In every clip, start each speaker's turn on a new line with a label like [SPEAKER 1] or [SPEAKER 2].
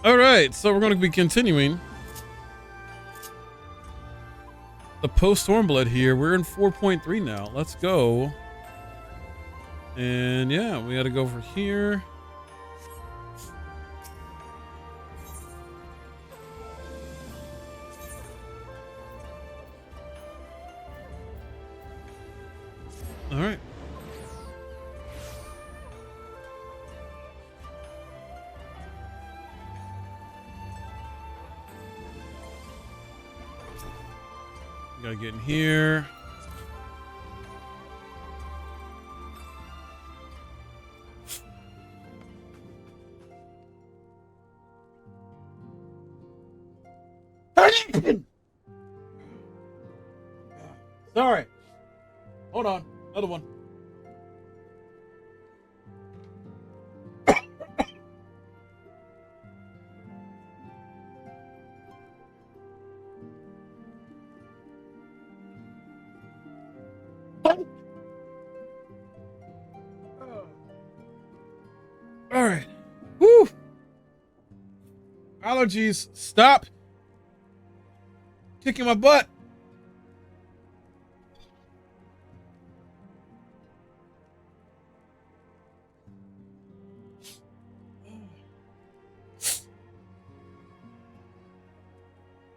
[SPEAKER 1] All right, so we're going to be continuing the post Stormblood here. We're in 4.3 now. Let's go. And yeah, we got to go over here. All right. Gotta get in here. Sorry. Hold on. Another one. All right. Woo. Allergies, stop kicking my butt.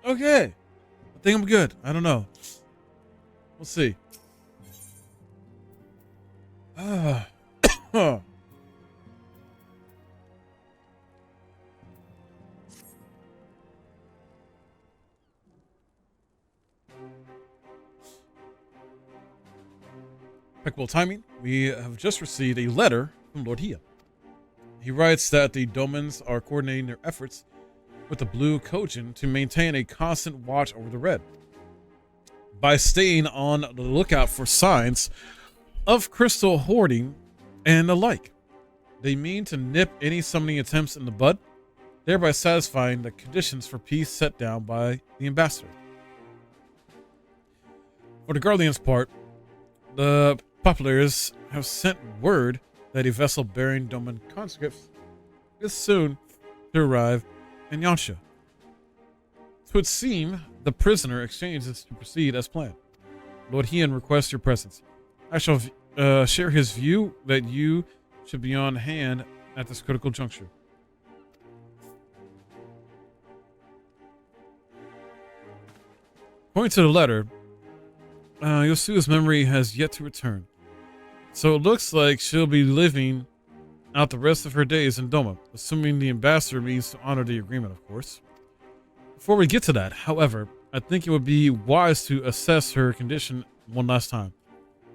[SPEAKER 1] Okay. I think I'm good. I don't know. We'll see. Impeccable timing. We have just received a letter from Lord Hia. He writes that the Domans are coordinating their efforts with the Blue Kojin to maintain a constant watch over the Red. By staying on the lookout for signs of crystal hoarding and the like. They mean to nip any summoning attempts in the bud, thereby satisfying the conditions for peace set down by the ambassador. For the Guardians' part, the Populars have sent word that a vessel bearing Doman conscripts is soon to arrive in Yansha. It would seem the prisoner exchange is to proceed as planned. Lord Hien requests your presence. I shall share his view that you should be on hand at this critical juncture. According to the letter, Yosua's memory has yet to return. So it looks like she'll be living out the rest of her days in Doma, assuming the ambassador means to honor the agreement, of course. Before we get to that, however, I think it would be wise to assess her condition one last time.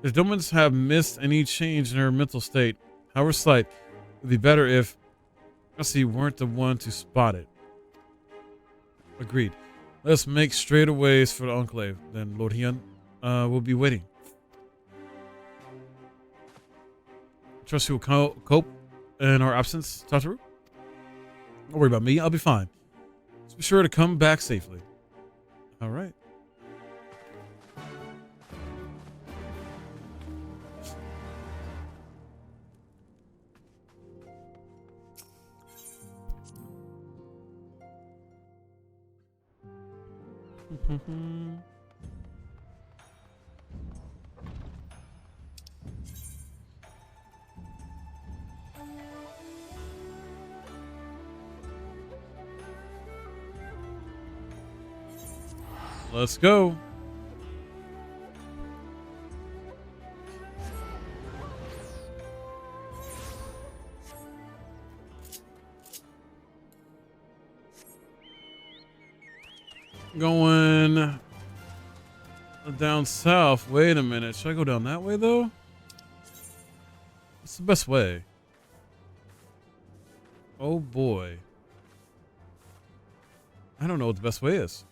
[SPEAKER 1] If Domans have missed any change in her mental state, however slight, it would be better if Essie weren't the one to spot it. Agreed. Let's make straightaways for the Enclave, then, Lord Hien. We'll be waiting. Trust you will cope in our absence, Tataru? Don't worry about me. I'll be fine. Just be sure to come back safely. All right. Let's go. Going down south. Wait a minute. Should I go down that way, though? What's the best way? Oh, boy. I don't know what the best way is.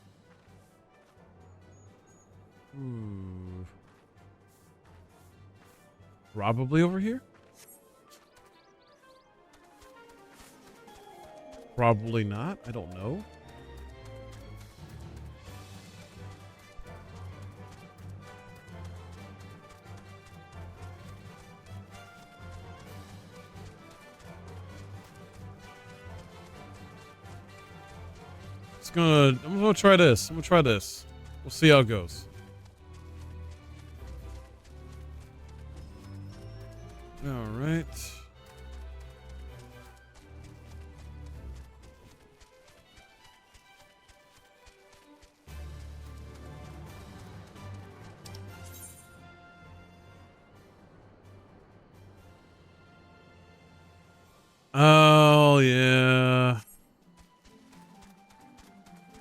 [SPEAKER 1] Probably over here? Probably not. I don't know. I'm gonna try this. I'm gonna try this. We'll see how it goes. All right. Oh yeah.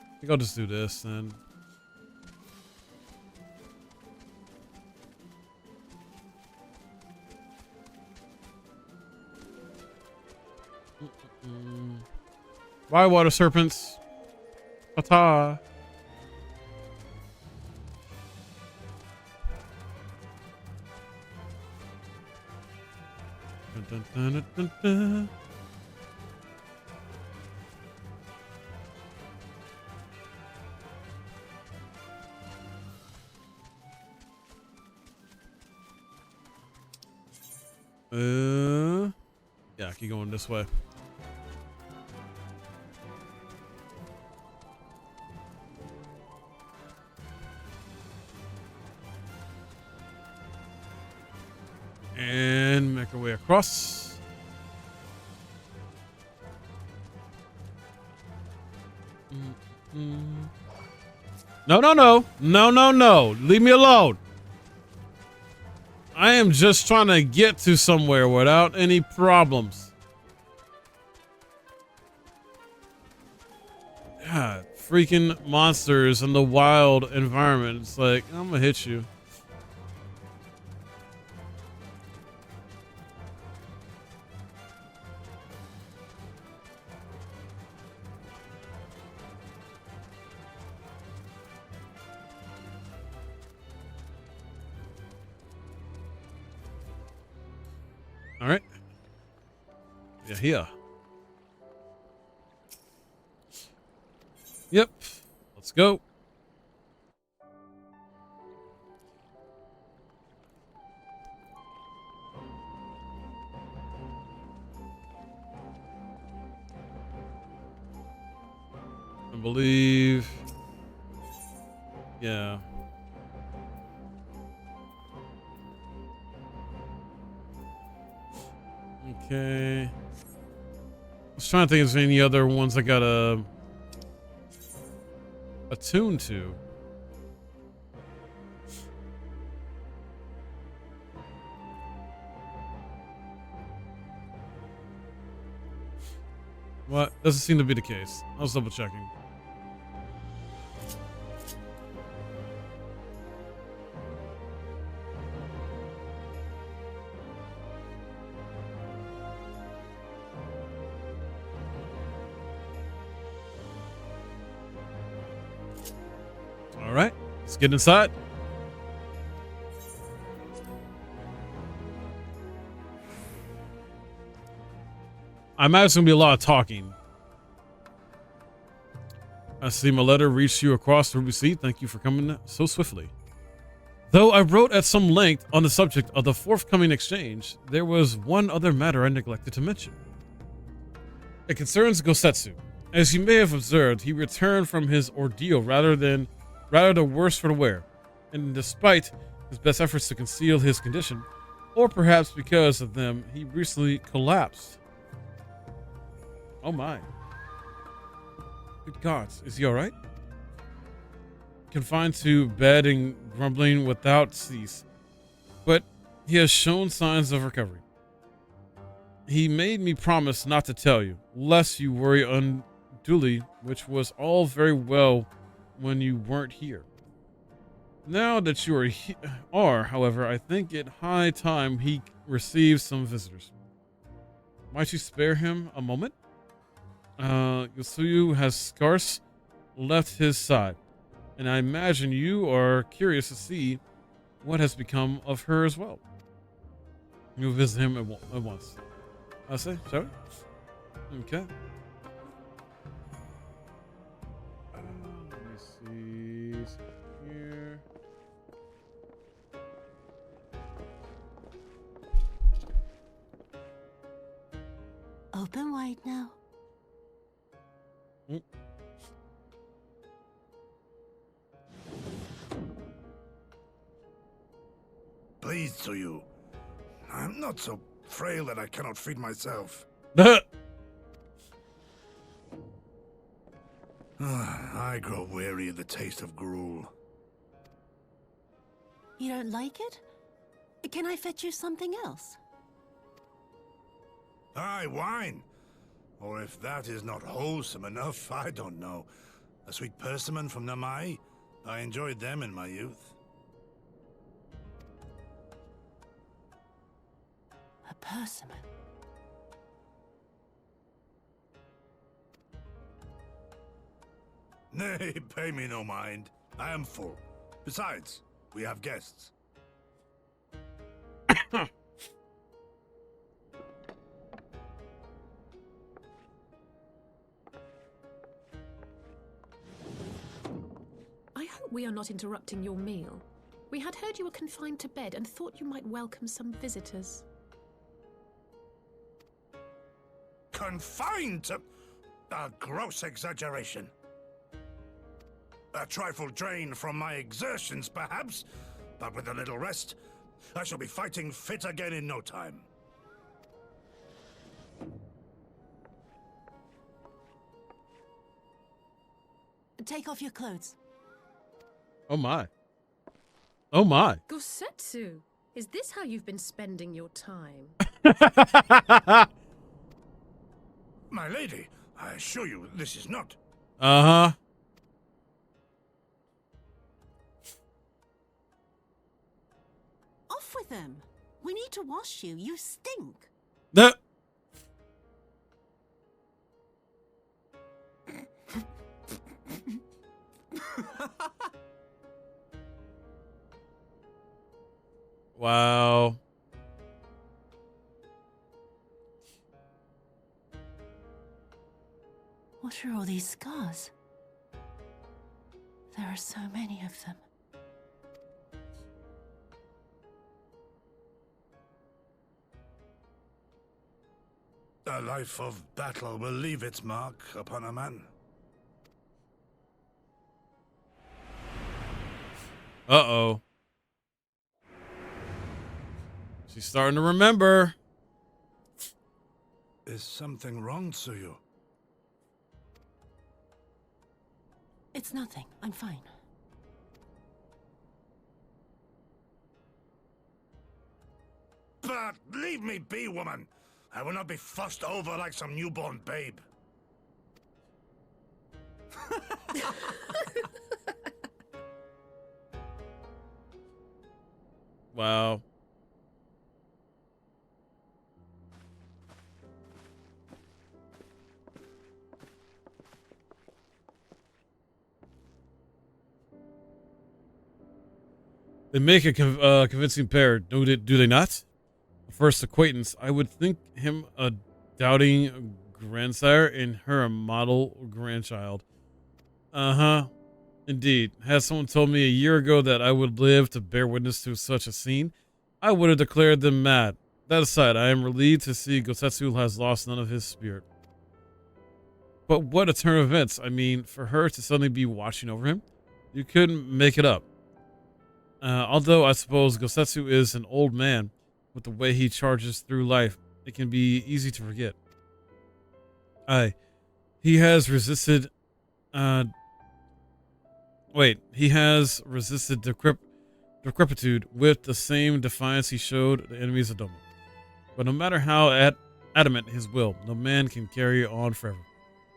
[SPEAKER 1] I think I'll just do this then. Bye, water serpents. Ta-ta. Dun, dun, dun, dun, dun. Yeah, keep going this way. And make our way across. No, no, no. No, no, no. Leave me alone. I am just trying to get to somewhere without any problems. God, freaking monsters in the wild environment. It's like, I'm gonna hit you. All right. Yeah, here. Yep. Let's go. I believe. Yeah. Okay. I was trying to think if there's any other ones I got attuned to. What? Doesn't seem to be the case. I was double checking. All right, let's get inside. I imagine it's gonna be a lot of talking. I see my letter reached you across the receipt. Thank you for coming so swiftly. Though I wrote at some length on the subject of the forthcoming exchange, there was one other matter I neglected to mention. It concerns Gosetsu. As you may have observed, he returned from his ordeal rather the worse for the wear, and despite his best efforts to conceal his condition, or perhaps because of them, he recently collapsed. Oh my. Good gods, is he alright? Confined to bed and grumbling without cease, but he has shown signs of recovery. He made me promise not to tell you, lest you worry unduly, which was all very well when you weren't here. Now that you are, however, I think it high time he receives some visitors. Might you spare him a moment? Yasuyu has scarce left his side, and I imagine you are curious to see what has become of her as well. You'll visit him at once. I say, sorry? Okay. Let me see here.
[SPEAKER 2] Open wide now. pleased to you. I'm not so frail that I cannot feed myself. I grow weary of the taste of gruel.
[SPEAKER 3] You don't like it? Can I fetch you something else?
[SPEAKER 2] Aye, wine. Or if that is not wholesome enough, I don't know. A sweet persimmon from Namai? I enjoyed them in my youth.
[SPEAKER 3] A persimmon?
[SPEAKER 2] Nay, pay me no mind. I am full. Besides, we have guests.
[SPEAKER 4] I hope we are not interrupting your meal. We had heard you were confined to bed and thought you might welcome some visitors.
[SPEAKER 2] Confined to... a gross exaggeration. A trifle drained from my exertions, perhaps, but with a little rest, I shall be fighting fit again in no time.
[SPEAKER 3] Take off your clothes.
[SPEAKER 1] Oh my. Oh my.
[SPEAKER 4] Gosetsu, is this how you've been spending your time?
[SPEAKER 2] My lady, I assure you this is not...
[SPEAKER 1] Uh-huh.
[SPEAKER 3] Off with them. We need to wash you. You stink.
[SPEAKER 1] No. Wow.
[SPEAKER 3] What are all these scars? There are so many of them.
[SPEAKER 2] A life of battle will leave its mark upon a man.
[SPEAKER 1] Uh-oh. She's starting to remember.
[SPEAKER 2] Is something wrong, Tsuyu?
[SPEAKER 3] It's nothing. I'm fine.
[SPEAKER 2] But leave me be, woman. I will not be fussed over like some newborn babe.
[SPEAKER 1] Wow. They make a convincing pair, do they not? First acquaintance, I would think him a doubting grandsire and her a model grandchild. Uh-huh. Indeed. Had someone told me a year ago that I would live to bear witness to such a scene, I would have declared them mad. That aside, I am relieved to see Gosetsu has lost none of his spirit. But what a turn of events. I mean, for her to suddenly be watching over him, you couldn't make it up. Although I suppose Gosetsu is an old man, with the way he charges through life, it can be easy to forget. He has resisted, he has resisted decrepitude with the same defiance he showed the enemies of Doma. But no matter how adamant his will, no man can carry on forever.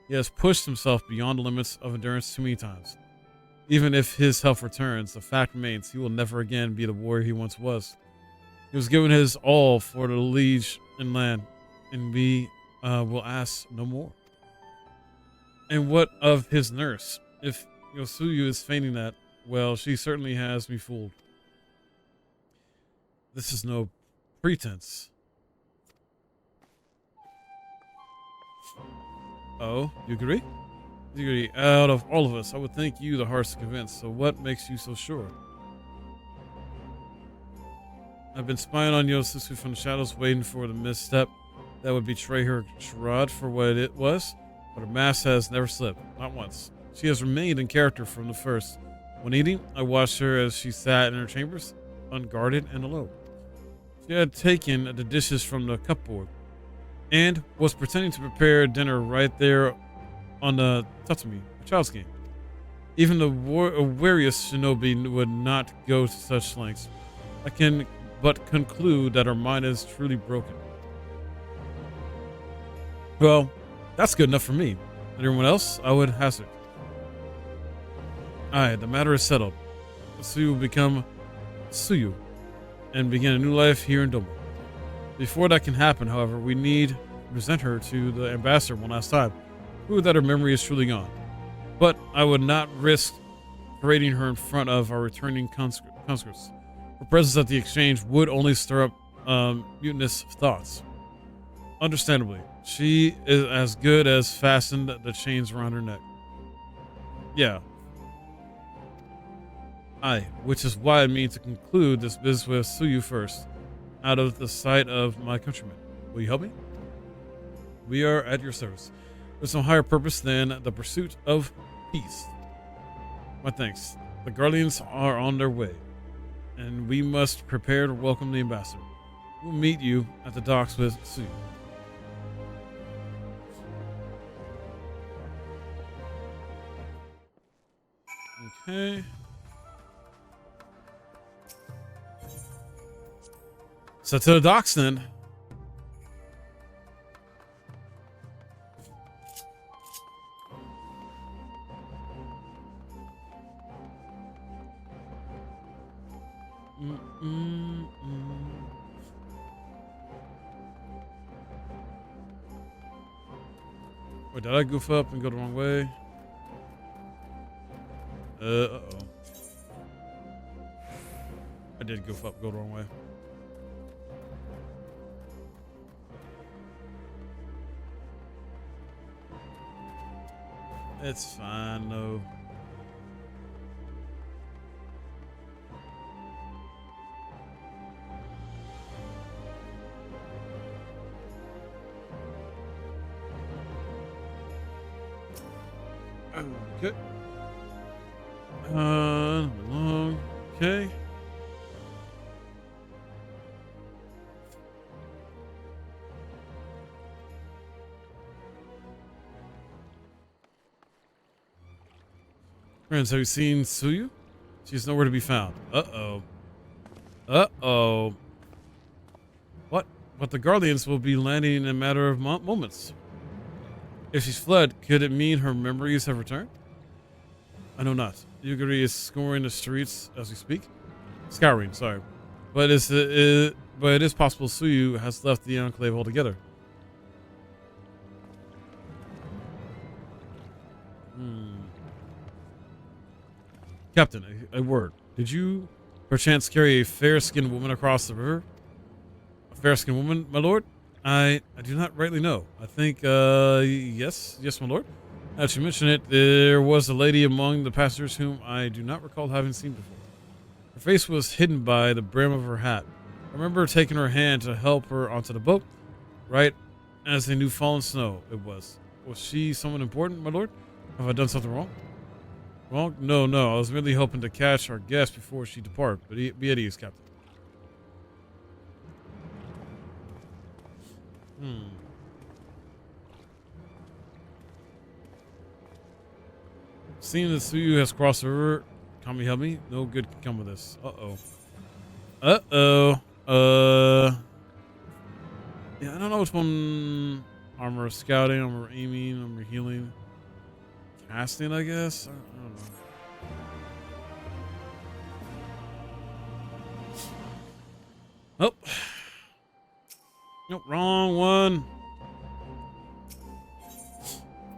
[SPEAKER 1] He has pushed himself beyond the limits of endurance too many times. Even if his health returns, the fact remains he will never again be the warrior he once was. He was given his all for the liege and land, and we will ask no more. And what of his nurse? If Yosuyu is feigning that, well, she certainly has me fooled. This is no pretense. Oh, you agree? You agree. Out of all of us, I would think you the hardest to convince, so what makes you so sure? I've been spying on Yosusu from the shadows, waiting for the misstep that would betray her charade for what it was, but her mask has never slipped, not once. She has remained in character from the first. When eating, I watched her as she sat in her chambers, unguarded and alone. She had taken the dishes from the cupboard and was pretending to prepare dinner right there on the tatami, a child's game. Even the wariest shinobi would not go to such lengths. I can but conclude that her mind is truly broken. Well, that's good enough for me. And everyone else, I would hazard. Aye, the matter is settled. Suyu will become Suyu and begin a new life here in Doma. Before that can happen, however, we need to present her to the ambassador one last time, prove that her memory is truly gone. But I would not risk parading her in front of our returning conscripts. Her presence at the exchange would only stir up mutinous thoughts. Understandably, she is as good as fastened the chains around her neck. Yeah. Aye, which is why I mean to conclude this business with Suyu first, out of the sight of my countrymen. Will you help me? We are at your service, with some higher purpose than the pursuit of peace. My thanks. The Guardians are on their way, and we must prepare to welcome the ambassador. We'll meet you at the docks with Suyu. Okay. So to the docks then. Wait, did I goof up and go the wrong way? Uh-oh. I did goof up, go the wrong way. It's fine, though. Okay. Long. Okay. Friends, have you seen Suyu? She's nowhere to be found. Uh-oh. Uh-oh. What? But the Guardians will be landing in a matter of moments. If she's fled, could it mean her memories have returned? I know not. Yugiri is scouring the streets as we speak. Scouring, sorry. But it is possible Suyu has left the enclave altogether. Captain, a word. Did you perchance carry a fair-skinned woman across the river? A fair-skinned woman, my lord? I do not rightly know. I think, yes, my lord. Now that you mention it, there was a lady among the passengers whom I do not recall having seen before. Her face was hidden by the brim of her hat. I remember taking her hand to help her onto the boat, right as they knew fallen snow it was. Was she someone important, my lord? Have I done something wrong? Wrong? No. I was merely hoping to catch our guest before she depart, but be at ease, Captain. Seeing that Suyu has crossed the river, Kami help me? No good can come of this. Uh-oh. Yeah, I don't know which one. Armor scouting, armor aiming, armor healing. Casting, I guess? I don't know. Oh. Nope, wrong one.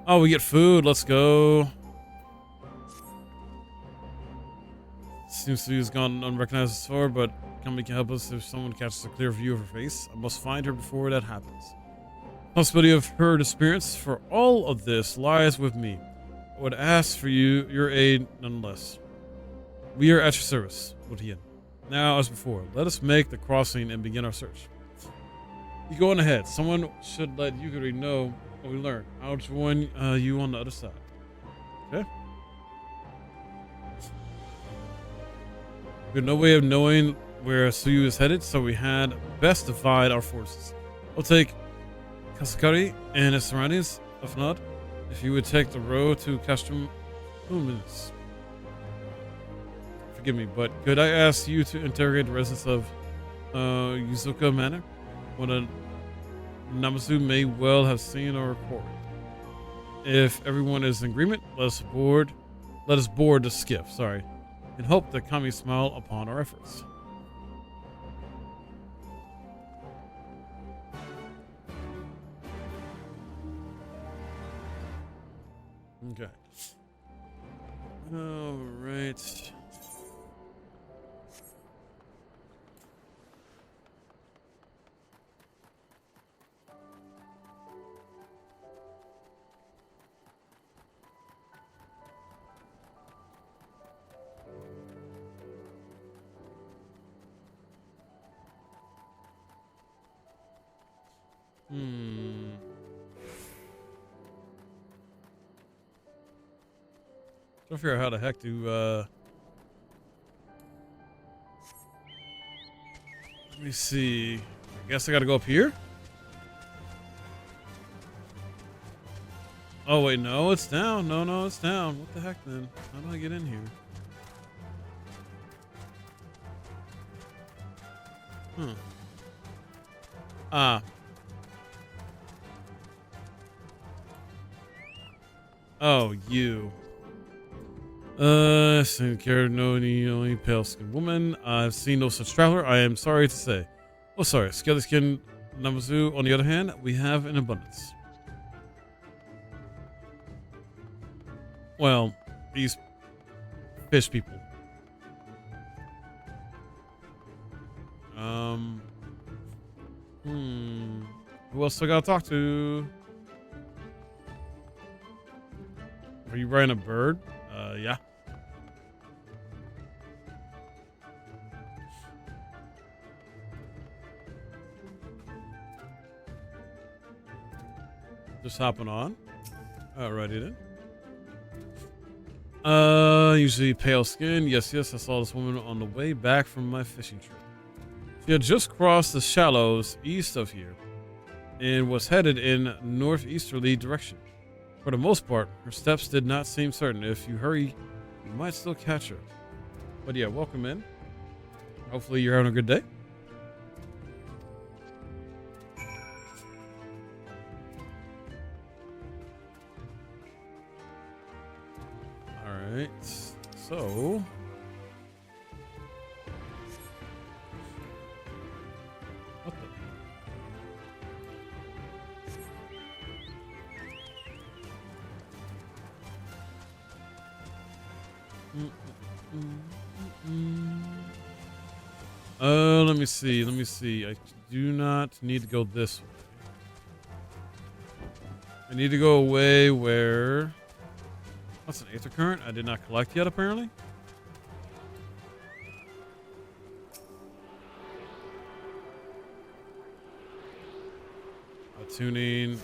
[SPEAKER 1] Oh, we get food. Let's go. Seems to have gone unrecognized as far, but Kami can help us if someone catches a clear view of her face. I must find her before that happens. The possibility of her disappearance for all of this lies with me. I would ask for your aid nonetheless. We are at your service, Wotian. Now, as before, let us make the crossing and begin our search. You go on ahead. Someone should let Yugiri know what we learned. I'll join you on the other side. Okay? We have no way of knowing where Suyu is headed, so we had best divide our forces. We'll take Kasakari and its surroundings, if not, if you would take the road to Castrum Luminous. Forgive me, but could I ask you to interrogate the residents of Yuzuka Manor? What a Namazu may well have seen or recorded. If everyone is in agreement, let us board the skiff, and hope that Kami smile upon our efforts. Okay. All right. Trying to figure out how the heck to, let me see. I guess I gotta go up here? Oh, wait, no, it's down. No, it's down. What the heck, then? How do I get in here? Ah. Oh, you. Care no only pale skinned woman. I've seen no such traveler. I am sorry to say. Oh, sorry. Scaly skinned Namazu, on the other hand, we have in abundance. Well, these fish people. Who else I gotta talk to? Are you riding a bird? Yeah. Just hopping on. Alrighty then. Usually pale skin. Yes, I saw this woman on the way back from my fishing trip. She had just crossed the shallows east of here and was headed in northeasterly direction. For the most part, her steps did not seem certain. If you hurry, you might still catch her. But yeah, welcome in. Hopefully you're having a good day. Alright, so... What the... Let me see. I do not need to go this way. I need to go away where... What's an aether current? I did not collect yet, apparently. Tuning.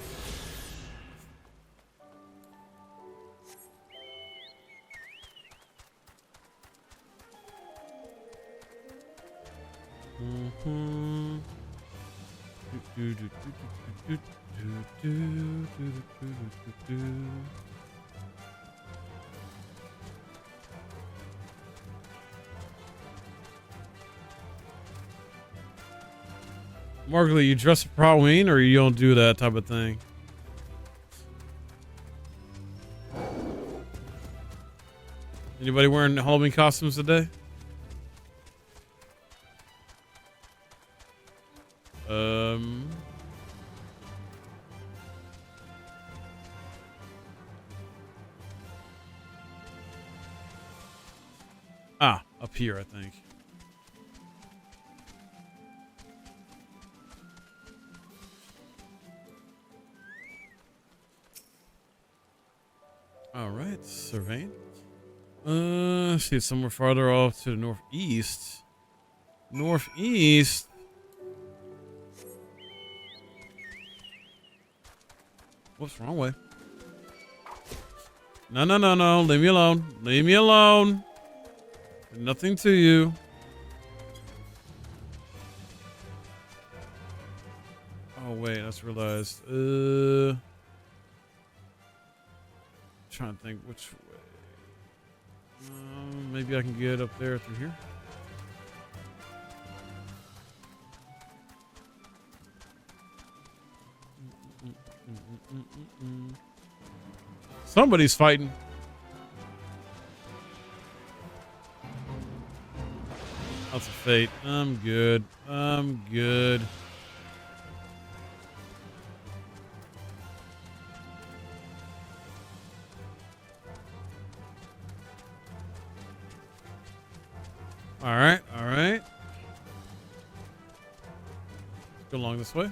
[SPEAKER 1] Markley, you dress for Halloween or you don't do that type of thing? Anybody wearing Halloween costumes today? Up here, I think. All right, surveying. See, it's somewhere farther off to the northeast. Northeast. Whoops, wrong way. No. Leave me alone. Leave me alone. Nothing to you. wait, I just realized. Trying to think which way. Maybe I can get up there through here. Somebody's fighting. That's a fate. I'm good. I'm good. All right. All right. Go along this way.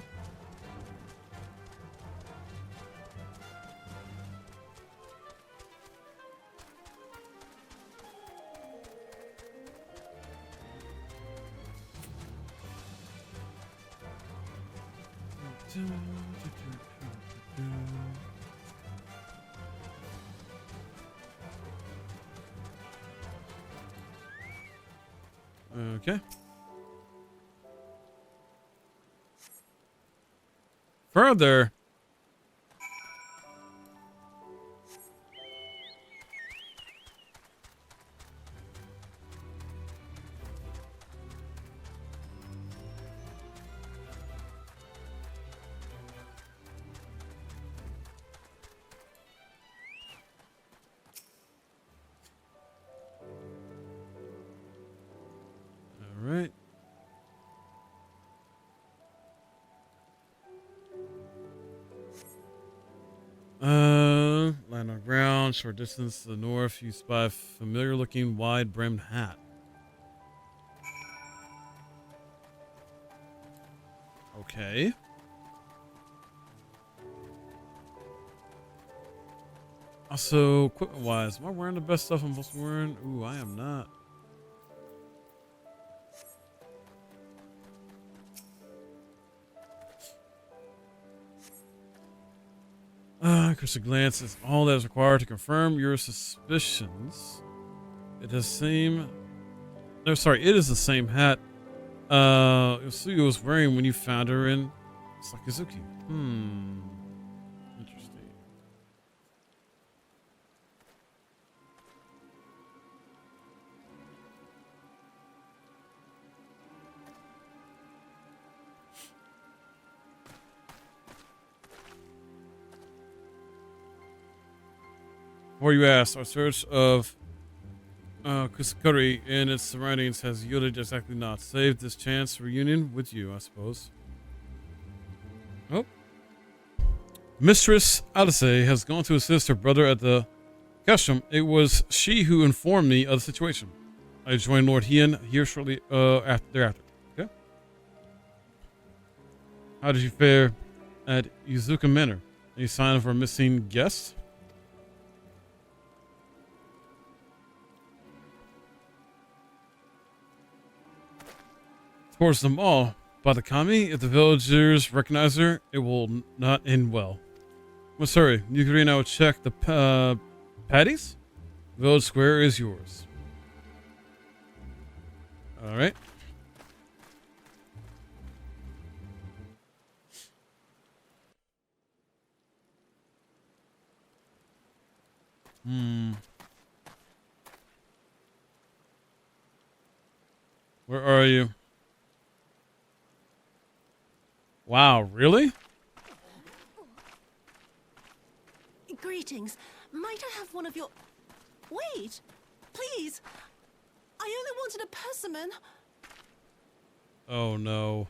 [SPEAKER 1] Okay. Further. All right. Land on ground, short distance to the north. You spy a familiar-looking, wide-brimmed hat. Okay. Also, equipment-wise, am I wearing the best stuff I'm supposed to be wearing? Ooh, I am not. Chris, a glance is all that is required to confirm your suspicions. It is same. No, sorry, it is the same hat Yasuo was wearing when you found her in Sakazuki. Interesting. Before you asked, our search of Kusukuri and its surroundings has yielded exactly not. Save this chance reunion with you, I suppose. Oh. Mistress Alice has gone to assist her brother at the custom. It was she who informed me of the situation. I joined Lord Hien here shortly thereafter. Okay. How did you fare at Yuzuka Manor? Any sign of our missing guest? Towards them all. By the kami, if the villagers recognize her, it will not end well. Must hurry. Yukari and I will check the patties. Village square is yours. All right. Where are you? Wow, really?
[SPEAKER 3] Greetings. Might I have one of your... Wait! Please! I only wanted a persimmon.
[SPEAKER 1] Oh, no.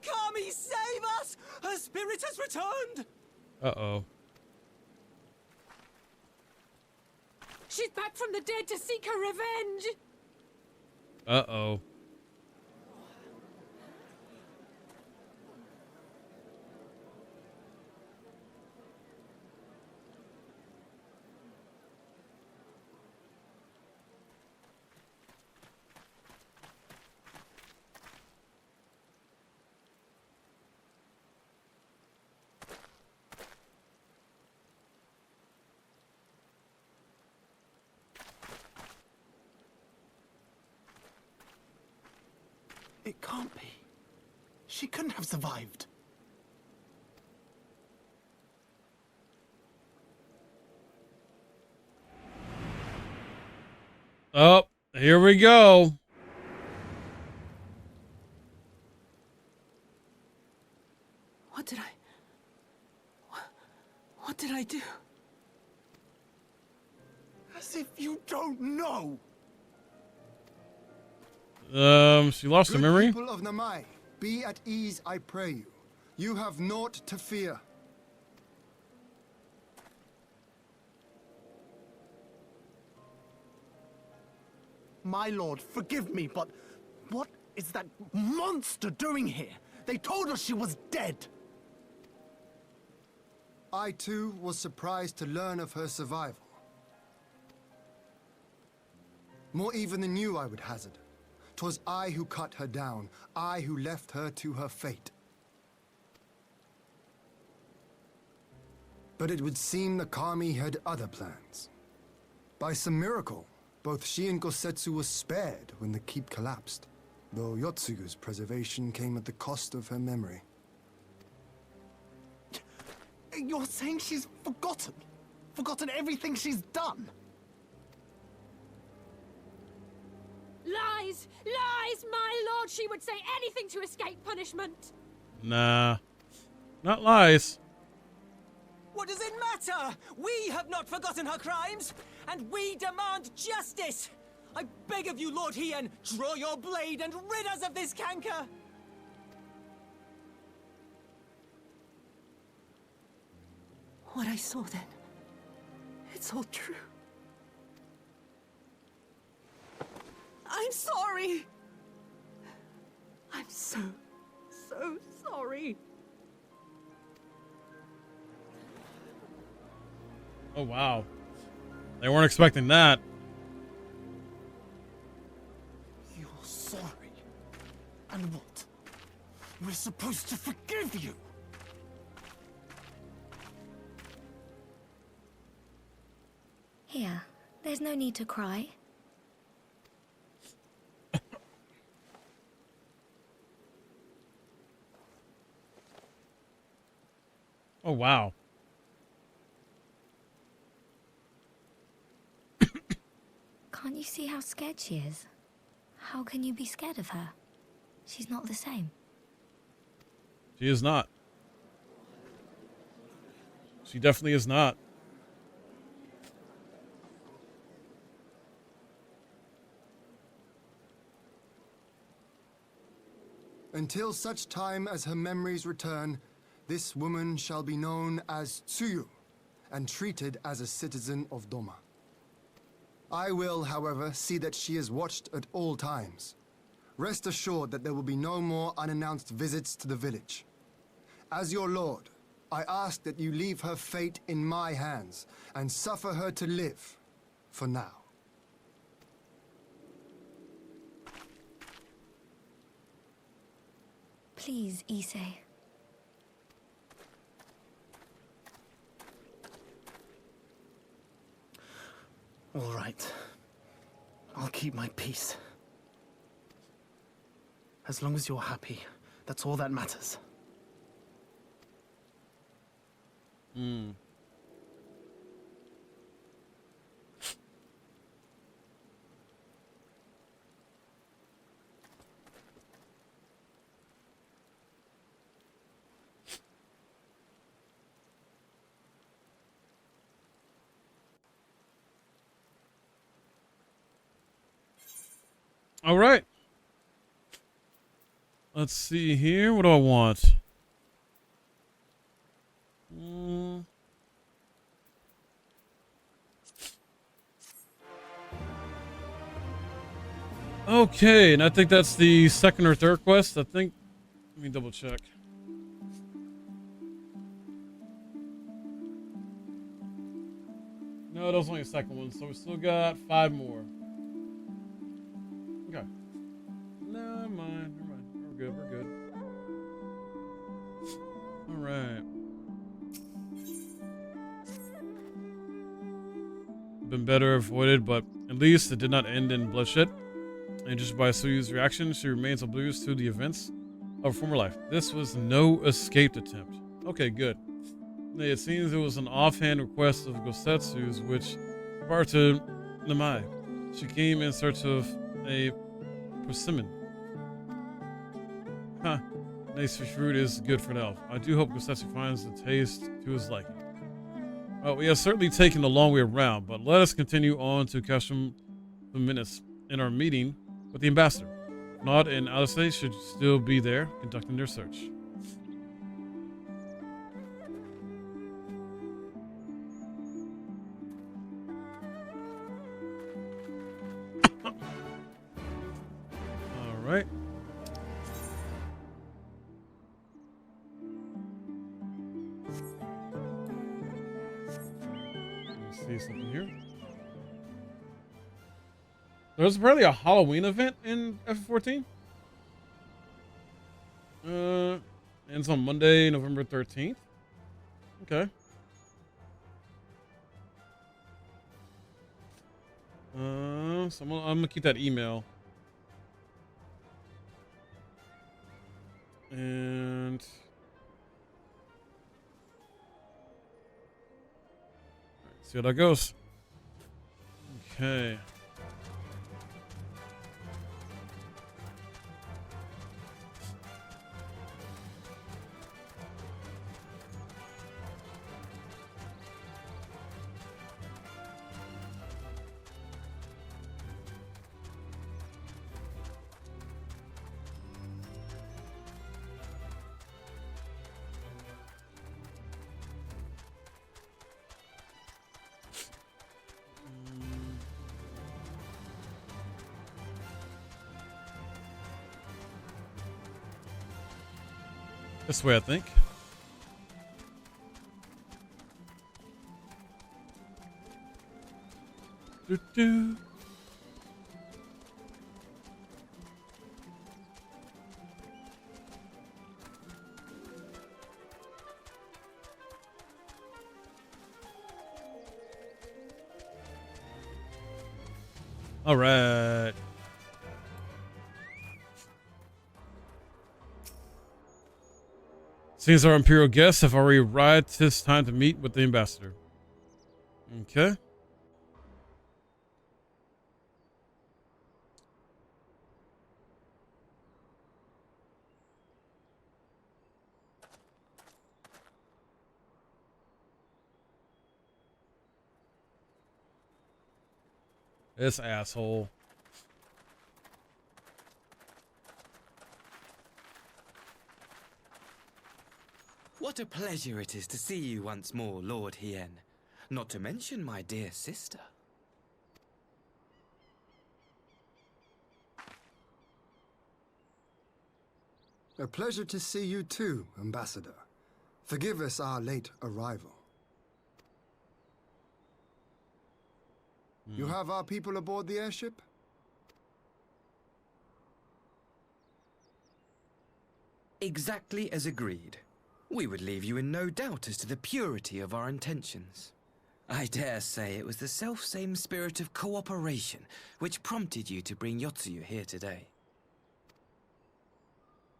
[SPEAKER 5] Kami, save us! Her spirit has returned!
[SPEAKER 1] Uh-oh.
[SPEAKER 4] She's back from the dead to seek her revenge!
[SPEAKER 1] Uh-oh.
[SPEAKER 5] It can't be. She couldn't have survived.
[SPEAKER 1] Oh, here we go.
[SPEAKER 3] What did I do?
[SPEAKER 5] As if you don't know.
[SPEAKER 1] She lost her
[SPEAKER 6] Good
[SPEAKER 1] memory.
[SPEAKER 6] people of Namai, be at ease, I pray you. You have naught to fear.
[SPEAKER 5] My lord, forgive me, but what is that monster doing here? They told us she was dead.
[SPEAKER 6] I too was surprised to learn of her survival. More even than you, I would hazard. 'Twas I who cut her down, I who left her to her fate. But it would seem the Kami had other plans. By some miracle, both she and Gosetsu were spared when the keep collapsed, though Yotsugu's preservation came at the cost of her memory.
[SPEAKER 5] You're saying she's forgotten? Forgotten everything she's done?
[SPEAKER 7] Lies! Lies! My lord, she would say anything to escape punishment.
[SPEAKER 1] Nah, not lies.
[SPEAKER 5] What does it matter? We have not forgotten her crimes, and we demand justice! I beg of you, Lord Hien, draw your blade and rid us of this canker!
[SPEAKER 3] What I saw then, it's all true. I'm sorry. I'm so sorry.
[SPEAKER 1] Oh, wow. They weren't expecting that.
[SPEAKER 5] You're sorry? And what? We're supposed to forgive you?
[SPEAKER 8] Here, there's no need to cry.
[SPEAKER 1] Oh, wow.
[SPEAKER 8] Can't you see how scared she is? How can you be scared of her? She's not the same.
[SPEAKER 1] She is not. She definitely is not.
[SPEAKER 6] Until such time as her memories return, this woman shall be known as Tsuyu, and treated as a citizen of Doma. I will, however, see that she is watched at all times. Rest assured that there will be no more unannounced visits to the village. As your lord, I ask that you leave her fate in my hands, and suffer her to live, for now.
[SPEAKER 8] Please, Issei.
[SPEAKER 5] All right. I'll keep my peace. As long as you're happy, that's all that matters.
[SPEAKER 1] All right. Let's see here. What do I want? Okay, and I think that's the second or third quest. I think. Let me double check. No, that was only a second one, so we still got 5 more. Okay. Never mind. We're good. All right. Been better avoided, but at least it did not end in bloodshed. And just by Suyu's reaction, she remains oblivious to the events of her former life. This was no escape attempt. Okay, good. It seems it was an offhand request of Gosetsu's, which, prior to Namai, she came in search of a persimmon. Huh. Nice fish fruit is good for an elf. I do hope Gosetsu finds the taste to his liking. Well, we have certainly taken a long way around, but let us continue on to Casham Minutes in our meeting with the ambassador. Nod and Alice should still be there, conducting their search. All right. Let me see something here. There's apparently a Halloween event in F14. Ends on Monday, November 13th. Okay. So I'm gonna keep that email. And see how that goes. Okay. This way, I think. Doo-doo. All right. Seems our Imperial guests have already arrived. It's time to meet with the ambassador. Okay. This asshole.
[SPEAKER 9] What a pleasure it is to see you once more, Lord Hien. Not to mention my dear sister.
[SPEAKER 6] A pleasure to see you too, Ambassador. Forgive us our late arrival. You have our people aboard the airship?
[SPEAKER 9] Exactly as agreed. We would leave you in no doubt as to the purity of our intentions. I dare say it was the self-same spirit of cooperation which prompted you to bring Yotsuyu here today.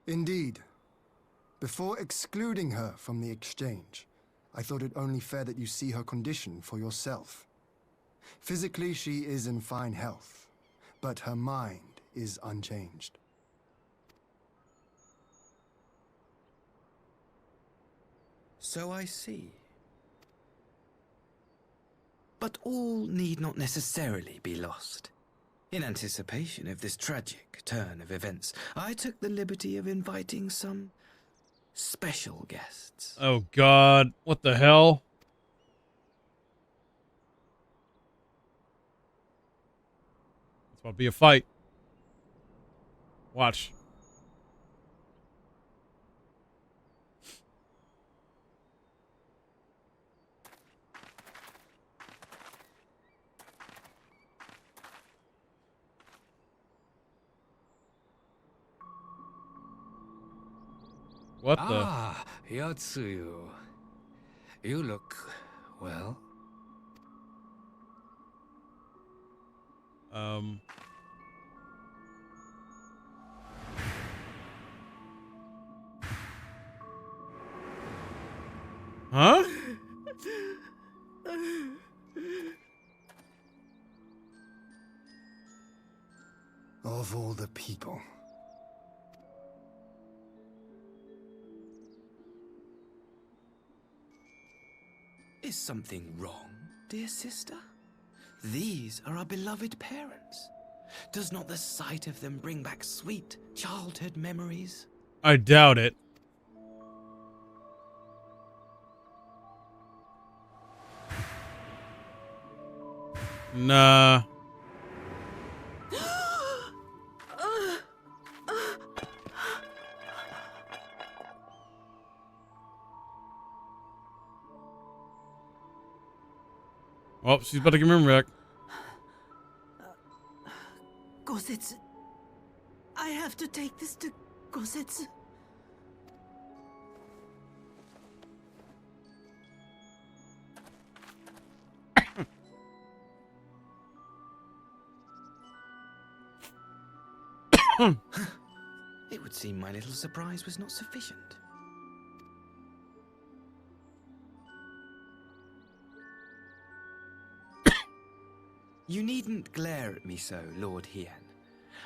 [SPEAKER 6] Indeed. Before excluding her from the exchange, I thought it only fair that you see her condition for yourself. Physically, she is in fine health, but her mind is unchanged.
[SPEAKER 9] So I see. But all need not necessarily be lost. In anticipation of this tragic turn of events, I took the liberty of inviting some special guests.
[SPEAKER 1] Oh God, what the hell? It's about to be a fight. Watch. What the?
[SPEAKER 10] Ah, Yotsuyu. You look well.
[SPEAKER 1] Huh?
[SPEAKER 6] Of all the people.
[SPEAKER 9] Is something wrong, dear sister? These are our beloved parents. Does not the sight of them bring back sweet childhood memories?
[SPEAKER 1] I doubt it. Nah. Oh, she's about to get me back.
[SPEAKER 3] Gosetsu. I have to take this to Gosetsu.
[SPEAKER 9] It would seem my little surprise was not sufficient. You needn't glare at me so, Lord Hien.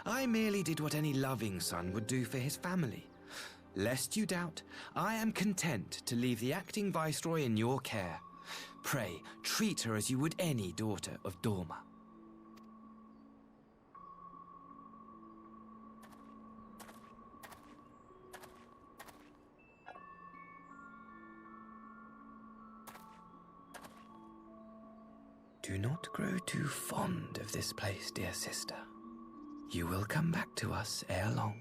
[SPEAKER 9] I merely did what any loving son would do for his family. Lest you doubt, I am content to leave the acting viceroy in your care. Pray, treat her as you would any daughter of Dorma. Do not grow too fond of this place, dear sister. You will come back to us ere long.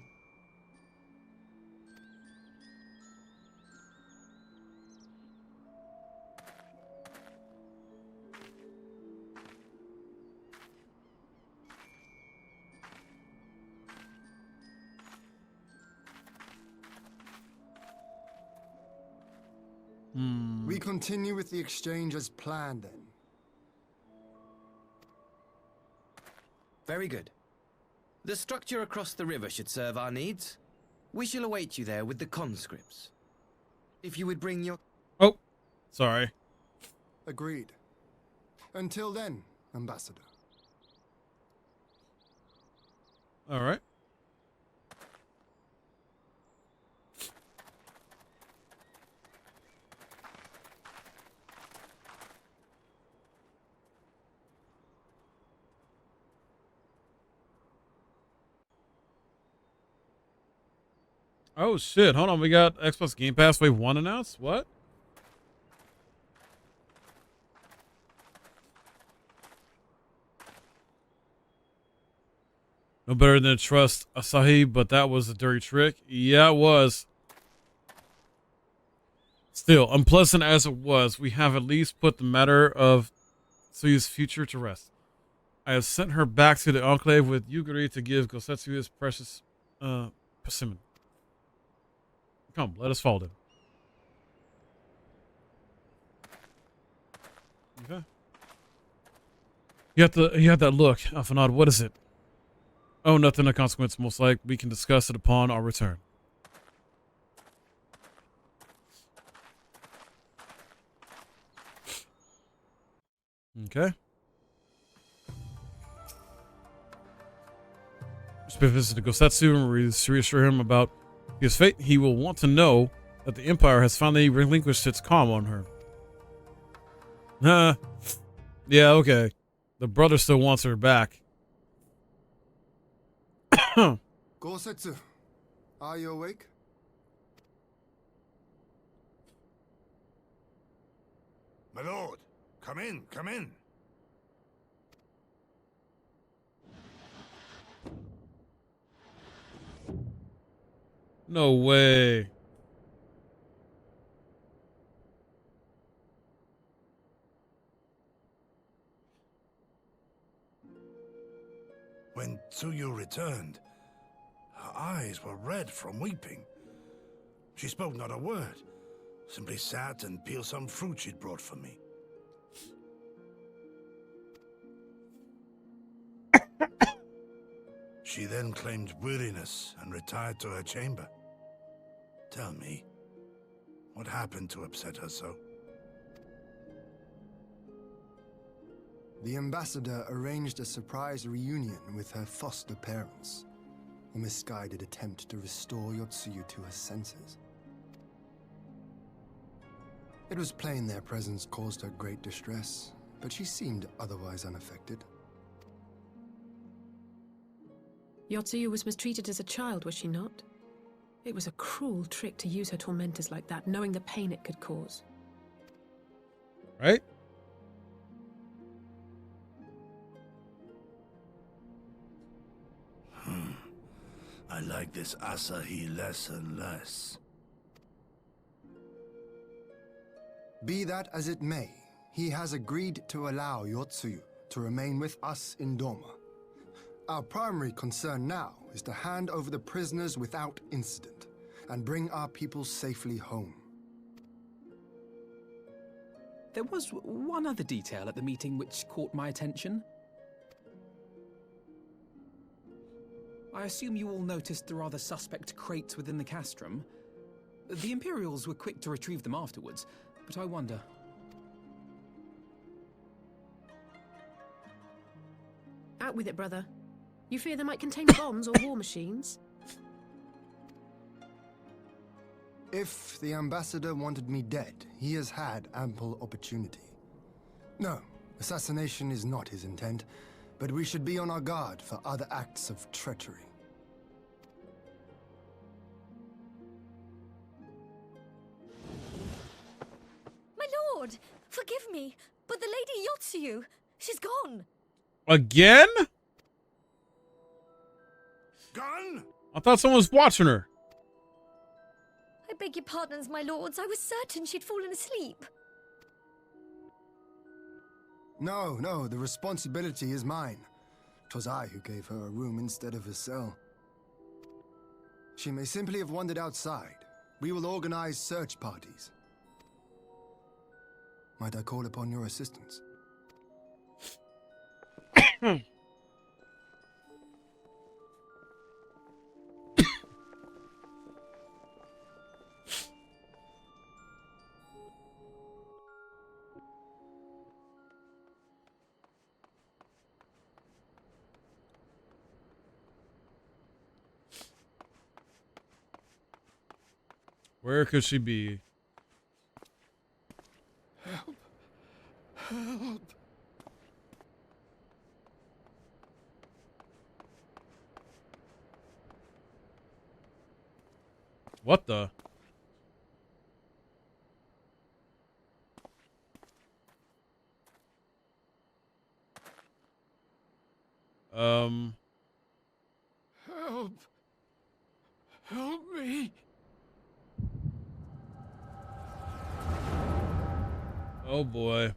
[SPEAKER 6] We continue with the exchange as planned, then.
[SPEAKER 9] Very good. The structure across the river should serve our needs. We shall await you there with the conscripts. If you would bring your...
[SPEAKER 1] Oh, sorry.
[SPEAKER 6] Agreed. Until then, Ambassador.
[SPEAKER 1] All right. Oh shit, hold on, we got Xbox Game Pass Wave 1 announced? What? No better than to trust Asahi, but that was a dirty trick. Yeah, it was. Still, unpleasant as it was, we have at least put the matter of Tsuyu's future to rest. I have sent her back to the Enclave with Yugiri to give Gosetsu his precious persimmon. Come, let us follow them. Okay. You had that look, Alphanod. What is it? Oh, nothing of consequence. Most like we can discuss it upon our return. Okay. Just pay a visit to Gosetsu and reassure him about his fate. He will want to know that the Empire has finally relinquished its calm on her. Yeah, okay. The brother still wants her back.
[SPEAKER 6] Gosetsu, are you awake?
[SPEAKER 2] My lord, come in, come in.
[SPEAKER 1] No way.
[SPEAKER 2] When Tsuyu returned, her eyes were red from weeping. She spoke not a word, simply sat and peeled some fruit she'd brought for me. She then claimed weariness and retired to her chamber. Tell me, what happened to upset her so?
[SPEAKER 6] The ambassador arranged a surprise reunion with her foster parents. A misguided attempt to restore Yotsuyu to her senses. It was plain their presence caused her great distress, but she seemed otherwise unaffected.
[SPEAKER 4] Yotsuyu was mistreated as a child, was she not? It was a cruel trick to use her tormentors like that, knowing the pain it could cause.
[SPEAKER 1] Right?
[SPEAKER 2] I like this Asahi less and less.
[SPEAKER 6] Be that as it may, he has agreed to allow Yotsuyu to remain with us in Doma. Our primary concern now is to hand over the prisoners without incident and bring our people safely home.
[SPEAKER 11] There was one other detail at the meeting which caught my attention. I assume you all noticed the rather suspect crates within the castrum. The Imperials were quick to retrieve them afterwards, but I wonder...
[SPEAKER 4] Out with it, brother. You fear they might contain bombs or war machines?
[SPEAKER 6] If the ambassador wanted me dead, he has had ample opportunity. No, assassination is not his intent, but we should be on our guard for other acts of treachery.
[SPEAKER 8] My lord, forgive me, but the Lady Yotsuyu, she's gone.
[SPEAKER 1] Again?
[SPEAKER 2] Gone?
[SPEAKER 1] I thought someone was watching her.
[SPEAKER 8] I beg your pardons, my lords. I was certain she'd fallen asleep.
[SPEAKER 6] No, the responsibility is mine. 'Twas I who gave her a room instead of a cell. She may simply have wandered outside. We will organize search parties. Might I call upon your assistance?
[SPEAKER 1] Where could she be?
[SPEAKER 2] Help. Help.
[SPEAKER 1] What the?
[SPEAKER 2] Help. Help me.
[SPEAKER 1] Oh boy.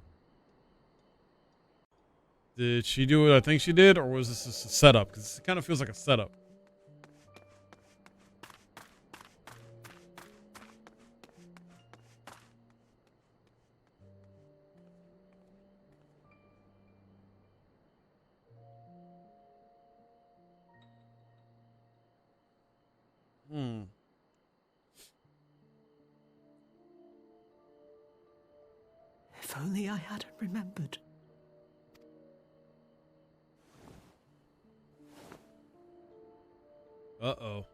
[SPEAKER 1] Did she do what I think she did, or was this just a setup? Because it kind of feels like a setup.
[SPEAKER 5] If only I hadn't remembered.
[SPEAKER 1] Uh-oh.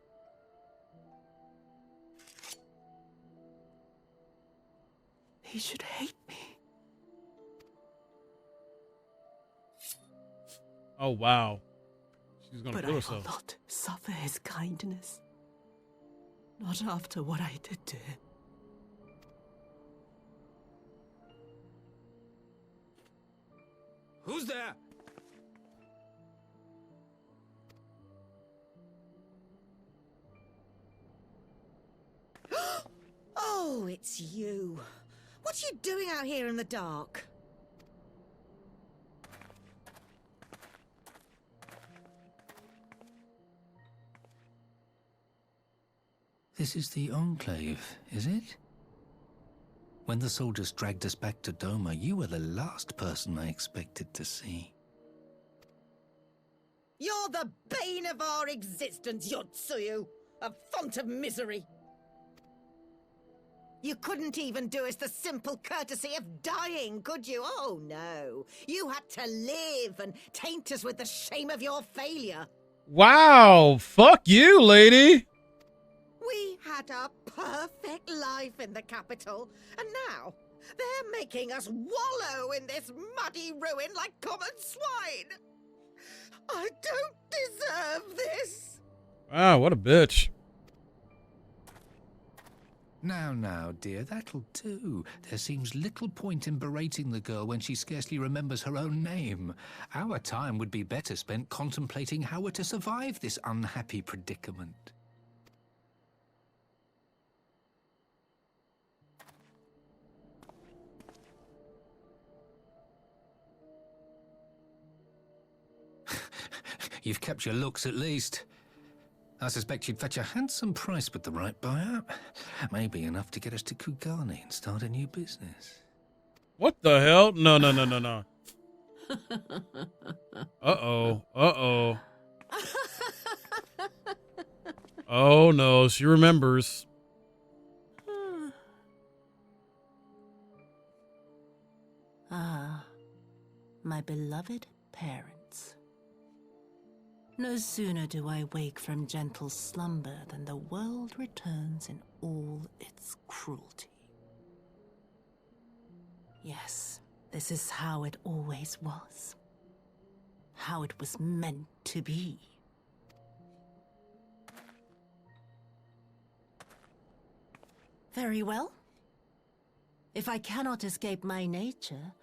[SPEAKER 5] He should hate me.
[SPEAKER 1] Oh, wow. She's gonna
[SPEAKER 5] But
[SPEAKER 1] kill
[SPEAKER 5] I
[SPEAKER 1] herself.
[SPEAKER 5] will not suffer his kindness. Not after what I did to him.
[SPEAKER 9] Who's there?
[SPEAKER 12] Oh, it's you. What are you doing out here in the dark?
[SPEAKER 10] This is the Enclave, is it? When the soldiers dragged us back to Doma, you were the last person I expected to see.
[SPEAKER 12] You're the bane of our existence, Yotsuyu. A font of misery. You couldn't even do us the simple courtesy of dying, could you? Oh, no. You had to live and taint us with the shame of your failure.
[SPEAKER 1] Wow, fuck you, lady.
[SPEAKER 12] We had a perfect life in the capital, and now they're making us wallow in this muddy ruin like common swine. I don't deserve this.
[SPEAKER 1] Wow, what a bitch.
[SPEAKER 10] Now, dear, that'll do. There seems little point in berating the girl when she scarcely remembers her own name. Our time would be better spent contemplating how we're to survive this unhappy predicament. You've kept your looks at least. I suspect you'd fetch a handsome price with the right buyer. Maybe enough to get us to Kugani and start a new business.
[SPEAKER 1] What the hell? No. Uh-oh. Oh no, she remembers.
[SPEAKER 3] Ah, my beloved parents. No sooner do I wake from gentle slumber than the world returns in all its cruelty. Yes, this is how it always was. How it was meant to be. Very well. If I cannot escape my nature,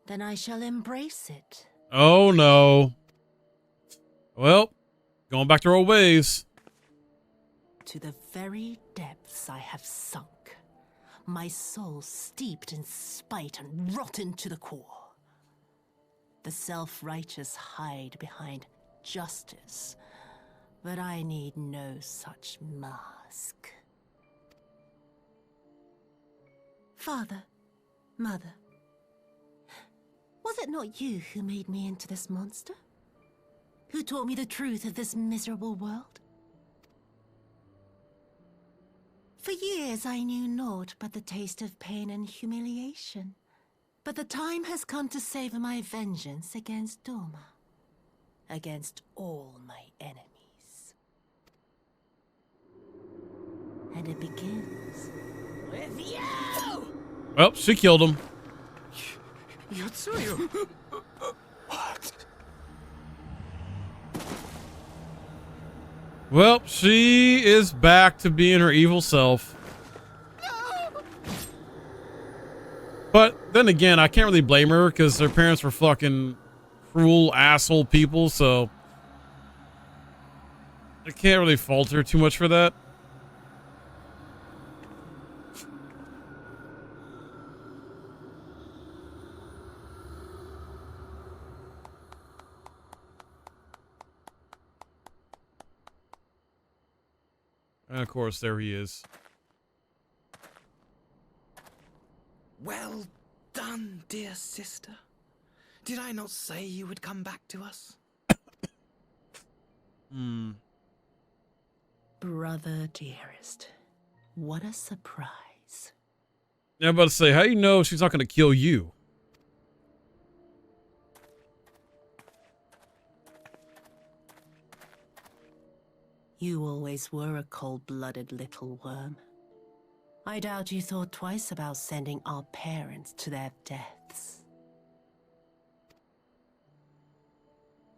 [SPEAKER 3] then I shall embrace it.
[SPEAKER 1] Oh no. Well, going back to our old ways.
[SPEAKER 3] To the very depths I have sunk, my soul steeped in spite and rotten to the core. The self-righteous hide behind justice, but I need no such mask. Father, Mother, was it not you who made me into this monster? Who taught me the truth of this miserable world? For years I knew naught but the taste of pain and humiliation. But the time has come to savor my vengeance against Doma. Against all my enemies. And it begins with you!
[SPEAKER 1] Well, she killed him.
[SPEAKER 10] Yotsuyu! What?
[SPEAKER 1] Well, she is back to being her evil self.
[SPEAKER 12] No!
[SPEAKER 1] But then again, I can't really blame her because her parents were fucking cruel asshole people, so I can't really fault her too much for that. And of course, there he is.
[SPEAKER 9] Well done, dear sister. Did I not say you would come back to us?
[SPEAKER 3] Brother dearest, what a surprise.
[SPEAKER 1] Yeah, I'm about to say, how do you know she's not going to kill you?
[SPEAKER 3] You always were a cold-blooded little worm. I doubt you thought twice about sending our parents to their deaths.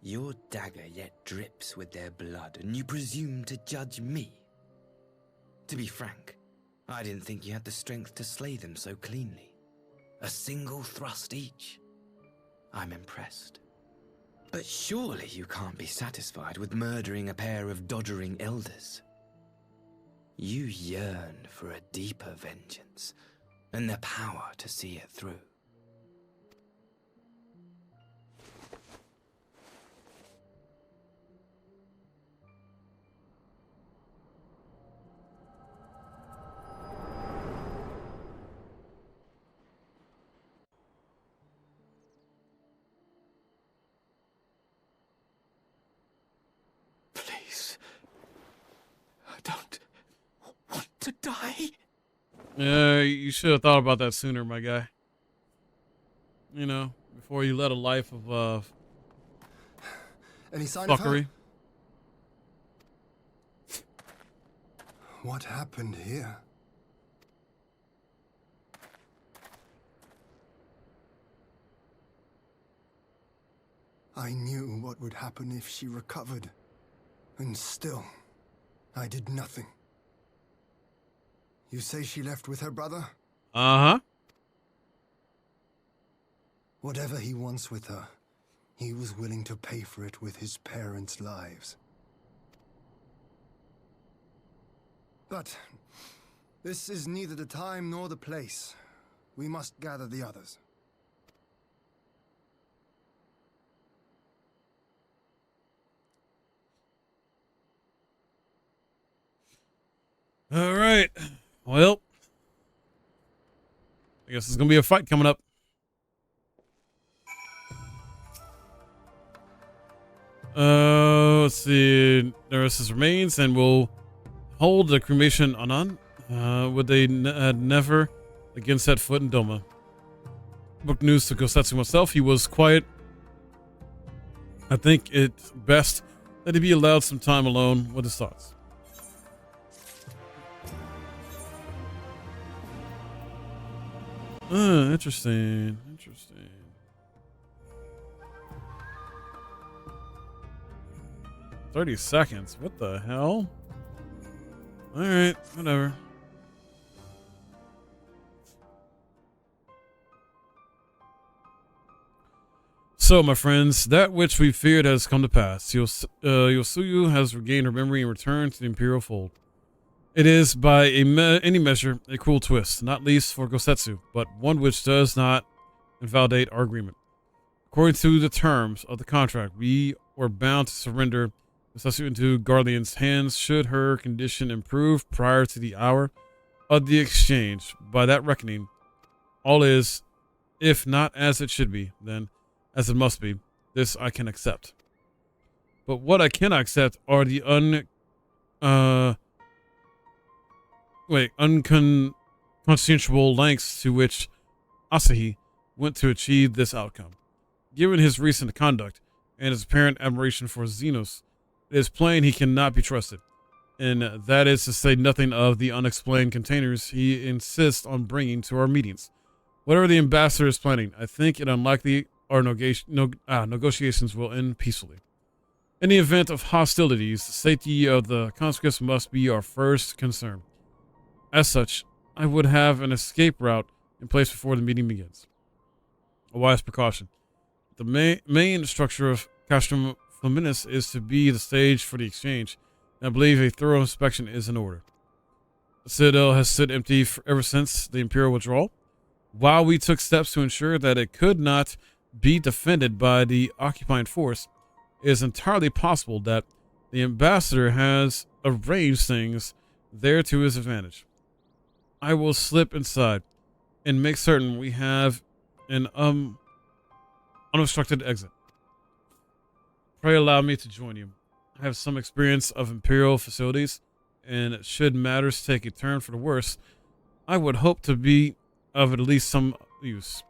[SPEAKER 9] Your dagger yet drips with their blood, and you presume to judge me? To be frank, I didn't think you had the strength to slay them so cleanly. A single thrust each. I'm impressed. But surely you can't be satisfied with murdering a pair of doddering elders. You yearn for a deeper vengeance, and the power to see it through.
[SPEAKER 10] Please. I don't want to die.
[SPEAKER 1] You should have thought about that sooner, my guy. You know, before you led a life of
[SPEAKER 6] Any sign of her?
[SPEAKER 1] fuckery.
[SPEAKER 6] What happened here? I knew what would happen if she recovered. And still, I did nothing. You say she left with her brother?
[SPEAKER 1] Uh-huh.
[SPEAKER 6] Whatever he wants with her, he was willing to pay for it with his parents' lives. But this is neither the time nor the place. We must gather the others.
[SPEAKER 1] All right. Well, I guess there's gonna be a fight coming up. Let's see. Nereus's remains, and we'll hold the cremation anon. Would they never again set foot in Doma? Book news to Gosetsu himself. He was quiet. I think it's best that he be allowed some time alone with his thoughts. Interesting. 30 seconds. What the hell? Alright, whatever. So, my friends, that which we feared has come to pass. Yosuyu has regained her memory and returned to the Imperial fold. It is, by any measure, a cruel twist, not least for Gosetsu, but one which does not invalidate our agreement. According to the terms of the contract, we were bound to surrender Gosetsu into Garlean's hands should her condition improve prior to the hour of the exchange. By that reckoning, all is, if not as it should be, then as it must be. This I can accept. But what I cannot accept are the unconscientious lengths to which Asahi went to achieve this outcome. Given his recent conduct and his apparent admiration for Xenos, it is plain he cannot be trusted, and that is to say nothing of the unexplained containers he insists on bringing to our meetings. Whatever the ambassador is planning, I think it unlikely our negotiations will end peacefully. In the event of hostilities, the safety of the conscripts must be our first concern. As such, I would have an escape route in place before the meeting begins. A wise precaution. The main structure of Castrum Fluminensis is to be the stage for the exchange, and I believe a thorough inspection is in order. The citadel has stood empty ever since the Imperial withdrawal. While we took steps to ensure that it could not be defended by the occupying force, it is entirely possible that the ambassador has arranged things there to his advantage. I will slip inside and make certain we have an unobstructed exit. Pray allow me to join you. I have some experience of Imperial facilities, and should matters take a turn for the worse, I would hope to be of at least some use.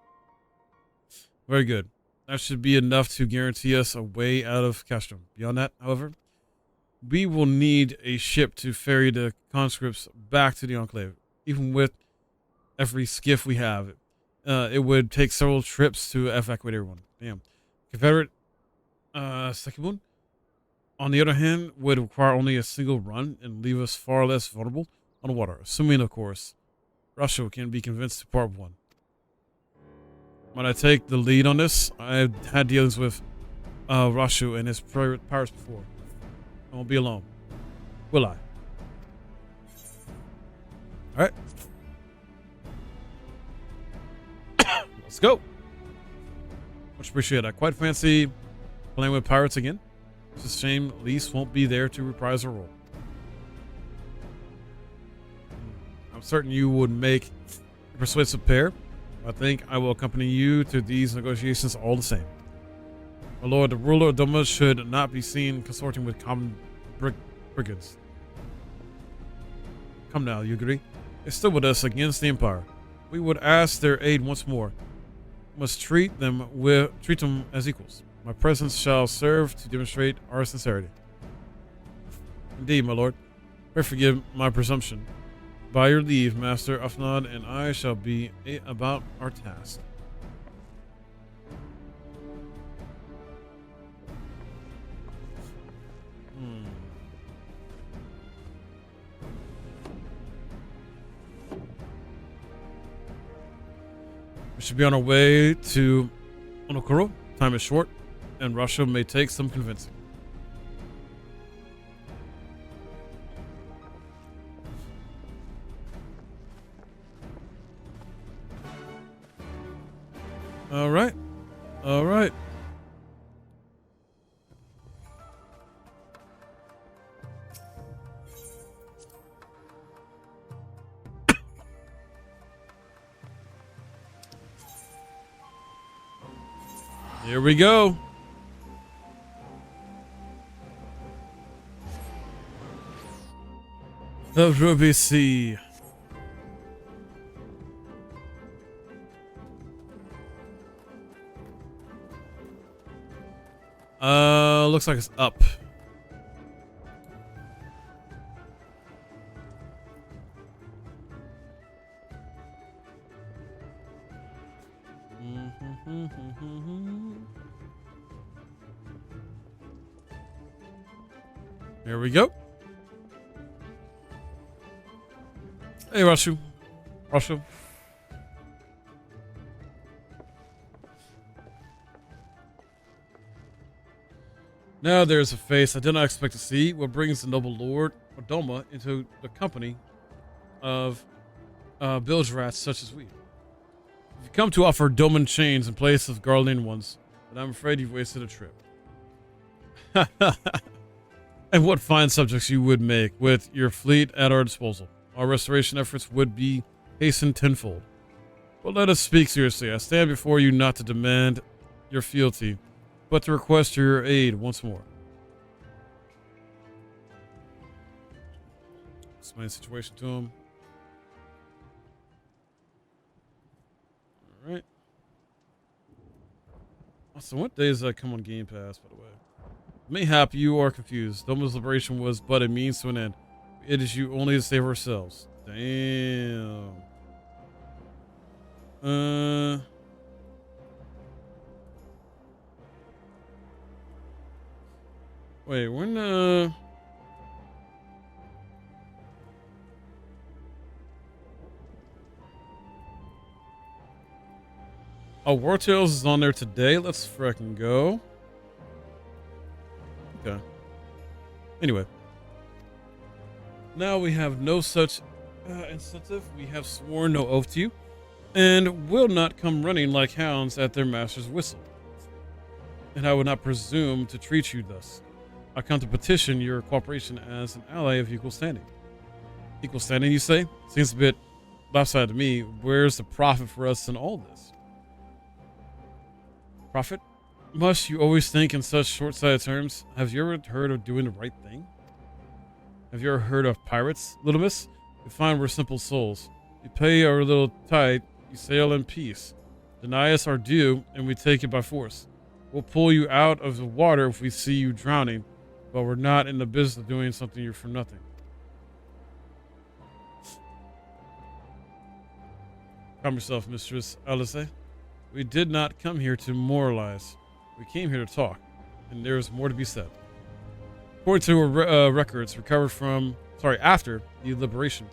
[SPEAKER 1] Very good. That should be enough to guarantee us a way out of Castrum. Beyond that, however, we will need a ship to ferry the conscripts back to the Enclave. Even with every skiff we have, it would take several trips to evacuate everyone. Damn. Confederate Sekibun, on the other hand, would require only a single run and leave us far less vulnerable on the water, assuming, of course, Russia can be convinced to part with one. When I take the lead on this, I've had dealings with Russia and his pirates before. I won't be alone. Will I? Alright. Let's go. Much appreciated. I quite fancy playing with pirates again. It's a shame Lise won't be there to reprise her role. I'm certain you would make a persuasive pair. I think I will accompany you to these negotiations all the same. My lord, the ruler of Doma should not be seen consorting with common brigands. Come now, you agree? They stood with us against the Empire. We would ask their aid once more. We must treat them as equals. My presence shall serve to demonstrate our sincerity. Indeed, my lord. Pray forgive my presumption. By your leave, Master Afnad and I shall be about our task. We should be on our way to Onokoro. Time is short, and Russia may take some convincing. All right. All right. Here we go. The Ruby Sea. Looks like it's up. Here we go. Hey, Rashu. Rashu. Now there's a face I did not expect to see. What brings the noble Lord Odoma into the company of bilge rats such as we? You've come to offer Doman chains in place of Garlean ones, but I'm afraid you've wasted a trip. And what fine subjects you would make with your fleet at our disposal. Our restoration efforts would be hastened tenfold. But let us speak seriously. I stand before you not to demand your fealty, but to request your aid once more. Explain the situation to him. Alright. So what day does that come on Game Pass, by the way? Mayhap you are confused. Doma's liberation was but a means to an end. It is you only to save ourselves. Damn. Wait, when oh, War Tales is on there today. Let's frickin' go. Okay. Anyway. Now we have no such incentive. We have sworn no oath to you, and will not come running like hounds at their master's whistle. And I would not presume to treat you thus. I come to petition your cooperation as an ally of equal standing. Equal standing, you say? Seems a bit lopsided to me. Where's the profit for us in all this? Profit? Must you always think in such short-sighted terms? Have you ever heard of doing the right thing? Have you ever heard of pirates, little miss? We find we're simple souls. You pay our little tithe, you sail in peace. Deny us our due, and we take it by force. We'll pull you out of the water if we see you drowning, but we're not in the business of doing something for nothing. Calm yourself, Mistress Alice. We did not come here to moralize. We came here to talk, and there is more to be said. According to records recovered after the liberation,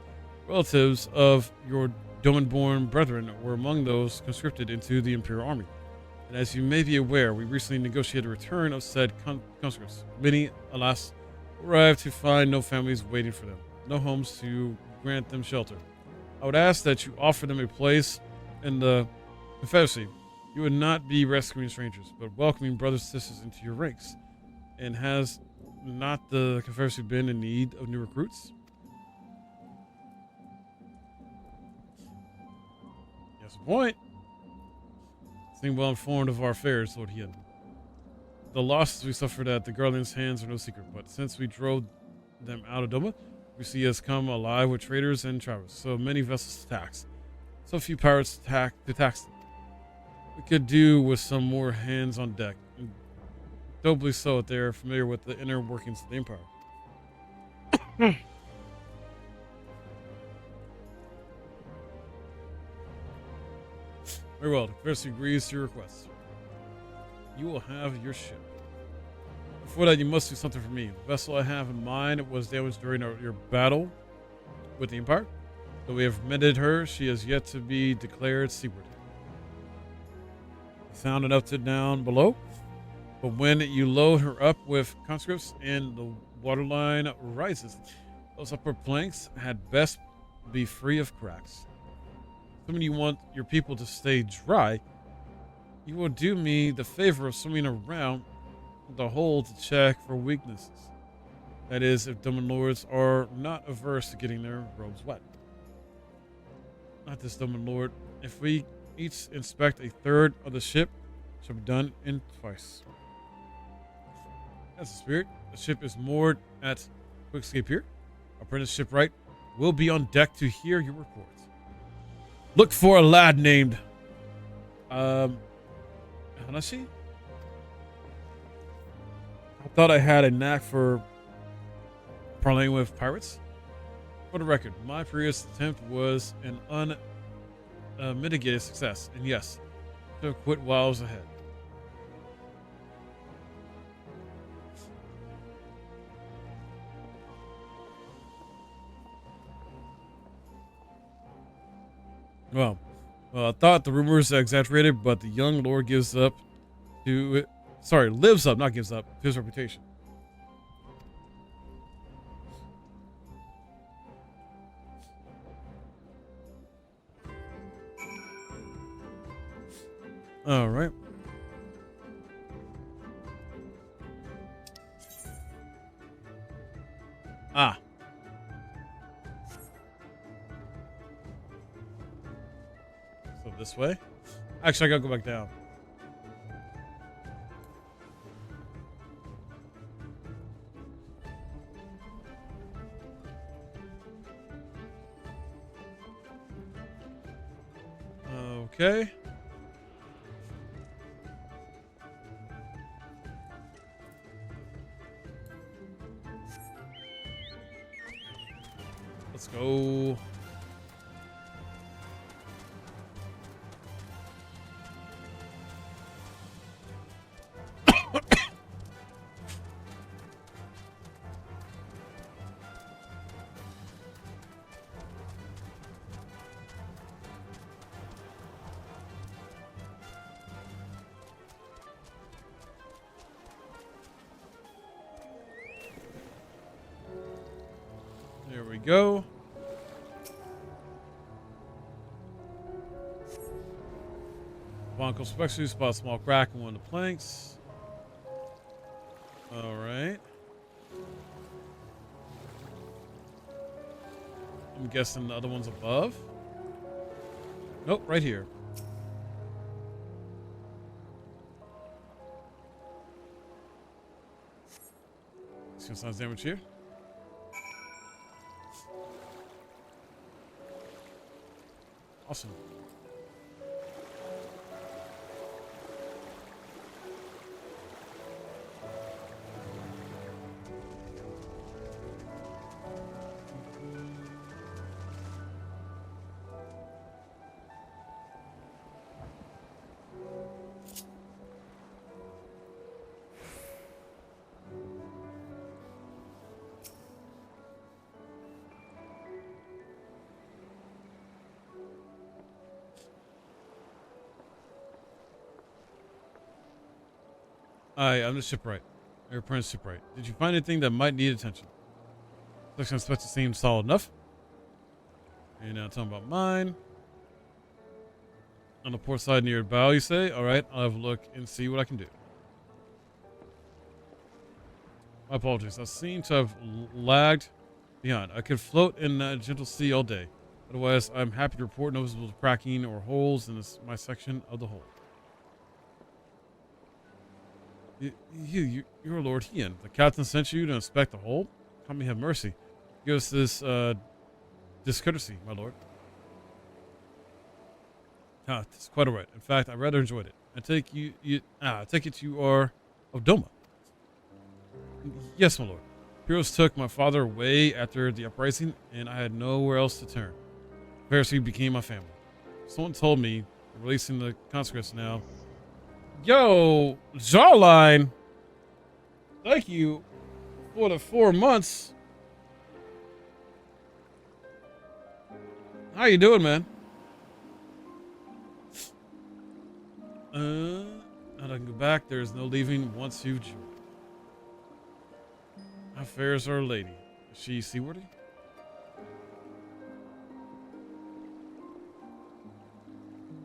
[SPEAKER 1] relatives of your Doman-born brethren were among those conscripted into the Imperial Army. And as you may be aware, we recently negotiated a return of said conscripts. Many, alas, arrived to find no families waiting for them, no homes to grant them shelter. I would ask that you offer them a place in the Confederacy. You would not be rescuing strangers, but welcoming brothers and sisters into your ranks. And has not the Confederacy been in need of new recruits? Yes, point. Seem well informed of our affairs, Lord Hien. The losses we suffered at the Garlean's hands are no secret, but since we drove them out of Doma, We see has come alive with traders and travelers. So many vessels taxed. So few pirates to tax them. We could do with some more hands on deck. Doubly so if they're familiar with the inner workings of the Empire. Very well. The Confederacy agrees to your request. You will have your ship. Before that, you must do something for me. The vessel I have in mind was damaged during your battle with the Empire. Though we have mended her, she has yet to be declared seaworthy. Found enough to down below, but when you load her up with conscripts and the waterline rises, those upper planks had best be free of cracks. Assuming you want your people to stay dry, you will do me the favor of swimming around the hole to check for weaknesses. That is, if Doman Lords are not averse to getting their robes wet. Not this, Doman Lord. If we each inspect a third of the ship, it shall be done in twice. That's the spirit. The ship is moored at Quickscape here. Apprentice Shipwright will be on deck to hear your report. Look for a lad named Hanashi? I thought I had a knack for parlaying with pirates. For the record, my previous attempt was an unmitigated success, and yes, I should have quit while I was ahead. Well, I thought the rumors exaggerated, but the young lord lives up, not gives up, to his reputation. All right. Ah. So this way? Actually, I gotta go back down. Okay. Let's go. There we go. Bonko Spectre spot a small crack in one of the planks. All right. I'm guessing the other one's above. Nope, right here. See some damage here. Awesome. Hi, I'm the shipwright. Your apprentice shipwright. Did you find anything that might need attention? Section inspection seems solid enough. And now tell me about mine. On the port side near the bow, you say? Alright, I'll have a look and see what I can do. My apologies. I seem to have lagged behind. I could float in a gentle sea all day. Otherwise, I'm happy to report no visible cracking or holes in my section of the hull. You're Lord Hien. The captain sent you to inspect the hull? Come me have mercy. Give us this discourtesy, my lord. Ah, it's quite all right. In fact, I rather enjoyed it. I take I take it you are of Doma. Yes, my lord. Heroes took my father away after the uprising, and I had nowhere else to turn. Pharisee became my family. Someone told me they're releasing the conscripts now. Yo, Jawline! Thank you for the 4 months. How you doing, man? I can go back. There's no leaving once you've joined. How fares our lady? Is she seaworthy?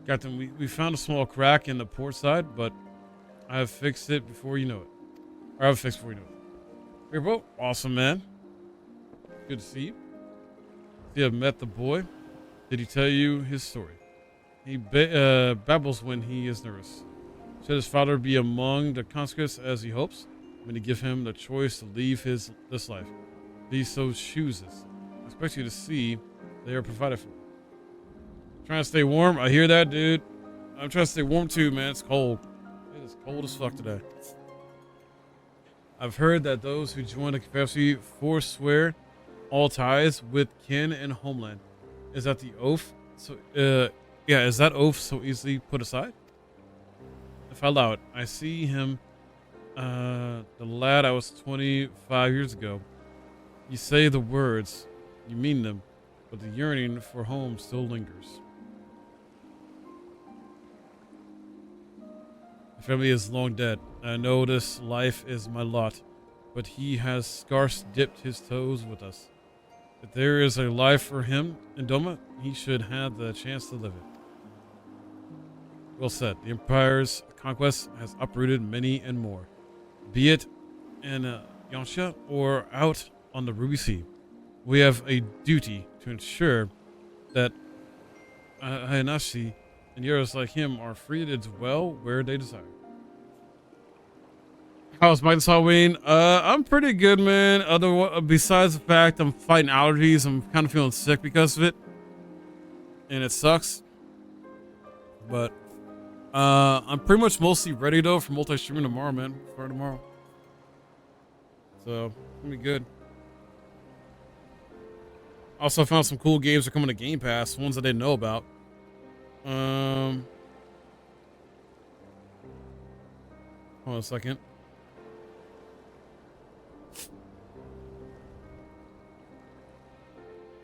[SPEAKER 1] Captain, we found a small crack in the port side, but I have fixed it before you know it. Or I have fixed before you know it. Your boat? Awesome, man. Good to see you. You have met the boy. Did he tell you his story? He babbles when he is nervous. Should his father be among the conscripts as he hopes? When he give him the choice to leave this life, if he so chooses. I expect you to see they are provided for. Trying to stay warm. I hear that, dude. I'm trying to stay warm too, man. It's cold. It is cold as fuck today. I've heard that those who join the Confederacy forswear all ties with kin and homeland. Is that the oath? So, yeah, is that oath so easily put aside? If I allow it, I see him, the lad I was 25 years ago. You say the words, you mean them, but the yearning for home still lingers. My family is long dead. I know this life is my lot, but he has scarce dipped his toes with us. If there is a life for him in Doma, he should have the chance to live it. Well said. The Empire's conquest has uprooted many and more, be it in Yansha or out on the Ruby Sea. We have a duty to ensure that Hayanashi and heroes like him are free to dwell where they desire. How's Mike's Halloween? I'm pretty good, man. Besides the fact I'm fighting allergies, I'm kind of feeling sick because of it, and it sucks. But I'm pretty much mostly ready though for multi-streaming tomorrow, man. For tomorrow, so it's gonna be good. Also, found some cool games that are coming to Game Pass, ones I didn't know about. Hold on a second.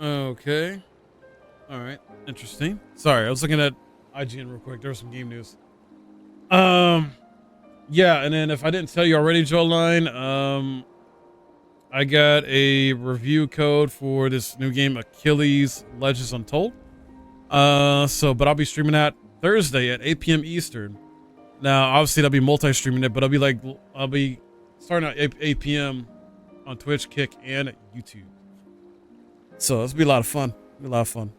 [SPEAKER 1] Okay. All right. Interesting. Sorry, I was looking at IGN real quick. There was some game news. Yeah, and then if I didn't tell you already, Jawline, I got a review code for this new game, Achilles Legends Untold. But I'll be streaming that Thursday at 8 p.m. Eastern. Now, obviously, that'll be multi-streaming it, but I'll be starting at 8 p.m. on Twitch, Kick, and YouTube. So it's gonna be a lot of fun.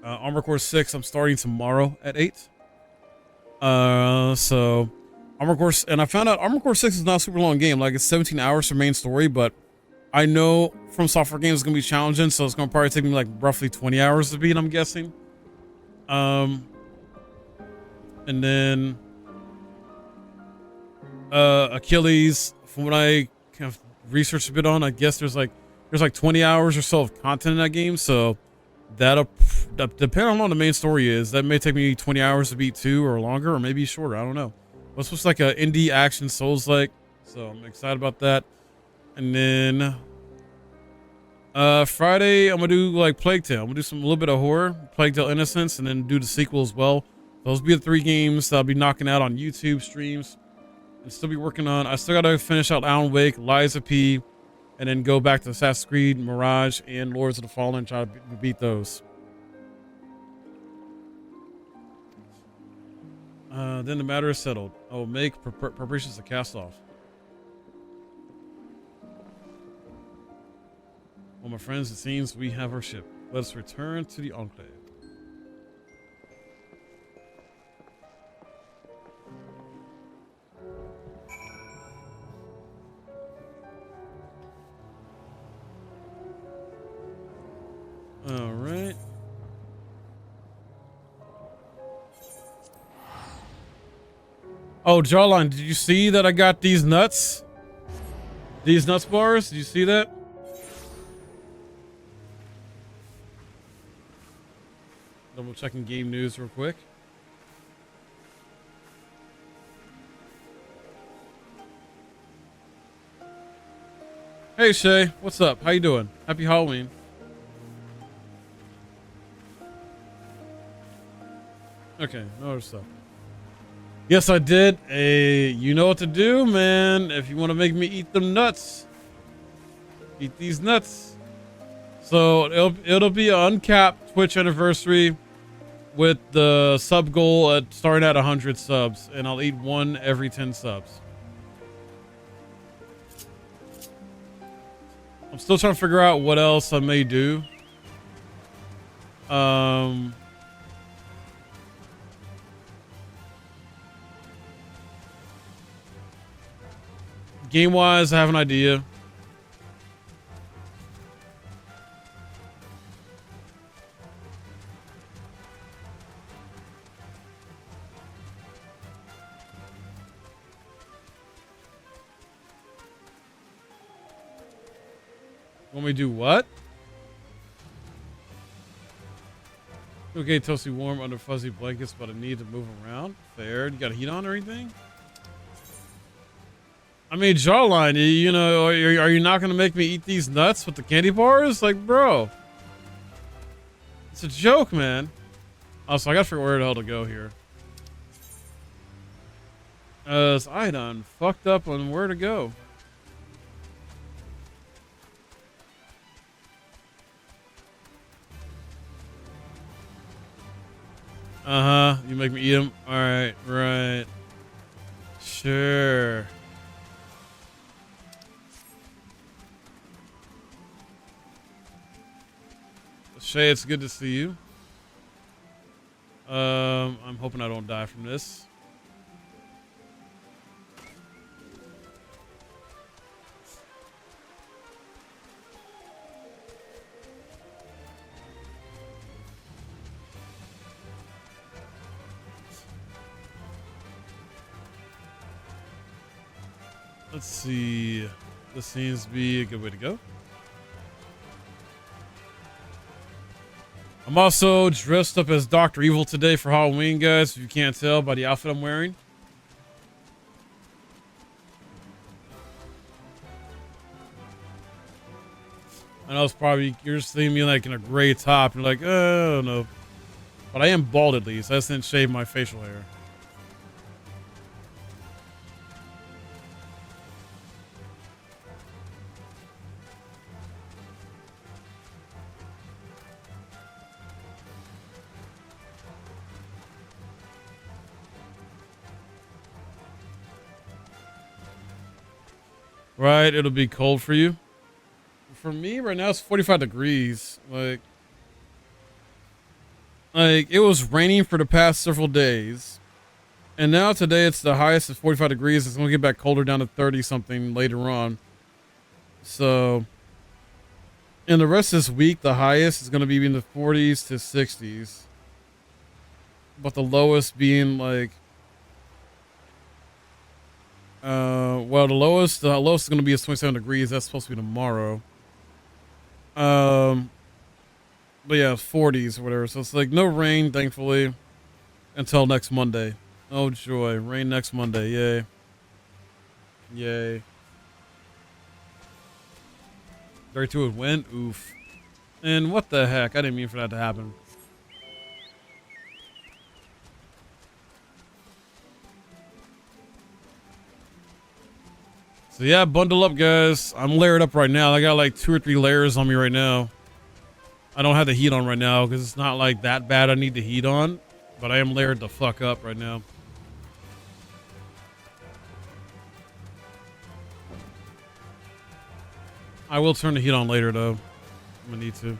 [SPEAKER 1] Armor Core 6, I'm starting tomorrow at 8. So Armor Core, and I found out Armor Core 6 is not a super long game. Like, it's 17 hours for main story, but I know from software games it's gonna be challenging, so it's gonna probably take me like roughly 20 hours to beat, I'm guessing. And then Achilles, from what I kind of researched a bit on, I guess there's like 20 hours or so of content in that game, so that'll depend on the main story is. That may take me 20 hours to beat 2 or longer, or maybe shorter. I don't know. But it's just like an indie action Souls-like, so I'm excited about that. And then Friday, I'm gonna do like Plague Tale. I'm gonna do a little bit of horror, Plague Tale Innocence, and then do the sequel as well. Those will be the 3 games that I'll be knocking out on YouTube streams, and still be working on. I still gotta finish out Alan Wake, Lies of P, and then go back to Assassin's Creed, Mirage, and Lords of the Fallen and try to beat those. Then the matter is settled. I will make preparations to cast off. Well, my friends, it seems we have our ship. Let us return to the Enclave. All right. Oh, Jawline, did you see that I got these nuts? These nuts bars? Did you see that? Double checking game news real quick. Hey Shay, what's up? How you doing? Happy Halloween. Okay, no other stuff. Yes, I did. Hey, you know what to do, man. If you want to make me eat them nuts, eat these nuts. So it'll be an uncapped Twitch anniversary with the sub goal at starting at 100 subs, and I'll eat one every 10 subs. I'm still trying to figure out what else I may do. Game wise, I have an idea. Want me to do what? Okay, toasty warm under fuzzy blankets, but I need to move around. Fair. You got a heat on or anything? I mean, Jawline, you know, are you not going to make me eat these nuts with the candy bars? Like, bro. It's a joke, man. Also, I got to figure where the hell to go here. So I done fucked up on where to go. Uh-huh. You make me eat them? Alright, right. Sure. Shay, it's good to see you. I'm hoping I don't die from this. Let's see. This seems to be a good way to go. I'm also dressed up as Dr. Evil today for Halloween, guys, if you can't tell by the outfit I'm wearing. I know it's probably, you're just seeing me like in a gray top, and you're like, oh, I don't know. But I am bald at least. I just didn't shave my facial hair. Right, it'll be cold for you. For me, right now it's 45 degrees. Like it was raining for the past several days, and now today it's the highest of 45 degrees. It's gonna get back colder down to 30 something later on. So, in the rest of this week, the highest is gonna be in the 40s to 60s, but the lowest being like. Well, the lowest is going to be is 27 degrees. That's supposed to be tomorrow. But yeah, 40s or whatever. So it's like no rain, thankfully, until next Monday. Oh joy, rain next Monday. Yay. Yay. 32 would win. Oof. And what the heck? I didn't mean for that to happen. So yeah, bundle up, guys. I'm layered up right now. I got like 2 or 3 layers on me right now. I don't have the heat on right now because it's not like that bad I need the heat on. But I am layered the fuck up right now. I will turn the heat on later though. I'm gonna need to.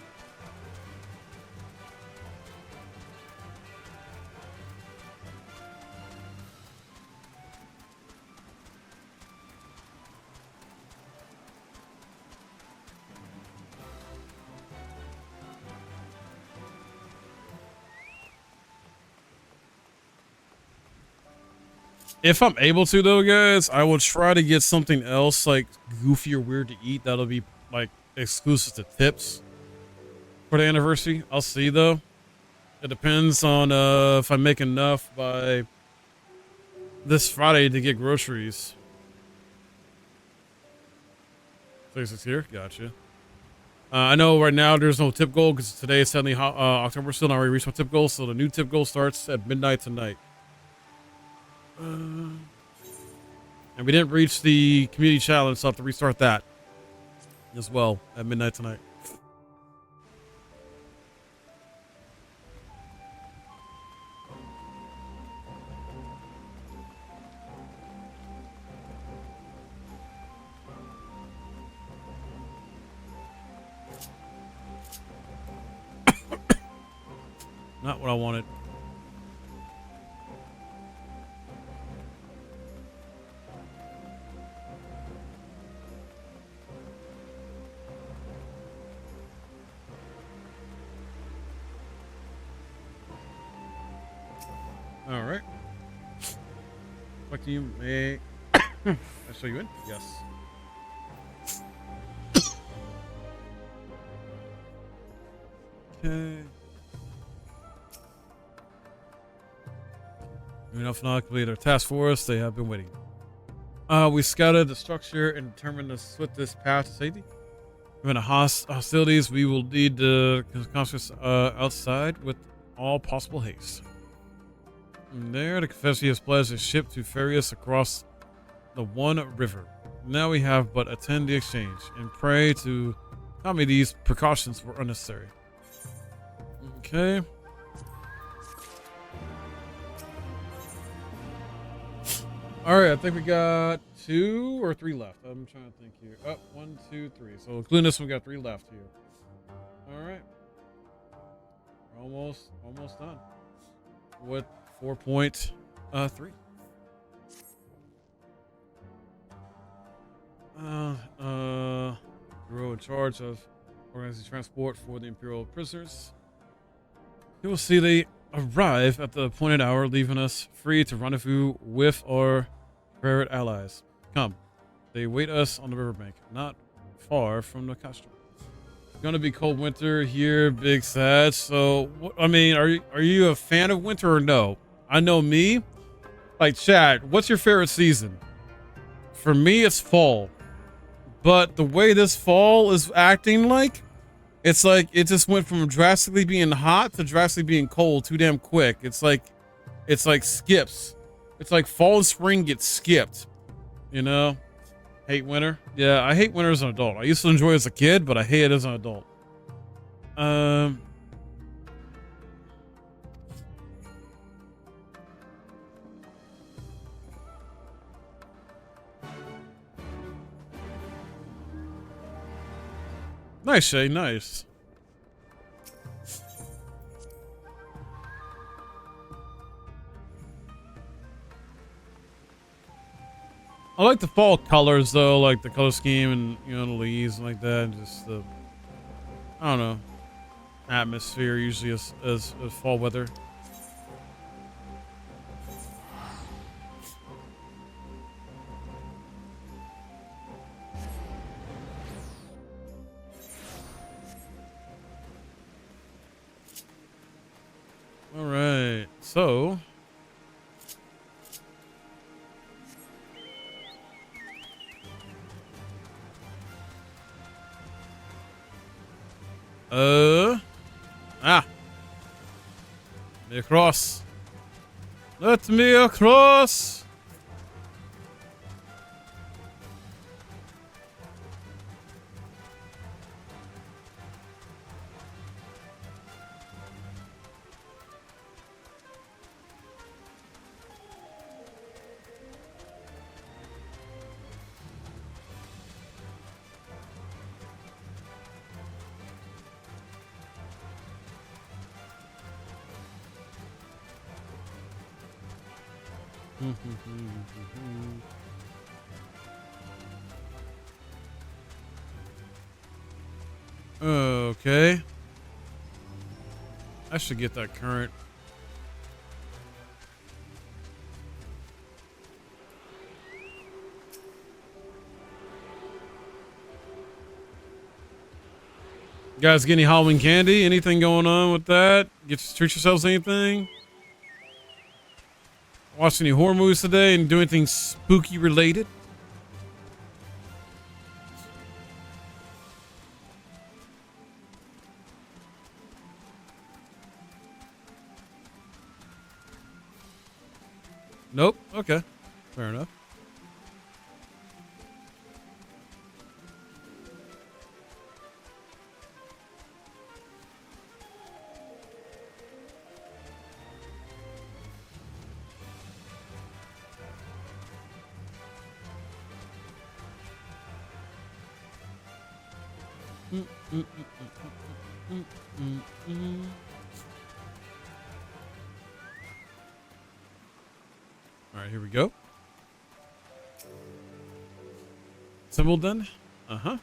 [SPEAKER 1] If I'm able to, though, guys, I will try to get something else like goofy or weird to eat that'll be like exclusive to tips for the anniversary. I'll see, though. It depends on if I make enough by this Friday to get groceries. 36 here, gotcha. I know right now there's no tip goal because today is suddenly October still, and I already reached my tip goal, so the new tip goal starts at midnight tonight. And we didn't reach the community challenge, so I have to restart that as well at midnight tonight. Not what I wanted. All right. What do you make? I show you in? Yes. Okay. Enough not complete their task for us. They have been waiting. We scouted the structure and determined to split this path to safety. Given the hostilities, we will need to concentrate outside with all possible haste. And there, the Confederacy has pledged a ship to ferry us across the One River. Now we have but attend the exchange and pray to tell me these precautions were unnecessary. Okay. All right, I think we got 2 or 3 left. I'm trying to think here. Oh, 1, 2, 3. So including this one, we got 3 left here. All right. We're almost done with 4.3. Bureau in charge of organizing transport for the Imperial prisoners. You will see they arrive at the appointed hour, leaving us free to rendezvous with our favorite allies. Come, they await us on the riverbank, not far from the castrum. It's gonna be cold winter here, big sad. So, I mean, are you a fan of winter or no? I know me. Like, Chad, what's your favorite season? For me, it's fall. But the way this fall is acting like, it's like it just went from drastically being hot to drastically being cold too damn quick. It's like skips. It's like fall and spring get skipped. You know? Hate winter. Yeah, I hate winter as an adult. I used to enjoy it as a kid, but I hate it as an adult. Nice, Shay, nice. I like the fall colors though, like the color scheme and, you know, the leaves and like that, and just the, I don't know, atmosphere usually as fall weather. All right, so let me across. Let me across. Okay. I should get that current. guys get any Halloween candy? Anything going on with that? Treat yourselves to anything? Watch any horror movies today and do anything spooky related? Nope. Okay. Fair enough. All right, here we go. Assembled then? Uh-huh.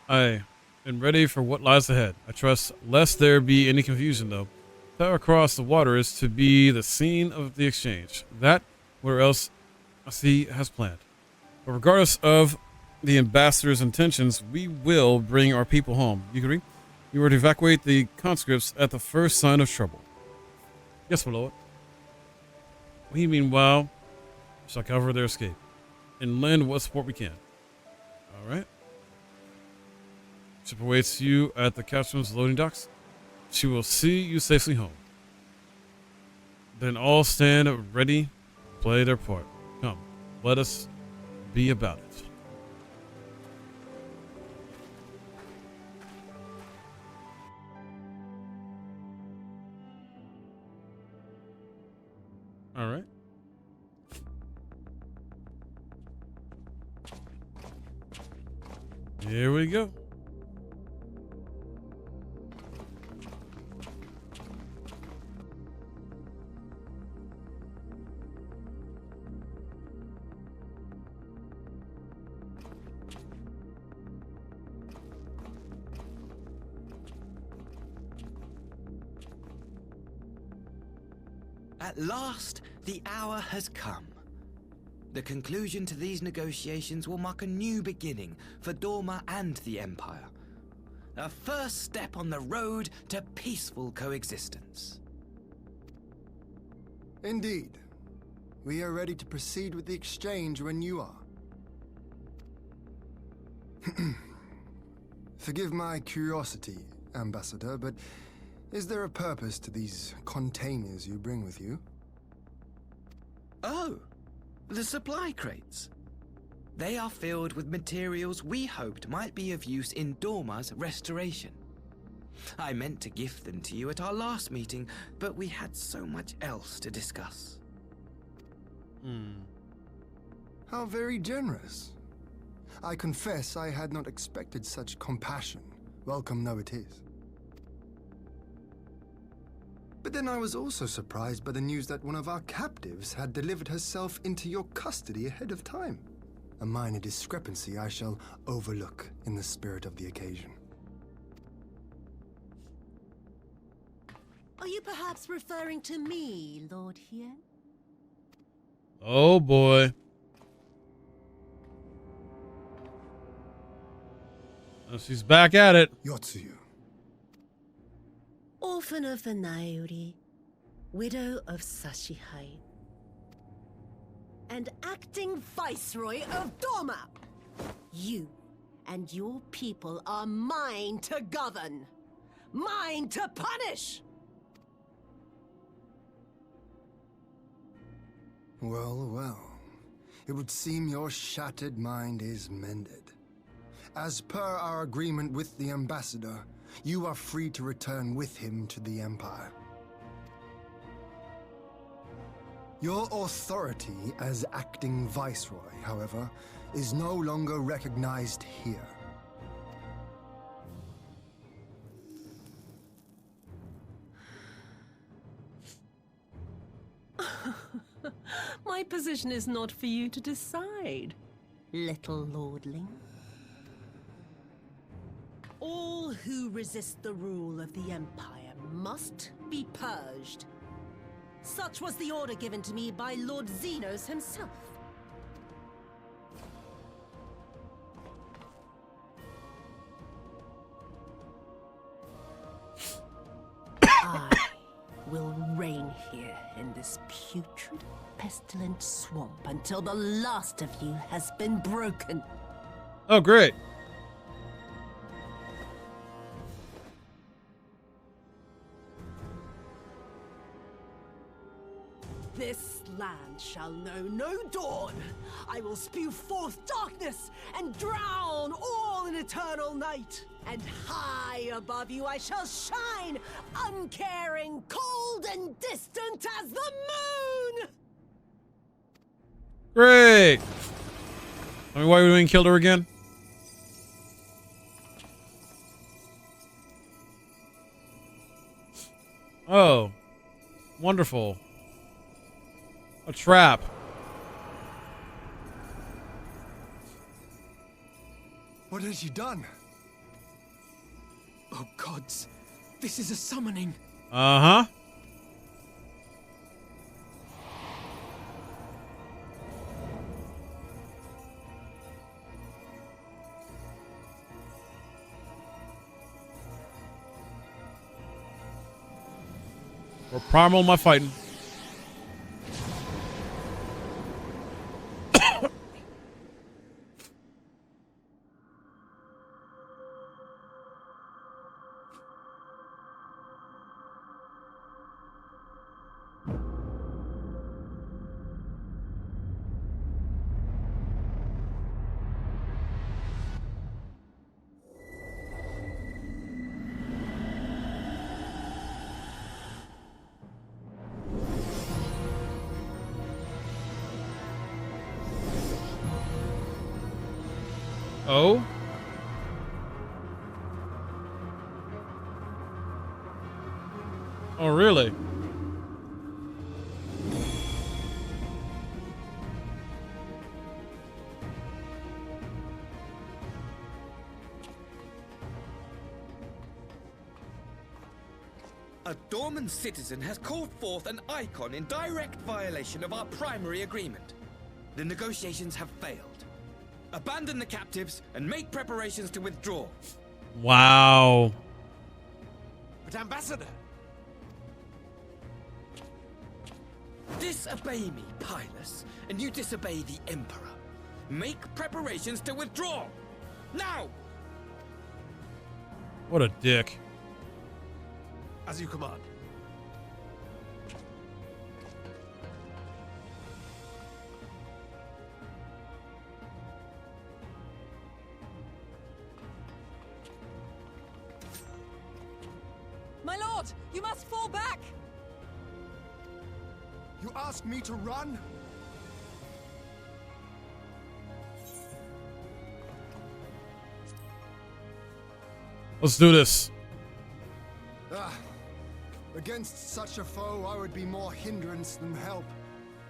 [SPEAKER 1] I am ready for what lies ahead. I trust lest there be any confusion, though. Tower across the water is to be the scene of the exchange. That, where else I see has planned. But regardless of the ambassador's intentions, we will bring our people home. You agree? You are to evacuate the conscripts at the first sign of trouble. Yes, my lord. We, meanwhile, shall cover their escape and lend what support we can. All right. Ship awaits you at the captain's loading docks. She will see you safely home. Then all stand ready to play their part. Come, let us be about it. All right. Here we go.
[SPEAKER 9] At last, the hour has come. The conclusion to these negotiations will mark a new beginning for Dorma and the Empire. A first step on the road to peaceful coexistence.
[SPEAKER 6] Indeed. We are ready to proceed with the exchange when you are. Forgive my curiosity, Ambassador, but is there a purpose to these containers you bring with you?
[SPEAKER 9] Oh, the supply crates. They are filled with materials we hoped might be of use in Dorma's restoration. I meant to gift them to you at our last meeting, but we had so much else to discuss.
[SPEAKER 6] How very generous. I confess I had not expected such compassion, welcome though it is. But then I was also surprised by the news that one of our captives had delivered herself into your custody ahead of time. A minor discrepancy I shall overlook in the spirit of the occasion.
[SPEAKER 3] Are you perhaps referring to me, Lord Hien?
[SPEAKER 1] Oh boy. Oh, she's back at it.
[SPEAKER 6] Yotsuyu.
[SPEAKER 3] Orphan of the Nairi, widow of Sashihai, and acting viceroy of Dorma. You and your people are mine to govern, mine to punish.
[SPEAKER 6] Well, well. It would seem your shattered mind is mended. As per our agreement with the ambassador, you are free to return with him to the Empire. Your authority as acting viceroy, however, is no longer recognized here.
[SPEAKER 3] My position is not for you to decide, little lordling. All who resist the rule of the Empire must be purged. Such was the order given to me by Lord Xenos himself. this putrid, pestilent swamp until the last of you has been broken.
[SPEAKER 1] Oh, great.
[SPEAKER 3] This land shall know no dawn. I will spew forth darkness and drown all in eternal night. And high above you I shall shine, uncaring, cold and distant as the moon!
[SPEAKER 1] Great. I mean, why we didn't kill her again? Oh. Wonderful. A trap.
[SPEAKER 6] What has she done?
[SPEAKER 11] Oh gods, this is a summoning.
[SPEAKER 1] Uh-huh. What primal am I fighting? Oh? Oh, really?
[SPEAKER 9] A Dorman citizen has called forth an icon in direct violation of our primary agreement. The negotiations have failed. Abandon the captives and make preparations to withdraw.
[SPEAKER 1] Wow.
[SPEAKER 5] But Ambassador!
[SPEAKER 9] Disobey me, Pilus, and you disobey the Emperor. Make preparations to withdraw! Now!
[SPEAKER 1] What a dick.
[SPEAKER 5] As you command.
[SPEAKER 3] My lord, you must fall back!
[SPEAKER 6] You ask me to run?
[SPEAKER 1] Let's do this.
[SPEAKER 6] Against such a foe, I would be more hindrance than help.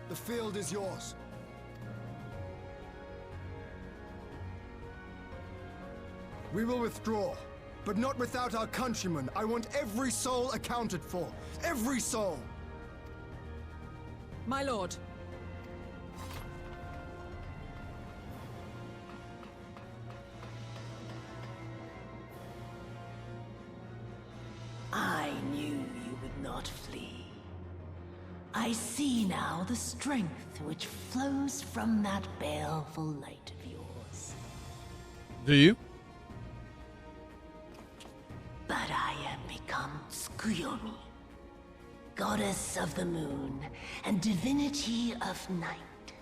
[SPEAKER 6] The field is yours. We will withdraw, but not without our countrymen. I want every soul accounted for. Every soul!
[SPEAKER 3] My lord. I knew you would not flee. I see now the strength which flows from that baleful light of yours.
[SPEAKER 1] Do you?
[SPEAKER 3] But I am become Tsukuyomi, goddess of the moon and divinity of night.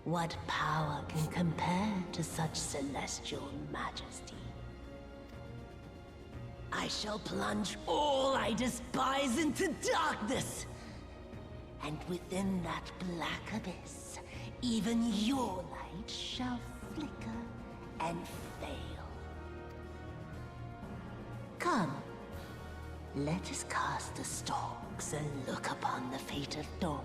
[SPEAKER 3] What power can compare to such celestial majesty? I shall plunge all I despise into darkness. And within that black abyss, even your light shall flicker and fail. Come, let us cast the stalks and look upon the fate of Dorma.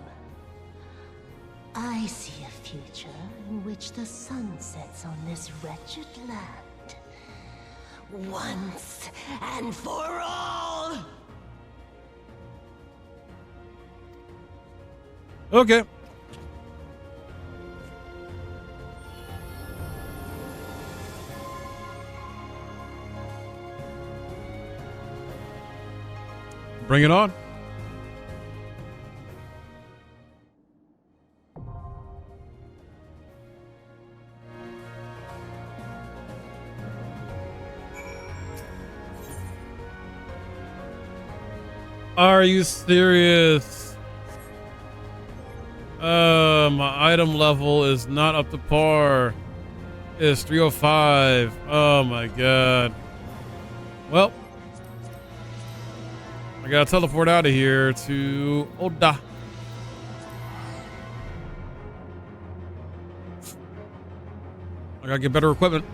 [SPEAKER 3] I see a future in which the sun sets on this wretched land. Once and for all!
[SPEAKER 1] Okay. Bring it on. Are you serious? My item level is not up to par. It's 305. Oh my god. Well, I gotta teleport out of here to Oda. I gotta get better equipment.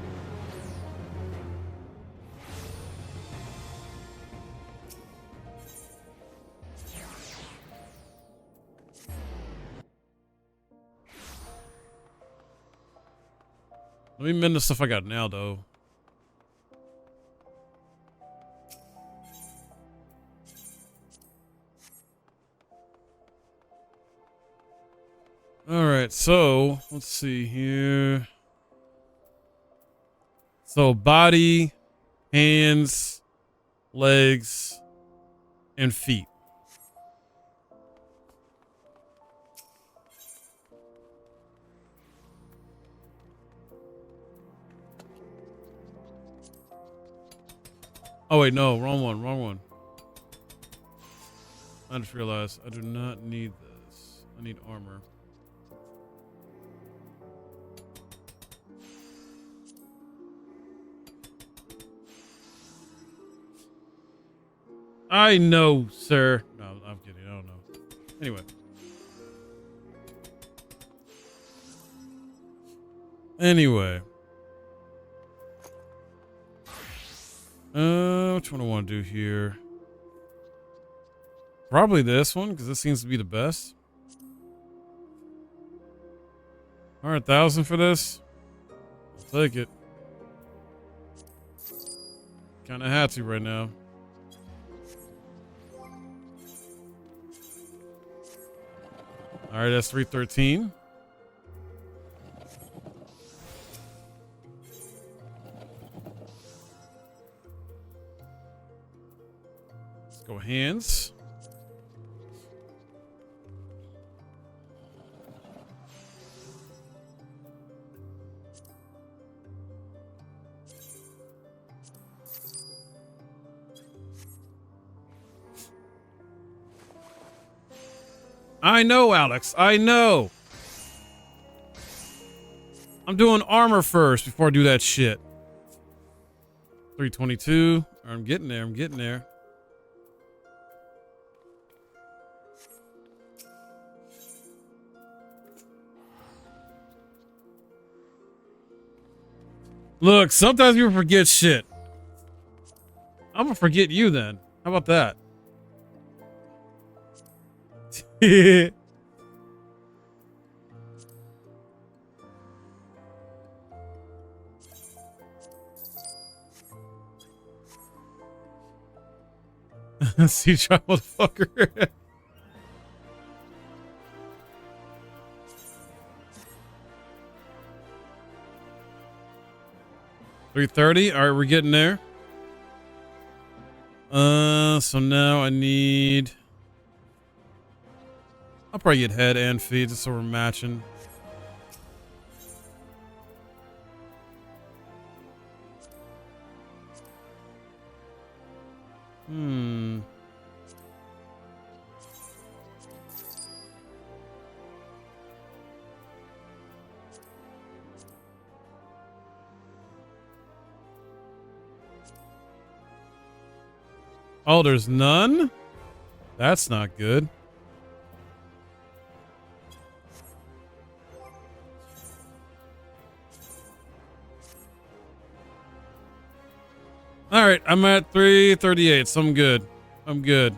[SPEAKER 1] Let me mend the stuff I got now, though. All right, so let's see here. So body, hands, legs, and feet. Oh wait, no, wrong one. I just realized I do not need this. I need armor. I know, sir. No, I'm kidding. I don't know. Anyway. Which one I want to do here? Probably this one, because this seems to be the best. 100,000 for this? I'll take it. Kind of had to right now. All right, that's 313. Let's go hands. I know, Alex. I know. I'm doing armor first before I do that shit. 322. I'm getting there. I'm getting there. Look, sometimes you forget shit. I'm gonna forget you then. How about that? See, try motherfucker. $330. All right, we're getting there. So now I need. I'll probably get head and feet just so we're matching. Oh, there's none? That's not good. All right, I'm at 338, so I'm good. I'm good.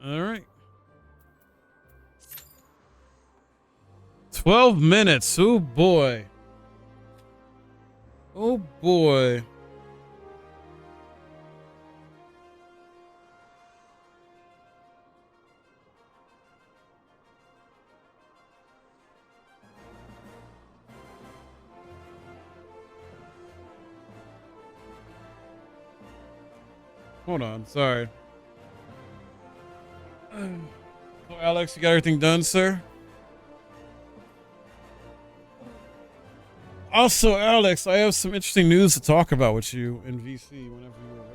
[SPEAKER 1] All right. 12 minutes. Oh boy. Oh boy. Hold on, sorry. So Alex, you got everything done, sir? Also, Alex, I have some interesting news to talk about with you in VC whenever you're ready.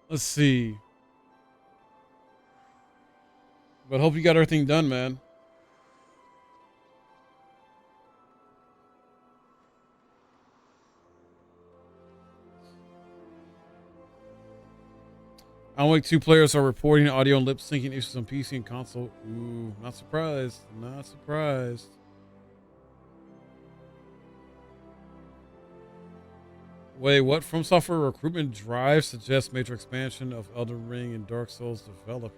[SPEAKER 1] Let's see. But hope you got everything done, man. Only 2 players are reporting audio and lip syncing issues on PC and console. Ooh, not surprised. Not surprised. Wait, what? From Software recruitment drive suggests major expansion of Elden Ring and Dark Souls developer.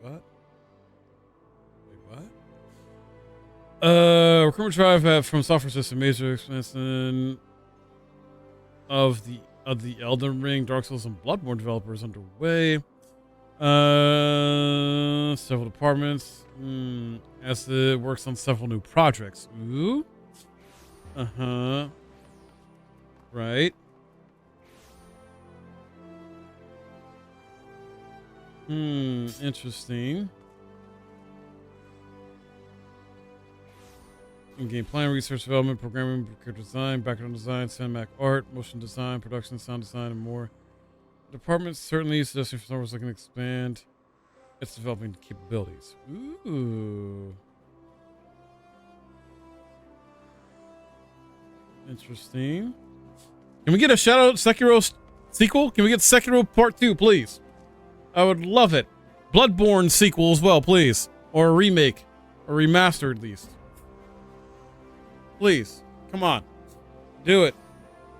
[SPEAKER 1] Wait, what? Wait, what? Recruitment drive from Software system major expansion of the Elden Ring, Dark Souls, and Bloodborne developers underway. Several departments. As it works on several new projects. Ooh. Uh-huh. Right. Interesting. In-game plan, research development, programming, character design, background design, cinematic art, motion design, production, sound design, and more. The department certainly suggesting for someone that can expand its developing capabilities. Ooh. Interesting. Can we get a Shadow Sekiro sequel? Can we get Sekiro Part 2, please? I would love it. Bloodborne sequel as well, please. Or a remake. Or remaster, at least. Please. Come on. Do it.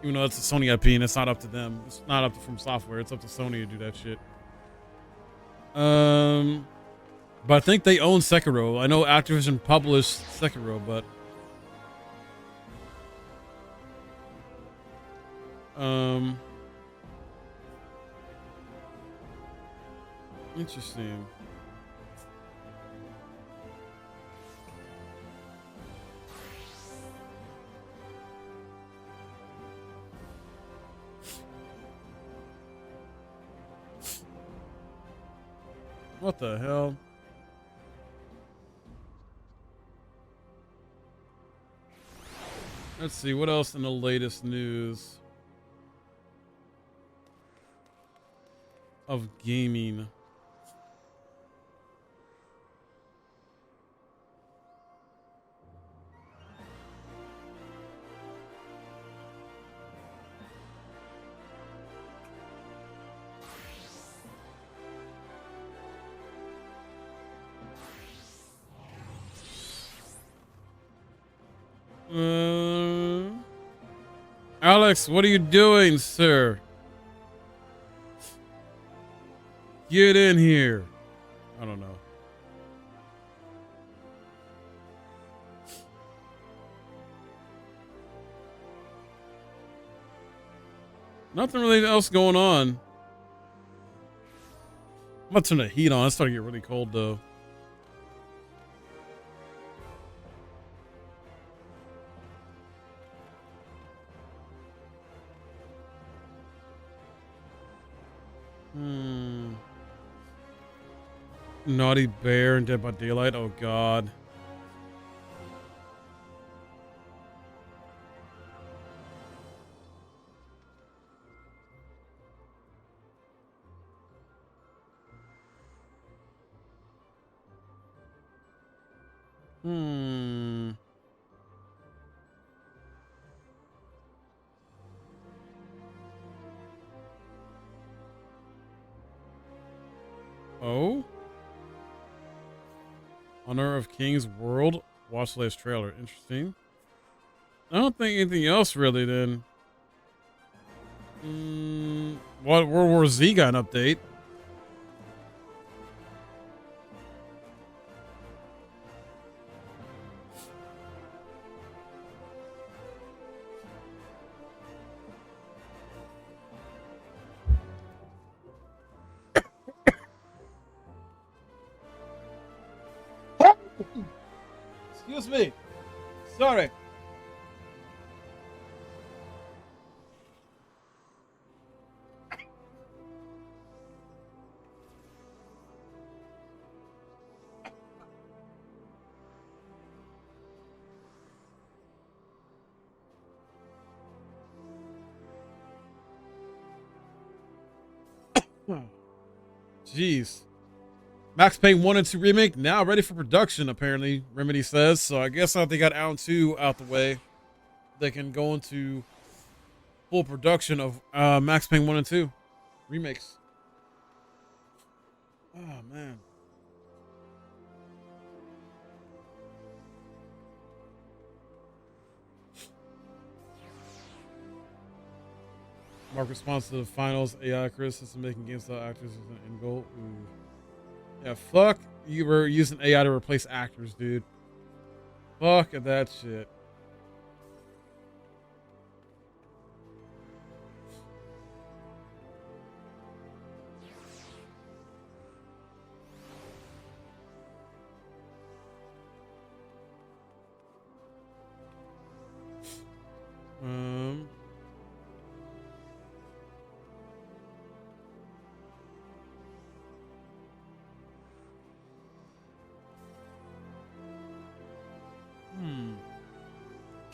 [SPEAKER 1] Even though it's a Sony IP and it's not up to them. It's not up to From Software. It's up to Sony to do that shit. But I think they own Sekiro. I know Activision published Sekiro, but... Interesting. What the hell? Let's see, what else in the latest news of gaming? Alex, what are you doing, sir? Get in here. I don't know. Nothing really else going on. I'm gonna turn the heat on. It's starting to get really cold, though. Naughty Bear and Dead by Daylight. Oh, God. Oh? Honor of Kings World. Watch the latest trailer. Interesting. I don't think anything else really then. What World War Z got an update. Excuse me. Sorry. Jeez. Max Payne 1 and 2 remake now ready for production, apparently, Remedy says. So I guess now they got Alan 2 out the way, they can go into full production of Max Payne 1 and 2 remakes. Oh, man. Mark responds to the finals AI criticism making games without actors is an end goal. Ooh. Yeah, fuck. You were using AI to replace actors, dude. Fuck at that shit.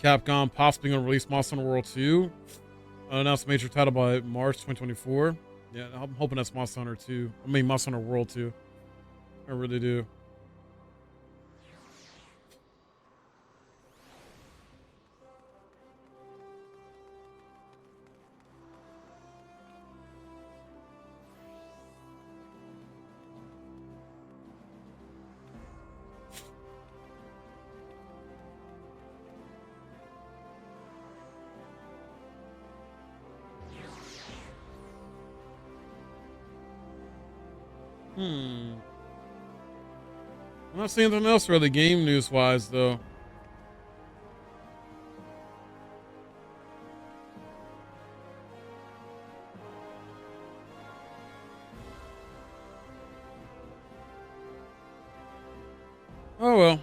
[SPEAKER 1] Capcom possibly gonna release Monster Hunter World 2. Announced major title by March 2024. Yeah, I'm hoping that's Monster Hunter 2. I mean Monster Hunter World 2. I really do. I'm not seeing anything else really game news wise though. Oh well.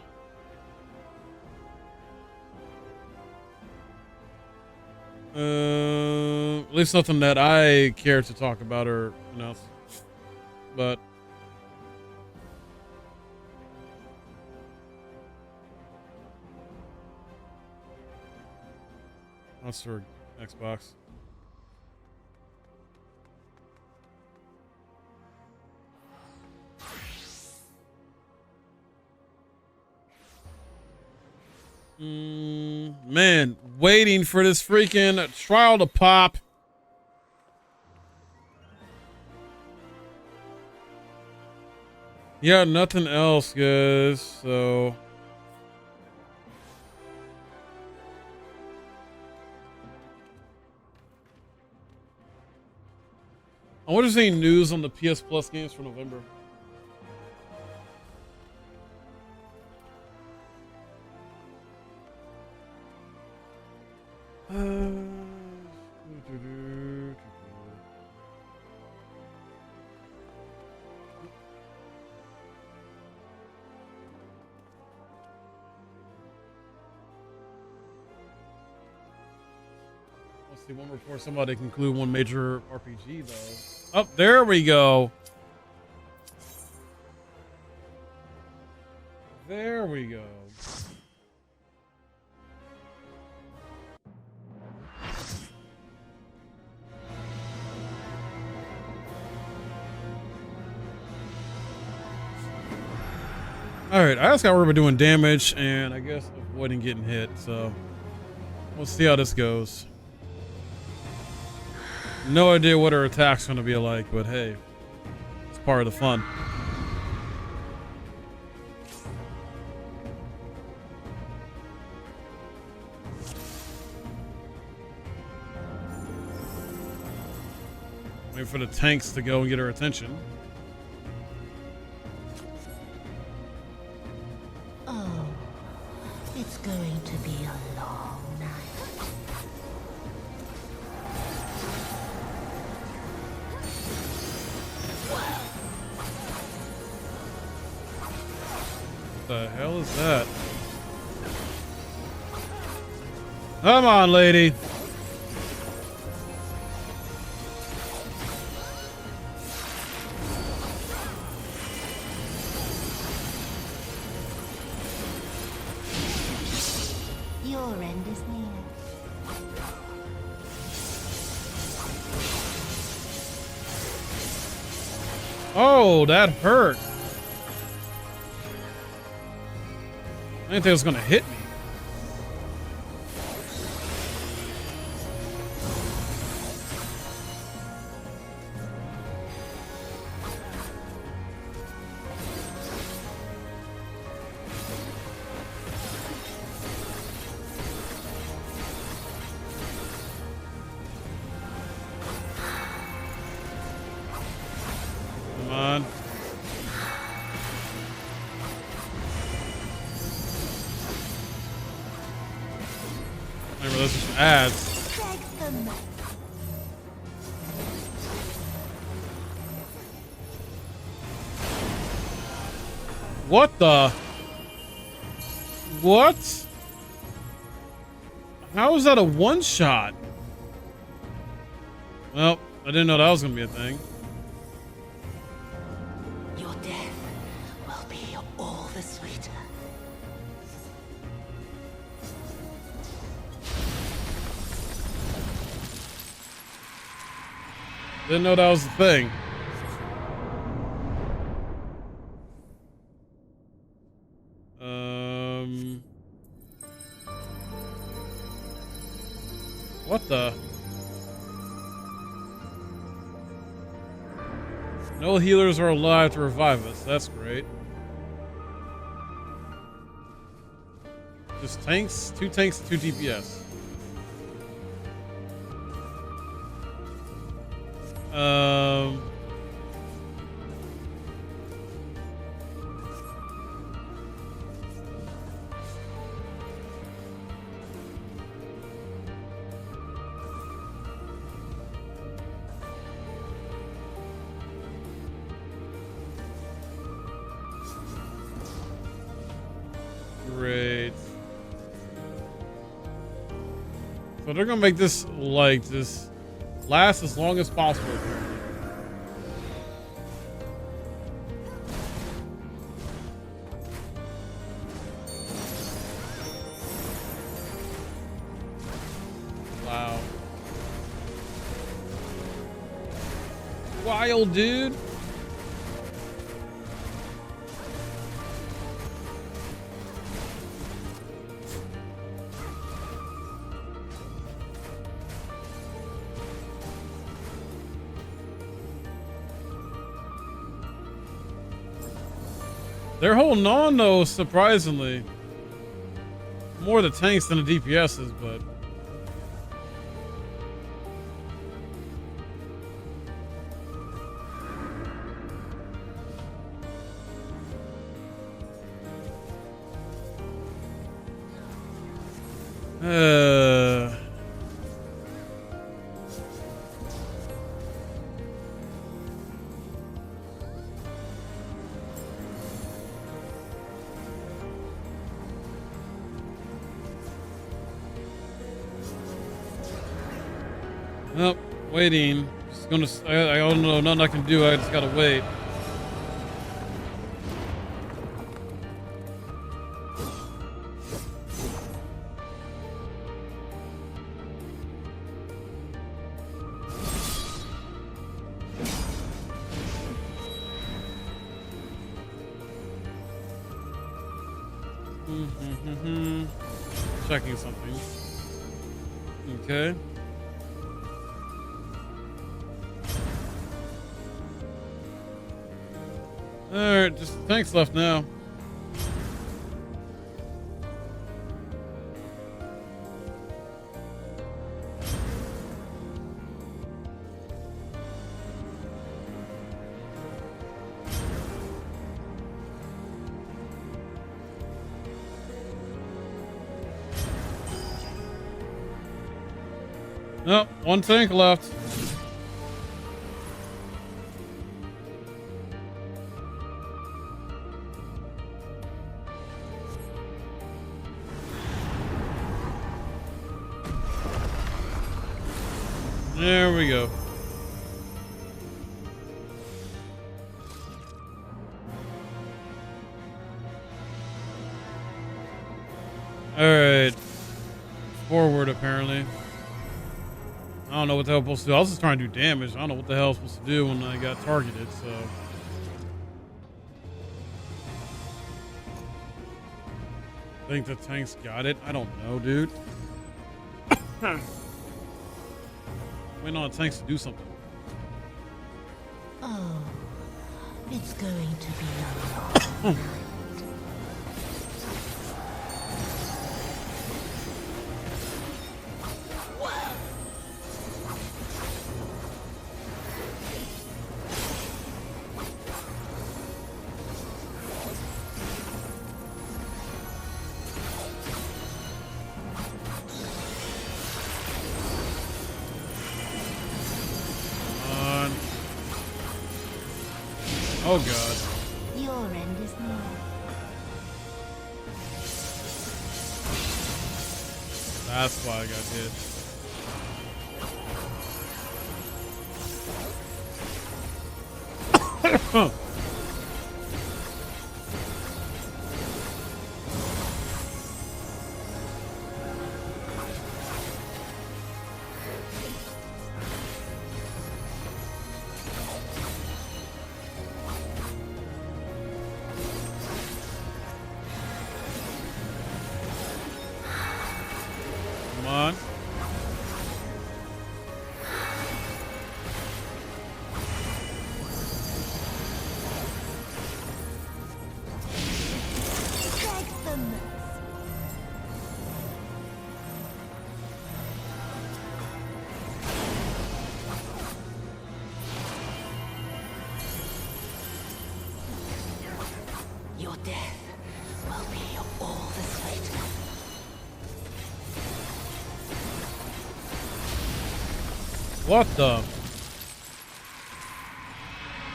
[SPEAKER 1] At least nothing that I care to talk about or announce. But that's for Xbox. Man, waiting for this freaking trial to pop. Yeah, nothing else, guys. So I want to see news on the PS Plus games for November. Let's see, one before somebody conclude one major RPG though. Oh, there we go. There we go. Alright, I just got worried about doing damage and I guess avoiding getting hit, so we'll see how this goes. No idea what her attack's gonna be like, but hey, it's part of the fun. Wait for the tanks to go and get her attention.
[SPEAKER 3] Oh, it's going to be a long night.
[SPEAKER 1] The hell is that? Come on, lady.
[SPEAKER 3] Your end is near.
[SPEAKER 1] Oh, that hurt. I didn't think it was gonna hit me. Come on. Remember, those are just ads. What the? What? How is that a one shot? Well, I didn't know that was gonna be a thing.
[SPEAKER 3] Your death will be all the sweeter.
[SPEAKER 1] Didn't know that was the thing. What the? No healers are alive to revive us. That's great. Just tanks, 2 tanks, 2 DPS. Great. So they're gonna make this like this last as long as possible. Wow. Wild, dude. They're holding on though, surprisingly. More the tanks than the DPSs, but Nope, waiting. Just gonna. I don't know. Nothing I can do. I just gotta wait. Checking something. Okay. Alright, just tanks left now. Nope, 1 tank left. There we go. Alright. Forward, apparently. I don't know what the hell I'm supposed to do. I was just trying to do damage. I don't know what the hell I was supposed to do when I got targeted, so. I think the tanks got it. I don't know, dude. Waiting on the tanks to do something.
[SPEAKER 3] Oh, it's going to be a long night.
[SPEAKER 1] Oh god.
[SPEAKER 3] Your end is near.
[SPEAKER 1] That's why I got hit. Come on.
[SPEAKER 3] Your death will be all the sweeter.
[SPEAKER 1] What the?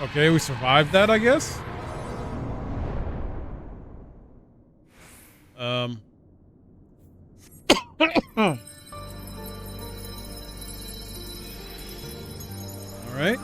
[SPEAKER 1] Okay, we survived that, I guess. All right.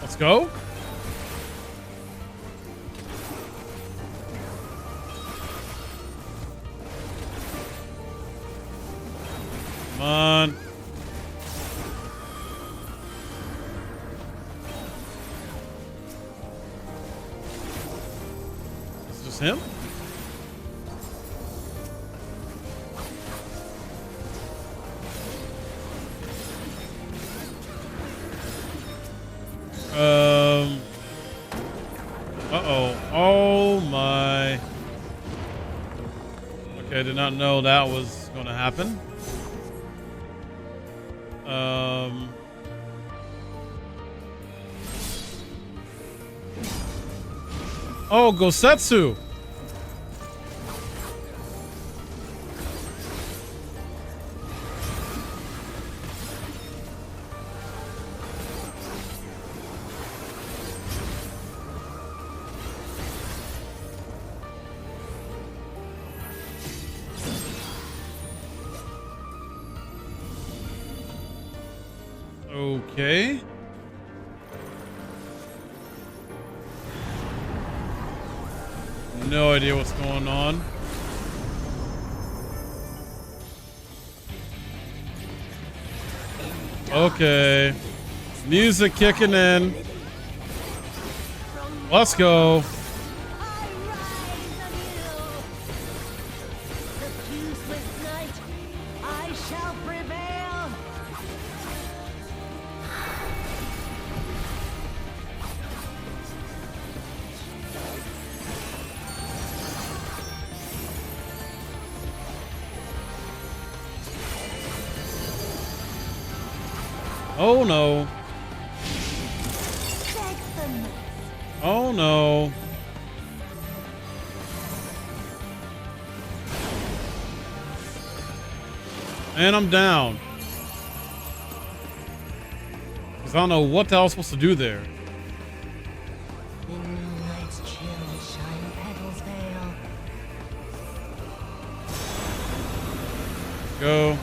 [SPEAKER 1] Let's go. Come on. Is this him? Uh-oh. Oh my. Okay, I did not know that was going to happen. Oh, Gosetsu. Okay. No idea what's going on. Okay. Music kicking in. Let's go. Oh no. Oh no. And I'm down. Because I don't know what the hell I'm supposed to do there.
[SPEAKER 3] The moonlight's chill shine petals veil.
[SPEAKER 1] Go.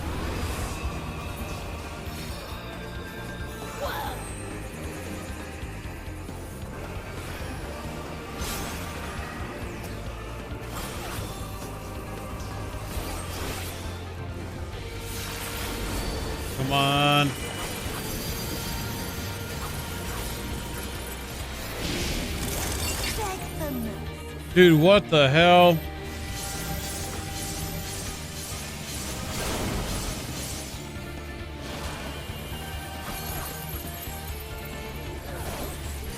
[SPEAKER 1] Come on. Dude, what the hell?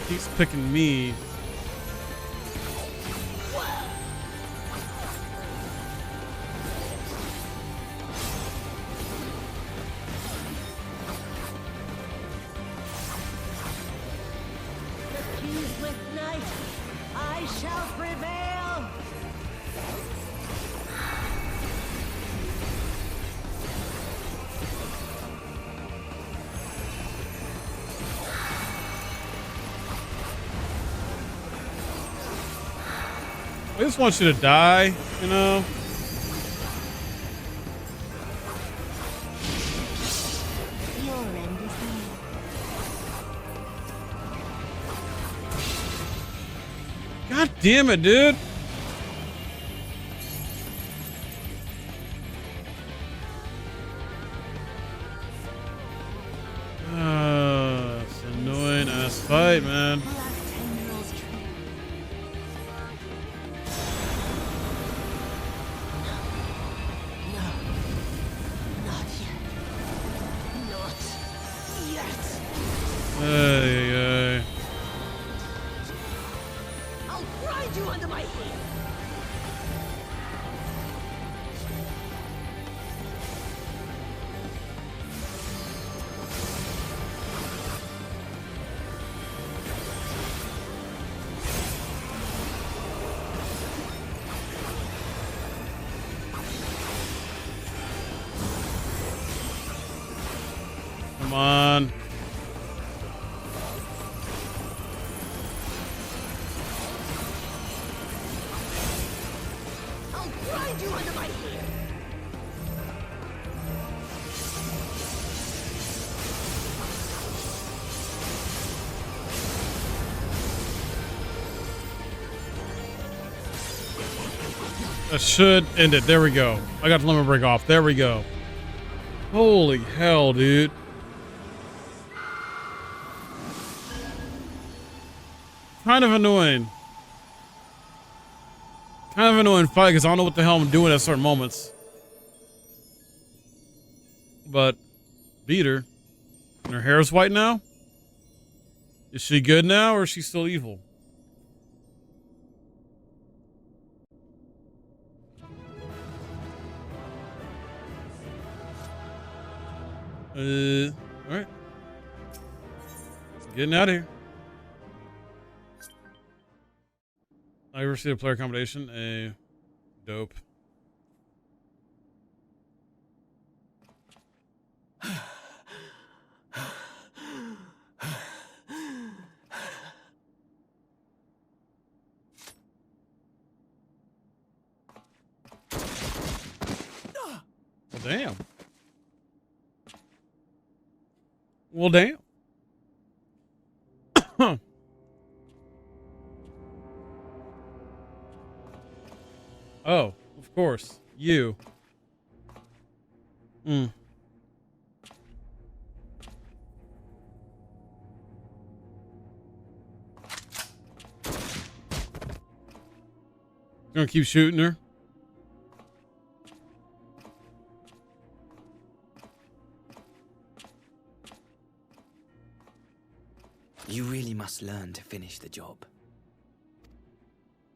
[SPEAKER 1] He's picking me.
[SPEAKER 3] Accused with night, I shall prevail.
[SPEAKER 1] I just want you to die, you know?
[SPEAKER 3] Your end is near.
[SPEAKER 1] God damn it, dude. It's an annoying ass fight, man.
[SPEAKER 3] Black tendrils trail. No. Not yet. Not yet.
[SPEAKER 1] Hey, hey.
[SPEAKER 3] I'll grind you under my heel.
[SPEAKER 1] Come on.
[SPEAKER 3] I'll grind you under my heel.
[SPEAKER 1] That should end it. There we go. I got the limit break off. There we go. Holy hell, dude. Kind of annoying. Kind of annoying fight because I don't know what the hell I'm doing at certain moments. But beat her. And her hair is white now? Is she good now or is she still evil? Alright. Getting out of here. I received a player accommodation. A dope. Well, damn. Well, damn. Oh, of course. You. Gonna keep shooting her.
[SPEAKER 9] You really must learn to finish the job.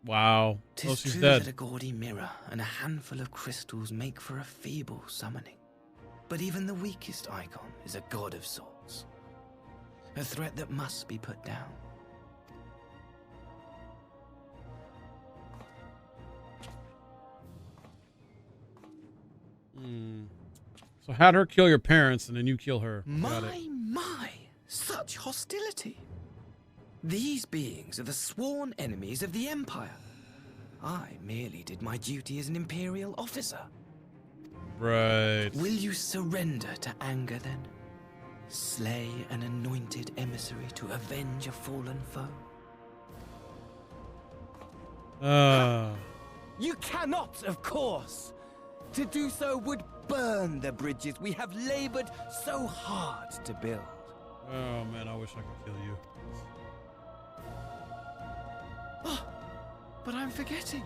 [SPEAKER 1] Wow. Oh,
[SPEAKER 9] Tis
[SPEAKER 1] she's
[SPEAKER 9] true
[SPEAKER 1] dead.
[SPEAKER 9] that a gaudy mirror and a handful of crystals make for a feeble summoning. But even the weakest icon is a god of sorts. A threat that must be put down.
[SPEAKER 1] So had her kill your parents and then you kill her. Got it.
[SPEAKER 9] My, such hostility. These beings are the sworn enemies of the Empire. I merely did my duty as an Imperial officer.
[SPEAKER 1] Right.
[SPEAKER 9] Will you surrender to anger then? Slay an anointed emissary to avenge a fallen foe?
[SPEAKER 5] You cannot, of course. To do so would burn the bridges we have labored so hard to build.
[SPEAKER 1] Oh man, I wish I could kill you.
[SPEAKER 9] Oh, but I'm forgetting.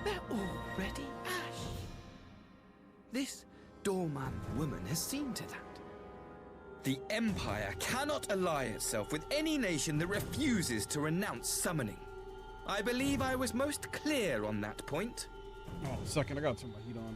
[SPEAKER 9] They're already ash. This Dorman woman has seen to that. The Empire cannot ally itself with any nation that refuses to renounce summoning. I believe I was most clear on that point.
[SPEAKER 1] Oh, a second, I gotta turn my heat on.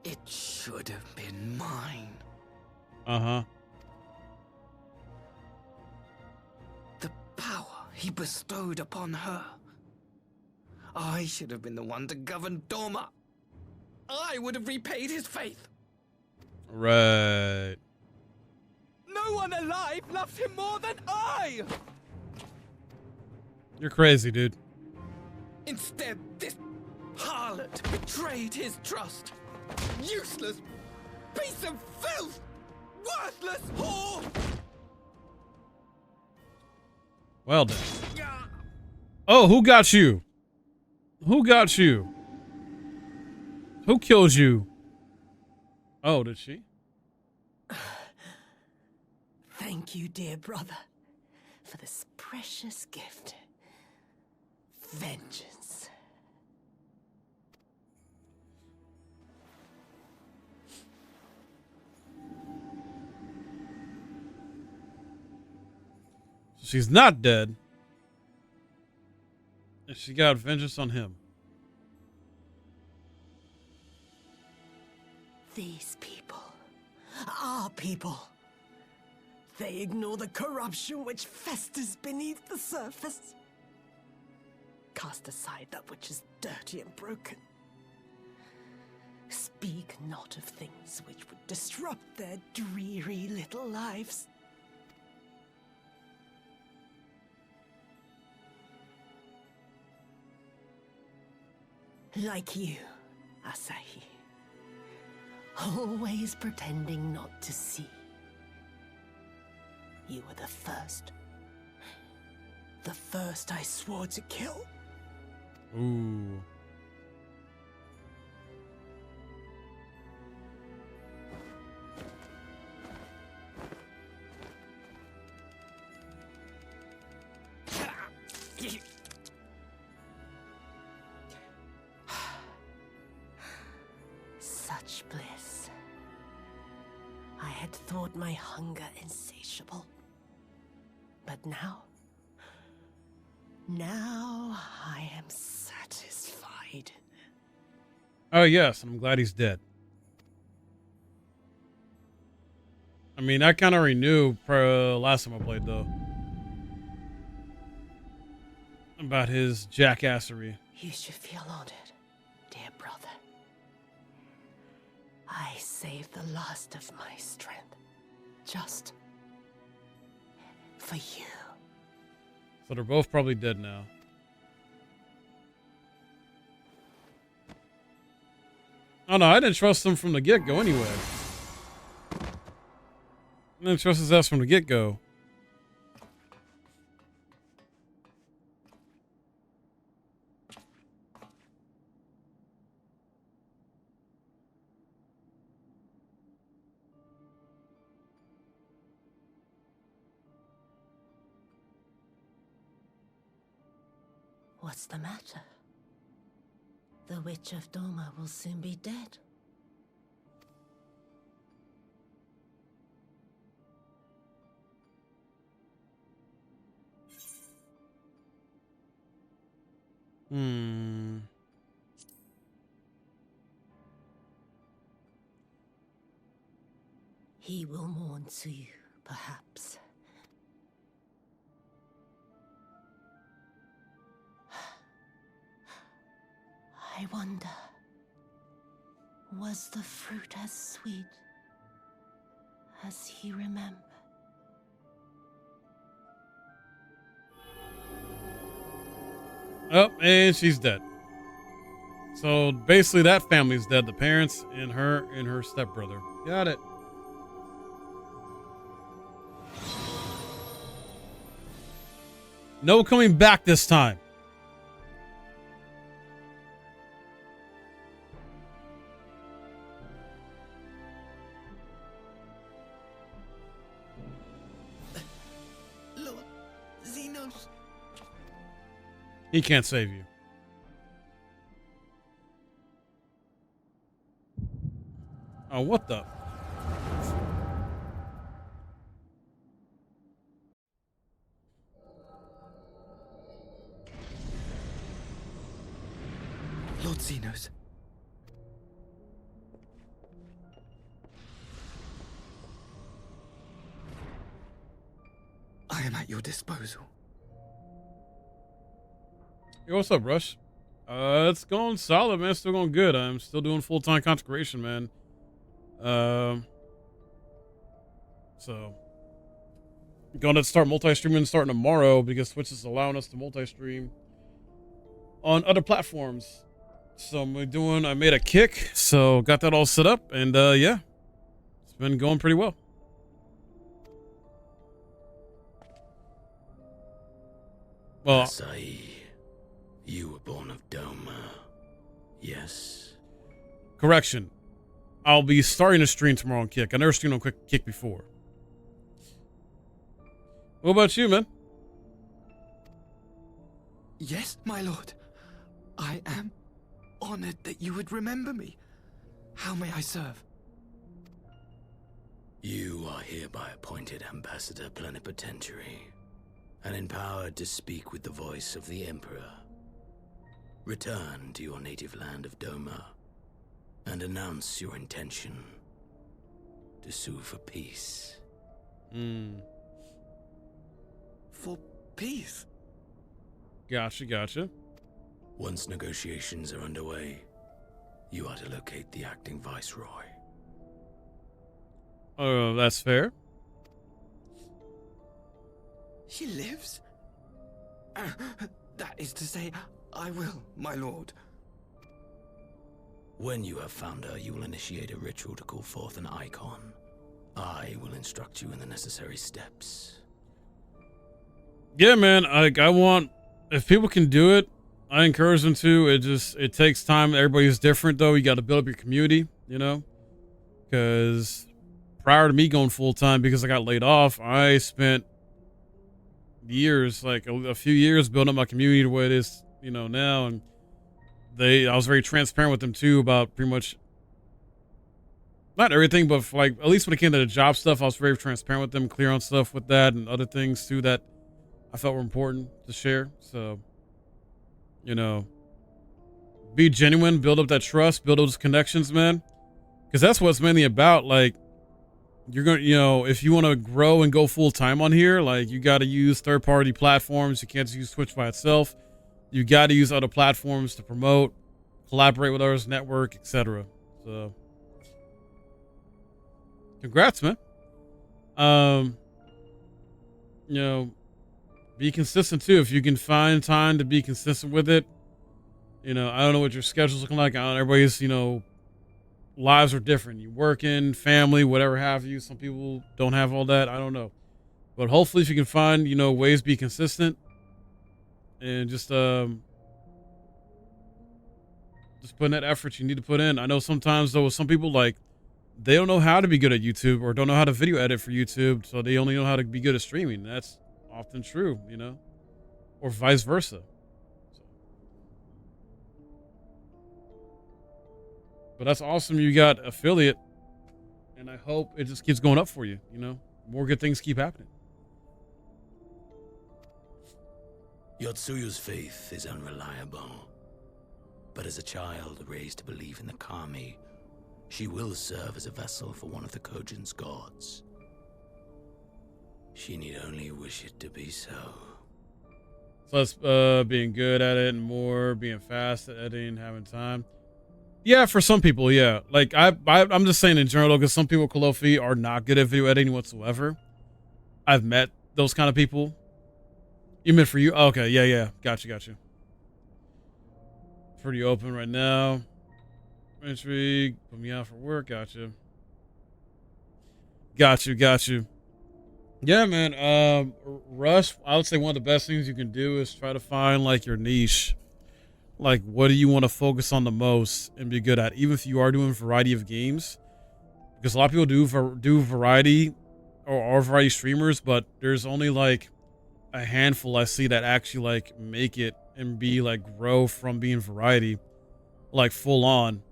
[SPEAKER 9] It should have been mine.
[SPEAKER 1] Uh-huh.
[SPEAKER 9] The power he bestowed upon her. I should have been the one to govern Doma. I would have repaid his faith.
[SPEAKER 1] Right.
[SPEAKER 5] No one alive loves him more than I!
[SPEAKER 1] You're crazy, dude.
[SPEAKER 9] Instead, this harlot betrayed his trust. Useless piece of filth! Worthless whore!
[SPEAKER 1] Well done. Oh, who got you? Who got you? Who killed you? Oh, did she?
[SPEAKER 3] Thank you, dear brother, for this precious gift. Vengeance.
[SPEAKER 1] She's not dead. And she got vengeance on him.
[SPEAKER 3] These people, our people, they ignore the corruption which festers beneath the surface. Cast aside that which is dirty and broken. Speak not of things which would disrupt their dreary little lives. Like you, Asahi. Always pretending not to see. You were the first. The first I swore to kill.
[SPEAKER 1] Ooh.
[SPEAKER 3] Such bliss. I had thought my hunger insatiable. But now I am satisfied.
[SPEAKER 1] Oh, yes, I'm glad he's dead. I mean, I kind of already knew last time I played, though. About his jackassery.
[SPEAKER 3] You should feel honored, dear brother. I saved the last of my strength. Just for you.
[SPEAKER 1] So they're both probably dead now. Oh no, I didn't trust him from the get-go anyway. I didn't trust his ass from the get-go.
[SPEAKER 3] What's the matter? The Witch of Doma will soon be dead. He will mourn to you, perhaps. I wonder, was the fruit as sweet as he remembered?
[SPEAKER 1] Oh, and she's dead. So basically that family's dead. The parents and her stepbrother. Got it. No coming back this time.
[SPEAKER 9] Lord Xenos.
[SPEAKER 1] He can't save you. Oh, what the?
[SPEAKER 9] Lord Xenos. I am at your disposal.
[SPEAKER 1] Yo, what's up, Rush? It's going solid, man. Still going good. I'm still doing full-time consecration, man. So gonna start multi-streaming starting tomorrow because Twitch is allowing us to multi-stream on other platforms. So I made a kick, so got that all set up, and yeah, it's been going pretty well. Well,
[SPEAKER 13] Asai, you were born of Doma, yes?
[SPEAKER 1] Correction. I'll be starting to stream tomorrow on Kick. I never streamed on Kick before. What about you, man?
[SPEAKER 9] Yes, my lord. I am honored that you would remember me. How may I serve?
[SPEAKER 13] You are hereby appointed Ambassador Plenipotentiary and empowered to speak with the voice of the Emperor. Return to your native land of Doma and announce your intention to sue for peace.
[SPEAKER 9] For peace?
[SPEAKER 1] Gotcha.
[SPEAKER 13] Once negotiations are underway, you are to locate the acting viceroy.
[SPEAKER 1] Oh, that's fair.
[SPEAKER 9] She lives? That is to say, I will, my lord.
[SPEAKER 13] When you have found her, you will initiate a ritual to call forth an icon. I will instruct you in the necessary steps.
[SPEAKER 1] Yeah, man. I want, if people can do it, I encourage them to. It takes time. Everybody's different, though. You got to build up your community, you know? Because prior to me going full time, because I got laid off, I spent years, like a few years, building up my community the way it is, you know, now. And I was very transparent with them too about pretty much not everything, but for, like, at least when it came to the job stuff, I was very transparent with them, clear on stuff with that and other things too that I felt were important to share. So, you know, be genuine, build up that trust, build those connections, man. Because that's what it's mainly about. Like, you're going to, you know, if you want to grow and go full time on here, like, you got to use third party platforms. You can't just use Twitch by itself. You got to use other platforms to promote, collaborate with others, network, etc. So, congrats, man. You know, be consistent too. If you can find time to be consistent with it, you know, I don't know what your schedule's looking like. Everybody's, you know, lives are different. You working, family, whatever have you. Some people don't have all that. I don't know, but hopefully, if you can find, you know, ways to be consistent. And just put in that effort you need to put in. I know sometimes, though, with some people, like, they don't know how to be good at YouTube or don't know how to video edit for YouTube, so they only know how to be good at streaming. That's often true, you know, or vice versa. So, But that's awesome. You got affiliate, and I hope it just keeps going up for you. You know, more good things keep happening.
[SPEAKER 13] Yotsuyu's faith is unreliable. But as a child raised to believe in the kami, she will serve as a vessel for one of the Kojin's gods. She need only wish it to be so.
[SPEAKER 1] So that's being good at it and more, being fast at editing, having time. Yeah, for some people, yeah. Like I'm just saying in general, because some people, Kalofi, are not good at video editing whatsoever. I've met those kind of people. You meant for you? Oh, okay, yeah. Got you. Pretty open right now. Entry, put me out for work. Got you. Yeah, man. Rush, I would say one of the best things you can do is try to find like your niche. Like, what do you want to focus on the most and be good at, even if you are doing a variety of games? Because a lot of people do variety or are variety streamers, but there's only like a handful I see that actually like make it and be like grow from being variety, like full on.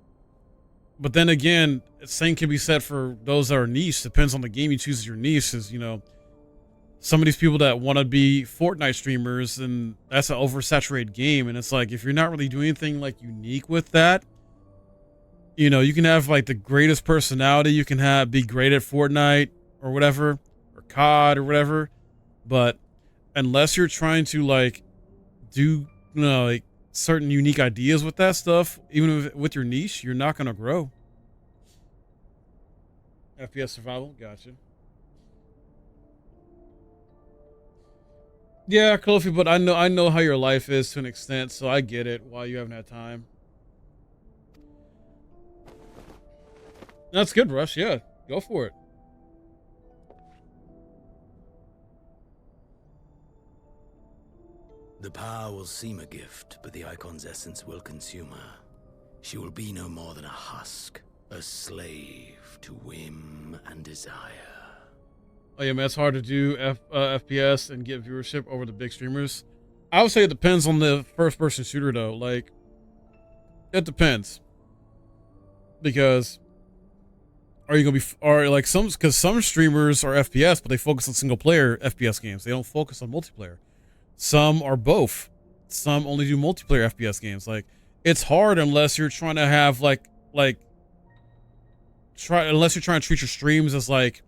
[SPEAKER 1] But then again, same can be said for those that are niche. Depends on the game you choose as your niche. Is, you know, some of these people that want to be Fortnite streamers, and that's an oversaturated game. And it's like, if you're not really doing anything like unique with that, you know, you can have like the greatest personality, you can be great at Fortnite or whatever, or COD or whatever, but unless you're trying to like do, you know, like certain unique ideas with that stuff, even with your niche, you're not gonna grow. FPS survival, gotcha. Yeah, Kofi, but I know how your life is to an extent, so I get it why you haven't had time. That's good, Rush. Yeah, go for it.
[SPEAKER 13] The power will seem a gift, but the Icon's essence will consume her. She will be no more than a husk, a slave to whim and desire.
[SPEAKER 1] Oh yeah, man, it's hard to do FPS and get viewership over the big streamers. I would say it depends on the first-person shooter, though. Like, it depends. Because are you gonna be, or like because some streamers are FPS, but they focus on single-player FPS games. They don't focus on multiplayer. Some are both. Some only do multiplayer FPS games. Like, it's hard unless you're trying to have unless you're trying to treat your streams as like,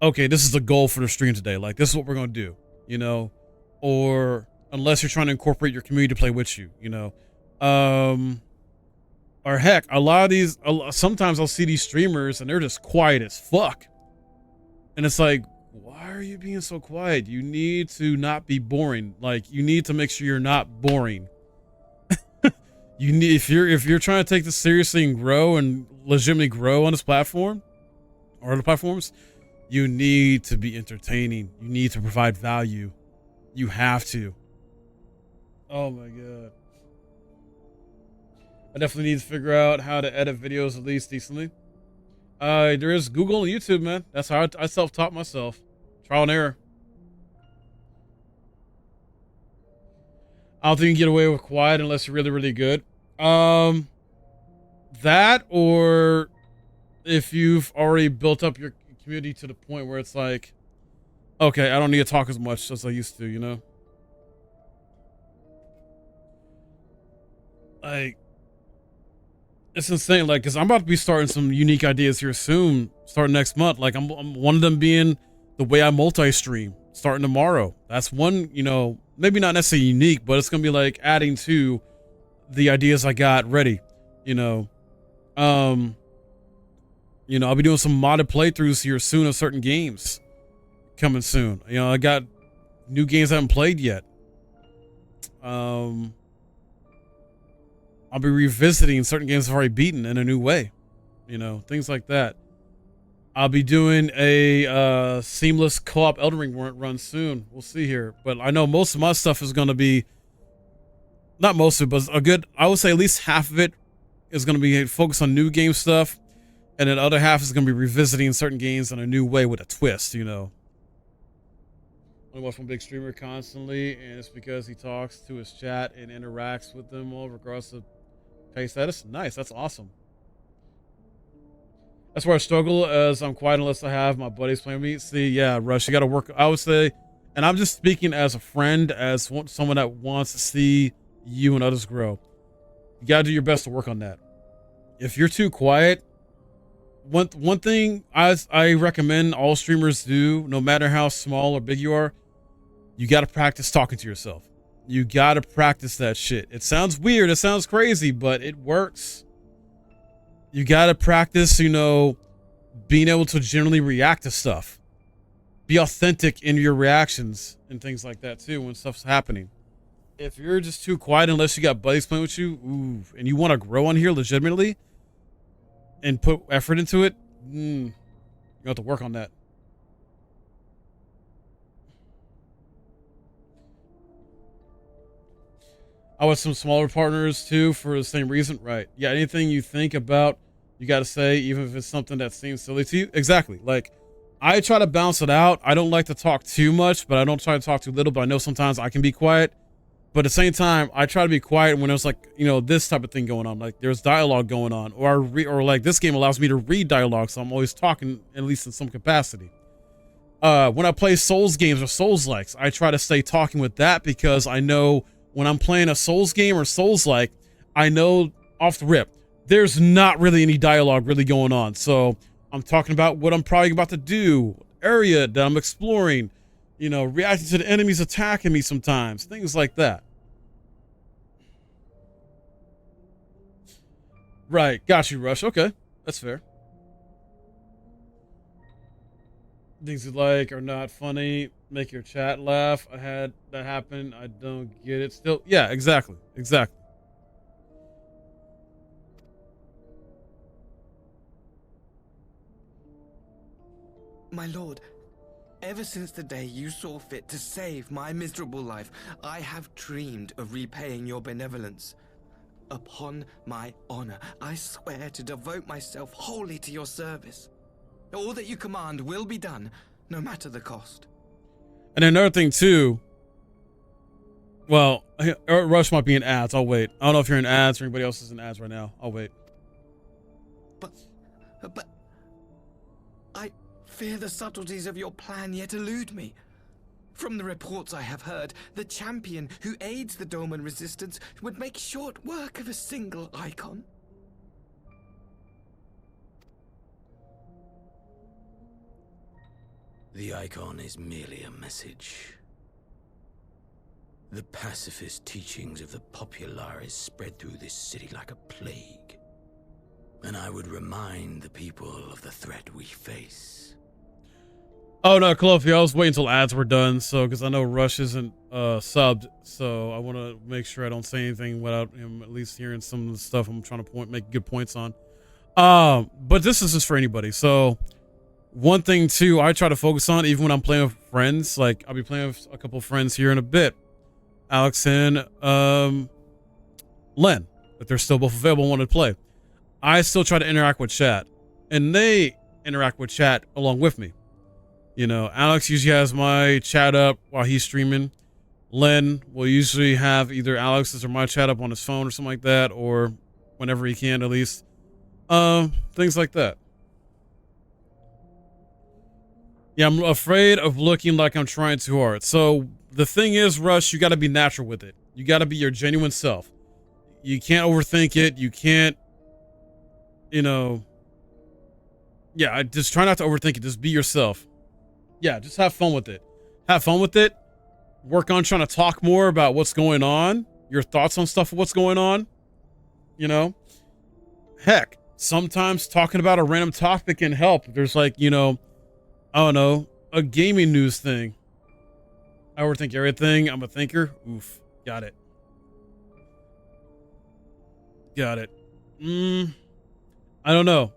[SPEAKER 1] okay, this is the goal for the stream today. Like, this is what we're going to do, you know, or unless you're trying to incorporate your community to play with you, you know, or heck, sometimes I'll see these streamers and they're just quiet as fuck. And it's like, why are you being so quiet? You need to not be boring. Like, you need to make sure you're not boring. If you're trying to take this seriously and grow and legitimately grow on this platform or other platforms, you need to be entertaining. You need to provide value. You have to. Oh my god. I definitely need to figure out how to edit videos at least decently. There is Google and YouTube, man. That's how I self-taught myself. Trial and error. I don't think you can get away with quiet unless you're really, really good. That, or if you've already built up your community to the point where it's like, okay, I don't need to talk as much as I used to, you know? Like, it's insane. Like, because I'm about to be starting some unique ideas here soon, starting next month. Like, I'm one of them being the way I multi-stream, starting tomorrow. That's one, you know, maybe not necessarily unique, but it's going to be like adding to the ideas I got ready, you know. You know, I'll be doing some modded playthroughs here soon of certain games coming soon. You know, I got new games I haven't played yet. I'll be revisiting certain games I've already beaten in a new way, you know, things like that. I'll be doing a seamless co-op Elden Ring run soon. We'll see here, but I know most of my stuff is going to be, not most of it, but I would say at least half of it is going to be focused on new game stuff, and then the other half is going to be revisiting certain games in a new way with a twist, you know. I watch one big streamer constantly, and it's because he talks to his chat and interacts with them all regardless of pay status. Nice, that's awesome. That's where I struggle, as I'm quiet unless I have my buddies playing with me. See, yeah, Rush, you got to work. I would say, and I'm just speaking as a friend, as someone that wants to see you and others grow. You got to do your best to work on that. If you're too quiet, one thing I recommend all streamers do, no matter how small or big you are, you got to practice talking to yourself. You got to practice that shit. It sounds weird. It sounds crazy, but it works. You got to practice, being able to generally react to stuff. Be authentic in your reactions and things like that too when stuff's happening. If you're just too quiet, unless you got buddies playing with you, and you want to grow on here legitimately and put effort into it, you have to work on that. I want some smaller partners too for the same reason, right? Yeah, anything you think about, you got to say, even if it's something that seems silly to you. Exactly. Like, I try to balance it out. I don't like to talk too much, but I don't try to talk too little. But I know sometimes I can be quiet. But at the same time, I try to be quiet when there's like, this type of thing going on. Like there's dialogue going on, or like this game allows me to read dialogue, so I'm always talking, at least in some capacity. When I play Souls games or Souls-likes, I try to stay talking with that, because I know when I'm playing a Souls game or Souls-like, I know off the rip, there's not really any dialogue really going on. So I'm talking about what I'm probably about to do, area that I'm exploring, reacting to the enemies attacking me sometimes, things like that. Right, got you, Rush. Okay, that's fair. Things you like are not funny, make your chat laugh. I had that happen. I don't get it still. Yeah, exactly.
[SPEAKER 9] My lord, ever since the day you saw fit to save my miserable life, I have dreamed of repaying your benevolence. Upon my honor, I swear to devote myself wholly to your service. All that you command will be done, no matter the cost.
[SPEAKER 1] And another thing too, well, Rush might be in ads. I'll wait. I don't know if you're in ads or anybody else is in ads right now. I'll wait.
[SPEAKER 9] But I fear the subtleties of your plan yet elude me. From the reports I have heard, the champion who aids the Doman resistance would make short work of a single icon.
[SPEAKER 13] The icon is merely a message. The pacifist teachings of the Populares spread through this city like a plague. And I would remind the people of the threat we face.
[SPEAKER 1] Oh no, Clothia, I was waiting until ads were done, so because I know Rush isn't subbed, so I want to make sure I don't say anything without him at least hearing some of the stuff I'm trying to make good points on. But this is just for anybody. So one thing too, I try to focus on, even when I'm playing with friends, like I'll be playing with a couple of friends here in a bit, Alex and Len, if they're still both available and want to play. I still try to interact with chat, and they interact with chat along with me. Alex usually has my chat up while he's streaming. Len will usually have either Alex's or my chat up on his phone or something like that, or whenever he can, at least. Things like that. Yeah, I'm afraid of looking like I'm trying too hard. So the thing is, Rush, you got to be natural with it. You got to be your genuine self. You can't overthink it. You can't, yeah, just try not to overthink it. Just be yourself. Yeah, just have fun with it. Have fun with it. Work on trying to talk more about what's going on, your thoughts on stuff, what's going on. Heck, sometimes talking about a random topic can help. There's like, I don't know, a gaming news thing. I overthink everything. I'm a thinker. Oof. Got it. I don't know.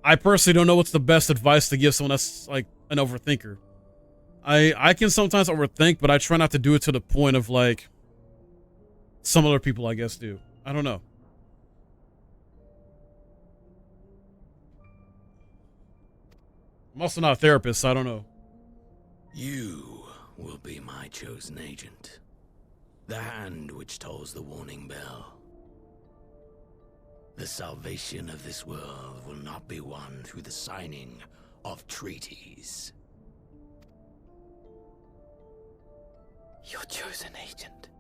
[SPEAKER 1] I personally don't know what's the best advice to give someone that's like an overthinker. I can sometimes overthink, but I try not to do it to the point of like some other people, I guess, do. I don't know. I'm also not a therapist, so I don't know.
[SPEAKER 13] You will be my chosen agent. The hand which tolls the warning bell. The salvation of this world will not be won through the signing of treaties.
[SPEAKER 9] Your chosen agent.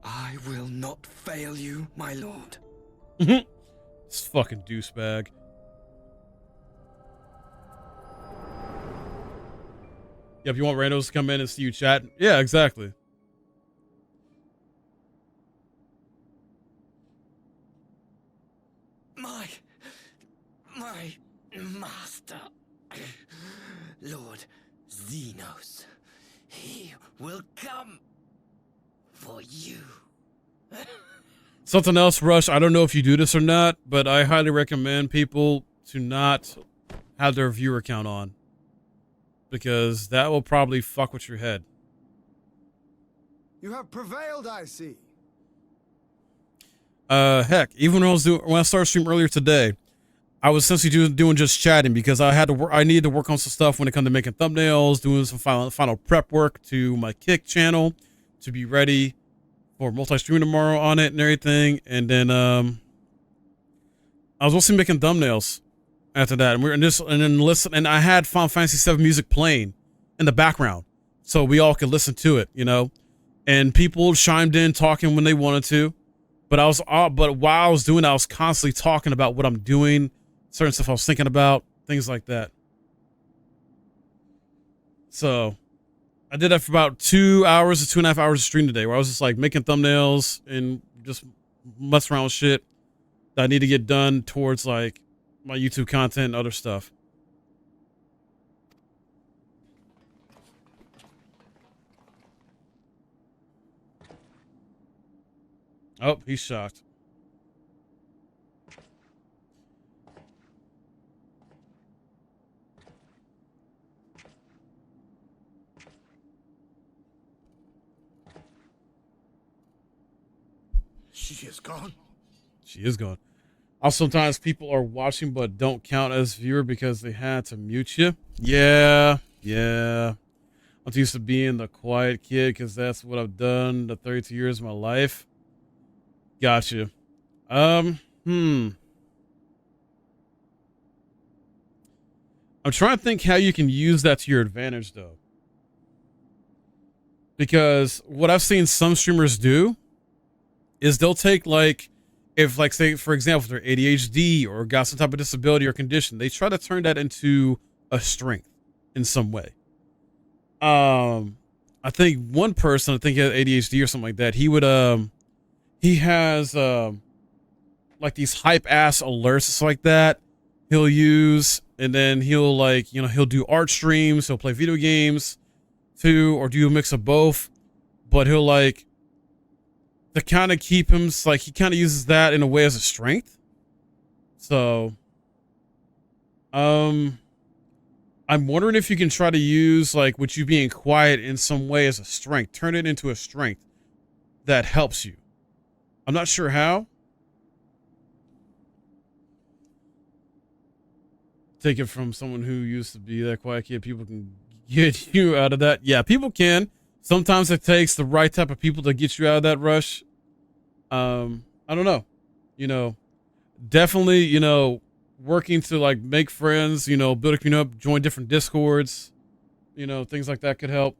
[SPEAKER 9] I will not fail you, my lord.
[SPEAKER 1] This fucking douchebag. Yep, you want randos to come in and see you chat? Yeah, exactly.
[SPEAKER 9] My master, Lord Xenos, he will come for you.
[SPEAKER 1] Something else, Rush, I don't know if you do this or not, but I highly recommend people to not have their viewer count on, because that will probably fuck with your head.
[SPEAKER 6] You have prevailed, I see.
[SPEAKER 1] Heck, even when I started stream earlier today, I was essentially doing just chatting because I needed to work on some stuff when it comes to making thumbnails, doing some final prep work to my Kick channel to be ready for multi-stream tomorrow on it and everything. And then I was also making thumbnails after that, and I had Final Fantasy VII music playing in the background, so we all could listen to it, you know. And people chimed in talking when they wanted to, but while I was doing it, I was constantly talking about what I'm doing, certain stuff I was thinking about, things like that. So I did that for about 2 hours to 2.5 hours of stream today, where I was just like making thumbnails and just messing around with shit that I need to get done towards like my YouTube content and other stuff. Oh, he's shocked.
[SPEAKER 2] She is gone.
[SPEAKER 1] She is gone. Also, sometimes people are watching but don't count as viewer because they had to mute you. Yeah. I'm used to being the quiet kid because that's what I've done the 32 years of my life. Gotcha. I'm trying to think how you can use that to your advantage, though. Because what I've seen some streamers do is they'll take, like, if, like, say, for example, if they're ADHD or got some type of disability or condition, they try to turn that into a strength in some way. I think one person, I think he had ADHD or something like that, he has, like, these hype-ass alerts and stuff like that he'll use, and then he'll, like, you know, he'll do art streams, he'll play video games, too, or do a mix of both, but he'll, like, to kind of keep him, like, he kind of uses that in a way as a strength. So, I'm wondering if you can try to use, like, with you being quiet in some way as a strength, turn it into a strength that helps you. I'm not sure how. Take it from someone who used to be that quiet kid. People can get you out of that. Yeah, people can. Sometimes it takes the right type of people to get you out of that rush. I don't know. You know, definitely, you know, working to, like, make friends, you know, build a community up, join different Discords, you know, things like that could help.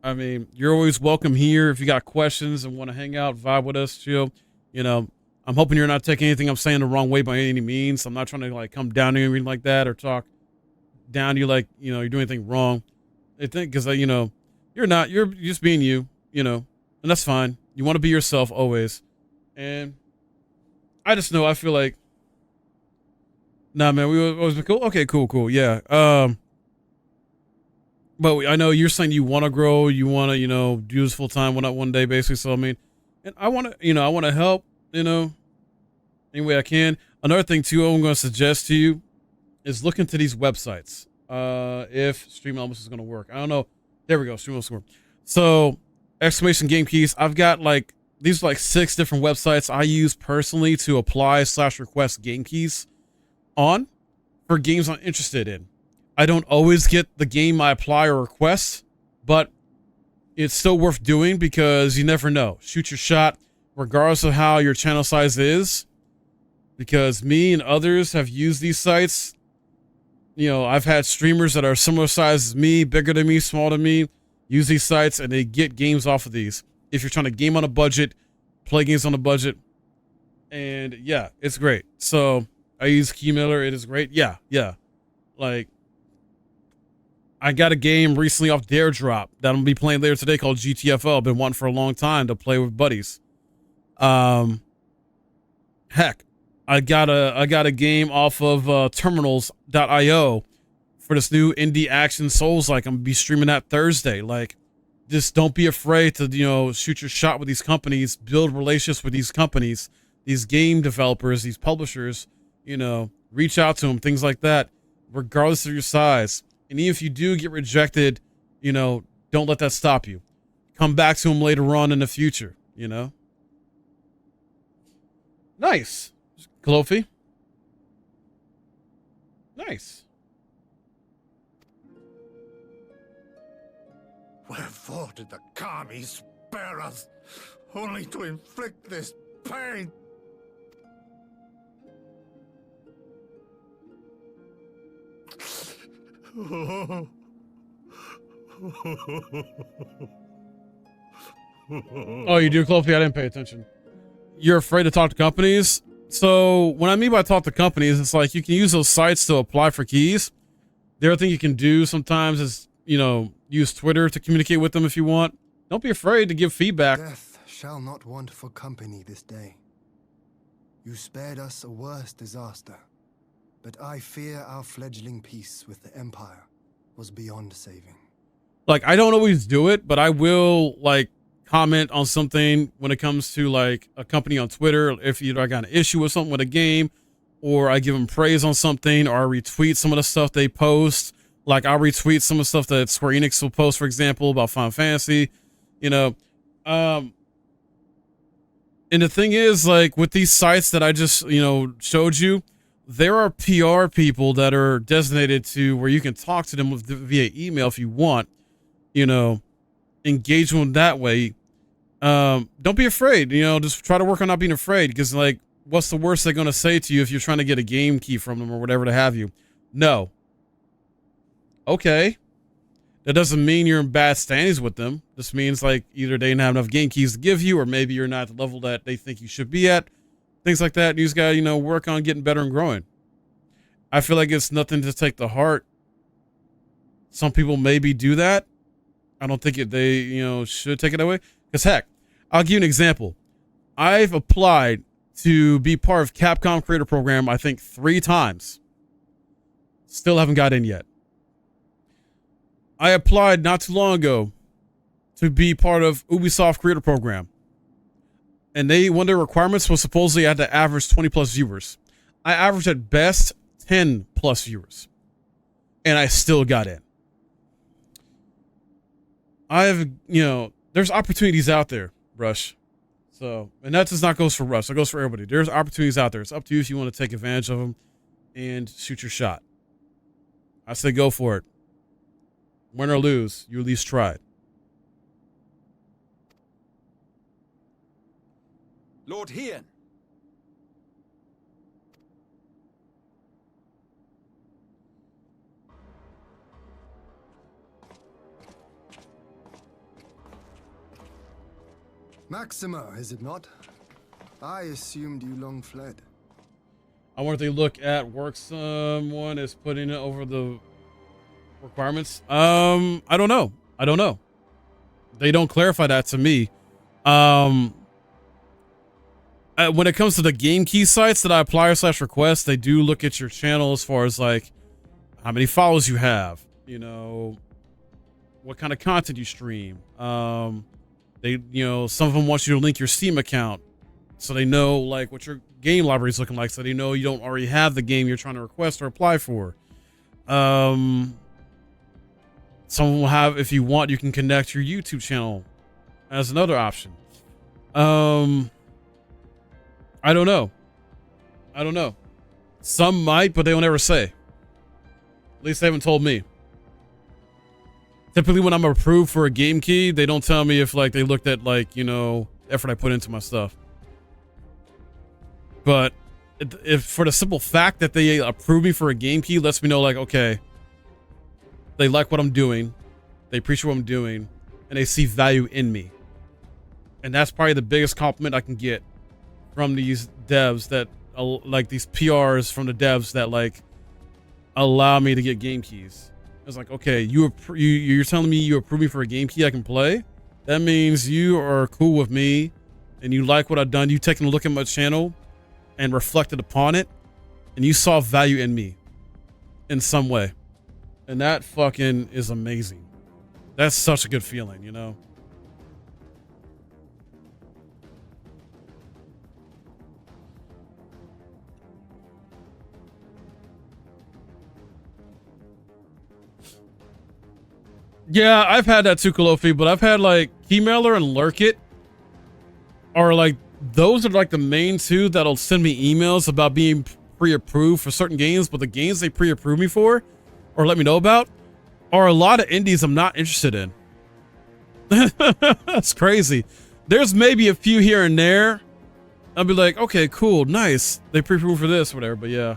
[SPEAKER 1] I mean, you're always welcome here if you got questions and want to hang out, vibe with us, chill. You know, I'm hoping you're not taking anything I'm saying the wrong way by any means. I'm not trying to, like, come down to you or anything like that or talk down to you like, you know, you're doing anything wrong. I think because, you know, you're not. You're just being you, you know, and that's fine. You want to be yourself always. And I just know, I feel like, nah, man, we always been cool. Okay, cool. Yeah. But I know you're saying you want to grow, you want to, you know, do this full time, one day, basically. So, I mean, and I want to, you know, I want to help, you know, any way I can. Another thing, too, I'm going to suggest to you is look into these websites. If Stream Elements is going to work. I don't know. There we go. Stream Elements work. So, exclamation game keys. I've got, like, these are like 6 different websites I use personally to apply/request game keys on for games I'm interested in. I don't always get the game I apply or request, but it's still worth doing because you never know. Shoot your shot. regardless of how your channel size is, because me and others have used these sites. You know, I've had streamers that are similar size as me, bigger than me, smaller than me, use these sites and they get games off of these. If you're trying to game on a budget, play games on a budget, and yeah, it's great. So I use Keymailer. It is great. Yeah. Like, I got a game recently off Dare Drop that I'm gonna be playing later today called GTFO. I've been wanting for a long time to play with buddies. Heck, I got a game off of terminals.io for this new indie action Souls. Like, I'm gonna be streaming that Thursday. Like, just don't be afraid to, you know, shoot your shot with these companies, build relationships with these companies, these game developers, these publishers, you know, reach out to them, things like that, regardless of your size. And even if you do get rejected, you know, don't let that stop you. Come back to them later on in the future, you know? Nice. Clofi. Nice.
[SPEAKER 2] Wherefore did the Kami spare us, only to inflict this pain?
[SPEAKER 1] Oh, you do, Clofi? I didn't pay attention. You're afraid to talk to companies? So what I mean by talk to companies, it's like you can use those sites to apply for keys. The other thing you can do sometimes is, you know, use Twitter to communicate with them if you want. Don't be afraid to give feedback.
[SPEAKER 6] Death shall not want for company this day. You spared us a worse disaster, but I fear our fledgling peace with the Empire was beyond saving.
[SPEAKER 1] Like, I don't always do it, but I will, like, comment on something when it comes to, like, a company on Twitter. If either I got an issue with something with a game, or I give them praise on something, or I retweet some of the stuff they post. Like, I'll retweet some of the stuff that Square Enix will post, for example, about Final Fantasy, you know. And the thing is, like, with these sites that I just, you know, showed you, there are PR people that are designated to where you can talk to them via email if you want, you know, engage with them that way. Don't be afraid, you know, just try to work on not being afraid, because, like, what's the worst they're going to say to you if you're trying to get a game key from them or whatever to have you? No. Okay. That doesn't mean you're in bad standings with them. This means, like, either they didn't have enough game keys to give you, or maybe you're not at the level that they think you should be at. Things like that. You just got to, you know, work on getting better and growing. I feel like it's nothing to take to heart. Some people maybe do that. I don't think they, you know, should take it that way. Because, heck, I'll give you an example. I've applied to be part of Capcom Creator Program, I think 3 times. Still haven't got in yet. I applied not too long ago to be part of Ubisoft Creator Program. And one of their requirements was supposedly I had to average 20 plus viewers. I averaged at best 10 plus viewers. And I still got in. You know, there's opportunities out there, Rush. So, and that does not go for Rush. That goes for everybody. There's opportunities out there. It's up to you if you want to take advantage of them and shoot your shot. I say go for it. Win or lose, you at least tried.
[SPEAKER 11] Lord Hien.
[SPEAKER 6] Maxima, is it not? I assumed you long fled.
[SPEAKER 1] I wonder if they look at work someone is putting it over the requirements. I don't know. They don't clarify that to me. When it comes to the game key sites that I apply / request, they do look at your channel as far as, like, how many followers you have, you know, what kind of content you stream. They, you know, some of them want you to link your Steam account so they know, like, what your game library is looking like, so they know you don't already have the game you're trying to request or apply for. Some of them will have, if you want, you can connect your YouTube channel as another option. I don't know. Some might, but they will never say. At least they haven't told me. Typically, when I'm approved for a game key, they don't tell me if, like, they looked at, like, you know, effort I put into my stuff. But if for the simple fact that they approve me for a game key lets me know, like, okay, they like what I'm doing, they appreciate what I'm doing, and they see value in me. And that's probably the biggest compliment I can get from these devs that, like, these PRs from the devs that, like, allow me to get game keys. It's like, okay, you're telling me you approve me for a game key I can play? That means you are cool with me and you like what I've done. You taking a look at my channel and reflected upon it, and you saw value in me in some way. And that fucking is amazing. That's such a good feeling, you know? Yeah, I've had that too, Kalofi, but I've had like Keymailer and Lurk It are like, those are like the main two that'll send me emails about being pre-approved for certain games, but the games they pre-approve me for or let me know about are a lot of indies I'm not interested in. That's crazy. There's maybe a few here and there. I'll be like, okay, cool, nice. They pre-approved for this, whatever, but yeah.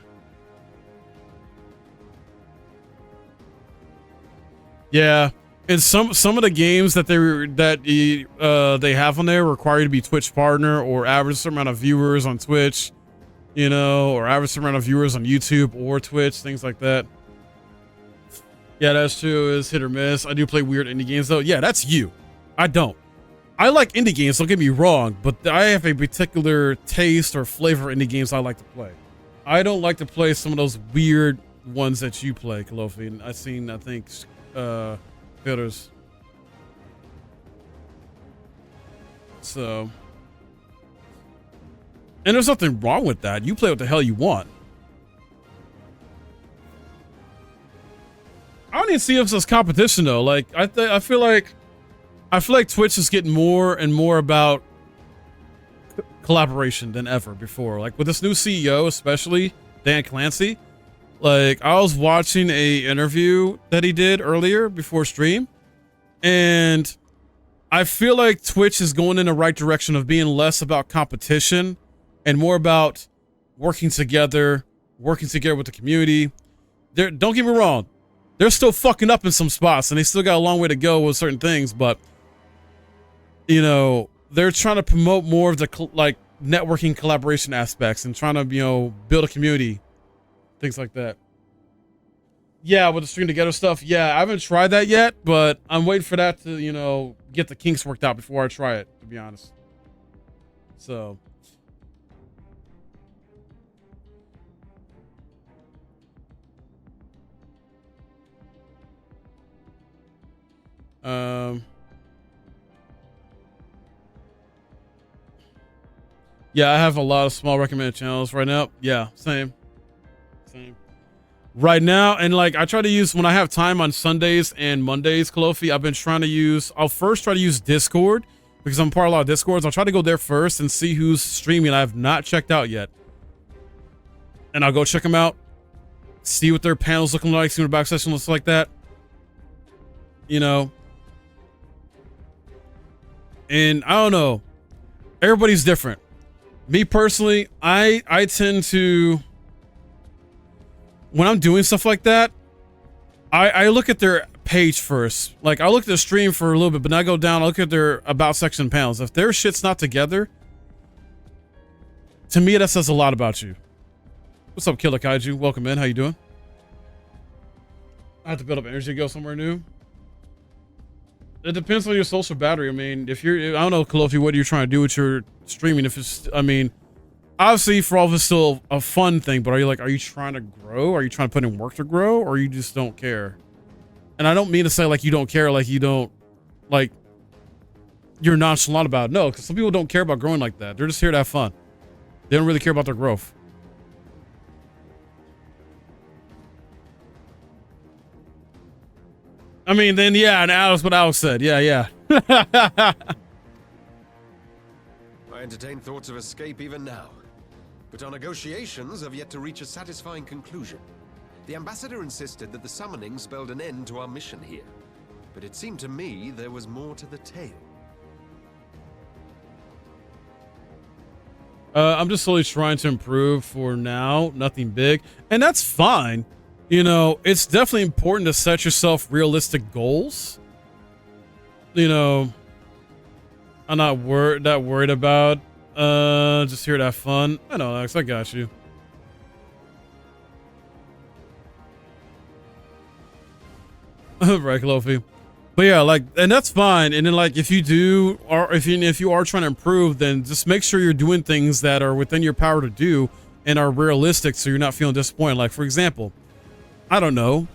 [SPEAKER 1] Yeah, and some of the games that they have on there require you to be Twitch partner or average certain amount of viewers on Twitch, you know, or average certain amount of viewers on YouTube or Twitch, things like that. Yeah, that's true. It's hit or miss. I do play weird indie games though. Yeah, that's you. I don't. I like indie games. Don't get me wrong, but I have a particular taste or flavor indie games I like to play. I don't like to play some of those weird ones that you play, Kalofi. And I've seen, I think, filters. So, and there's nothing wrong with that. You play what the hell you want. I don't even see if it's competition though. Like I feel like Twitch is getting more and more about collaboration than ever before. Like with this new CEO, especially Dan Clancy. Like, I was watching a interview that he did earlier before stream, and I feel like Twitch is going in the right direction of being less about competition and more about working together with the community. Don't get me wrong, they're still fucking up in some spots, and they still got a long way to go with certain things, but, you know, they're trying to promote more of the, like, networking collaboration aspects and trying to, you know, build a community. Things like that. Yeah, with the string together stuff. Yeah, I haven't tried that yet, but I'm waiting for that to, you know, get the kinks worked out before I try it, to be honest. So. Yeah, I have a lot of small recommended channels right now. Yeah, same. Right now, and like I try to use when I have time on Sundays and Mondays, Kalofi, I've been trying to use, I'll first try to use Discord because I'm part of a lot of Discords. I'll try to go there first and see who's streaming I have not checked out yet. And I'll go check them out, see what their panels looking like, see what their back session looks like that. You know. And I don't know. Everybody's different. Me personally, I tend to, when I'm doing stuff like that, I look at their page first. Like, I look at the stream for a little bit, but then I go down, I look at their about section panels. If their shit's not together, to me, that says a lot about you. What's up, Killer Kaiju? Welcome in. How you doing? I have to build up energy to go somewhere new. It depends on your social battery. I mean, if you're, I don't know, Kalofi, what are you trying to do with your streaming? If it's, I mean, obviously for all of us still a fun thing, but are you trying to grow? Are you trying to put in work to grow, or you just don't care? And I don't mean to say like you don't care, like you don't, like you're nonchalant about it. No, because some people don't care about growing like that. They're just here to have fun. They don't really care about their growth. I mean, then yeah, and Alex, what Alex said. Yeah.
[SPEAKER 14] I entertain thoughts of escape even now. But our negotiations have yet to reach a satisfying conclusion. The ambassador insisted that the summoning spelled an end to our mission here. But it seemed to me there was more to the tale.
[SPEAKER 1] I'm just slowly trying to improve for now. Nothing big, and that's fine. You know, it's definitely important to set yourself realistic goals. You know, I'm not worried about just here to have fun. I know, Alex, I got you. Right, Lofi. But yeah, like, and that's fine. And then, like, if you do, or if you are trying to improve, then just make sure you're doing things that are within your power to do and are realistic, so you're not feeling disappointed. Like, for example, I don't know,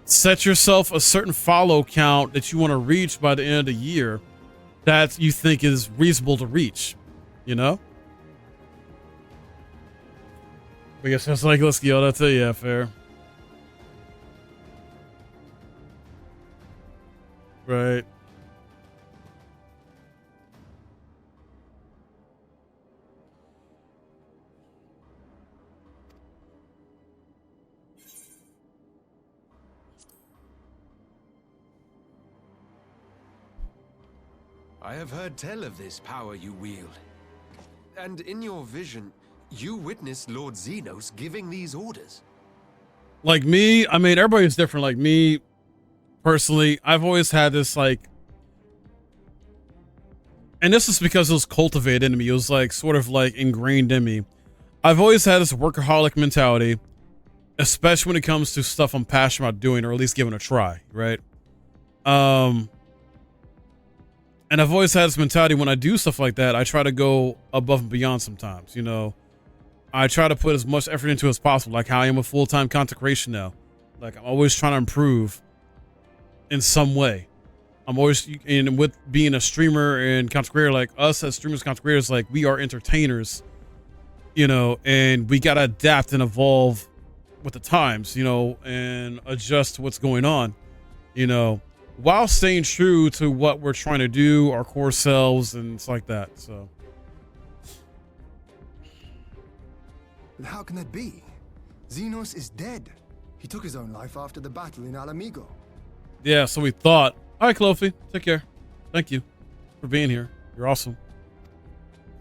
[SPEAKER 1] set yourself a certain follow count that you want to reach by the end of the year that you think is reasonable to reach. You know. I guess that's like, let's go. That's it. Yeah, fair. Right.
[SPEAKER 14] I have heard tell of this power you wield. And in your vision, you witnessed Lord Xenos giving these orders.
[SPEAKER 1] Like me, I mean, everybody's different. Like me, personally, I've always had this, like, and this is because it was cultivated in me. It was like sort of like ingrained in me. I've always had this workaholic mentality, especially when it comes to stuff I'm passionate about doing, or at least giving a try, right? And I've always had this mentality when I do stuff like that, I try to go above and beyond sometimes, you know. I try to put as much effort into it as possible, like how I am with full-time content creation now. Like, I'm always trying to improve in some way. I'm always, and with being a streamer and content creator, like us as streamers, content creators, like, we are entertainers, you know, and we got to adapt and evolve with the times, you know, and adjust to what's going on, you know, while staying true to what we're trying to do, our core selves, and it's like that. So,
[SPEAKER 6] but how can that be? Xenos is dead. He took his own life after the battle in Alamigo.
[SPEAKER 1] yeah, so we thought. All right, Clofi, take care. Thank you for being here. You're awesome.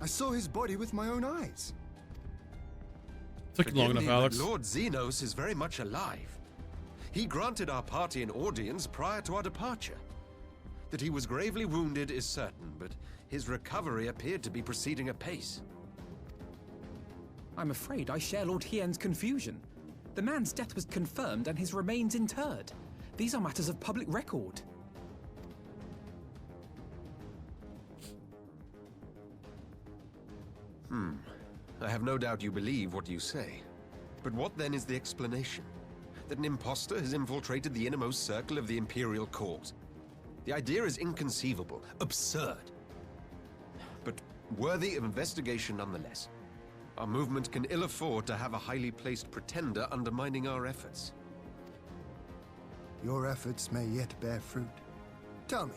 [SPEAKER 6] I saw his body with my own eyes.
[SPEAKER 1] Took you long enough, Alex.
[SPEAKER 14] Lord Xenos is very much alive. He granted our party an audience prior to our departure. That he was gravely wounded is certain, but his recovery appeared to be proceeding apace.
[SPEAKER 11] I'm afraid I share Lord Hien's confusion. The man's death was confirmed and his remains interred. These are matters of public record.
[SPEAKER 14] I have no doubt you believe what you say. But what then is the explanation? That an imposter has infiltrated the innermost circle of the Imperial Court? The idea is inconceivable, absurd. But worthy of investigation nonetheless. Our movement can ill afford to have a highly placed pretender undermining our efforts.
[SPEAKER 6] Your efforts may yet bear fruit. Tell me,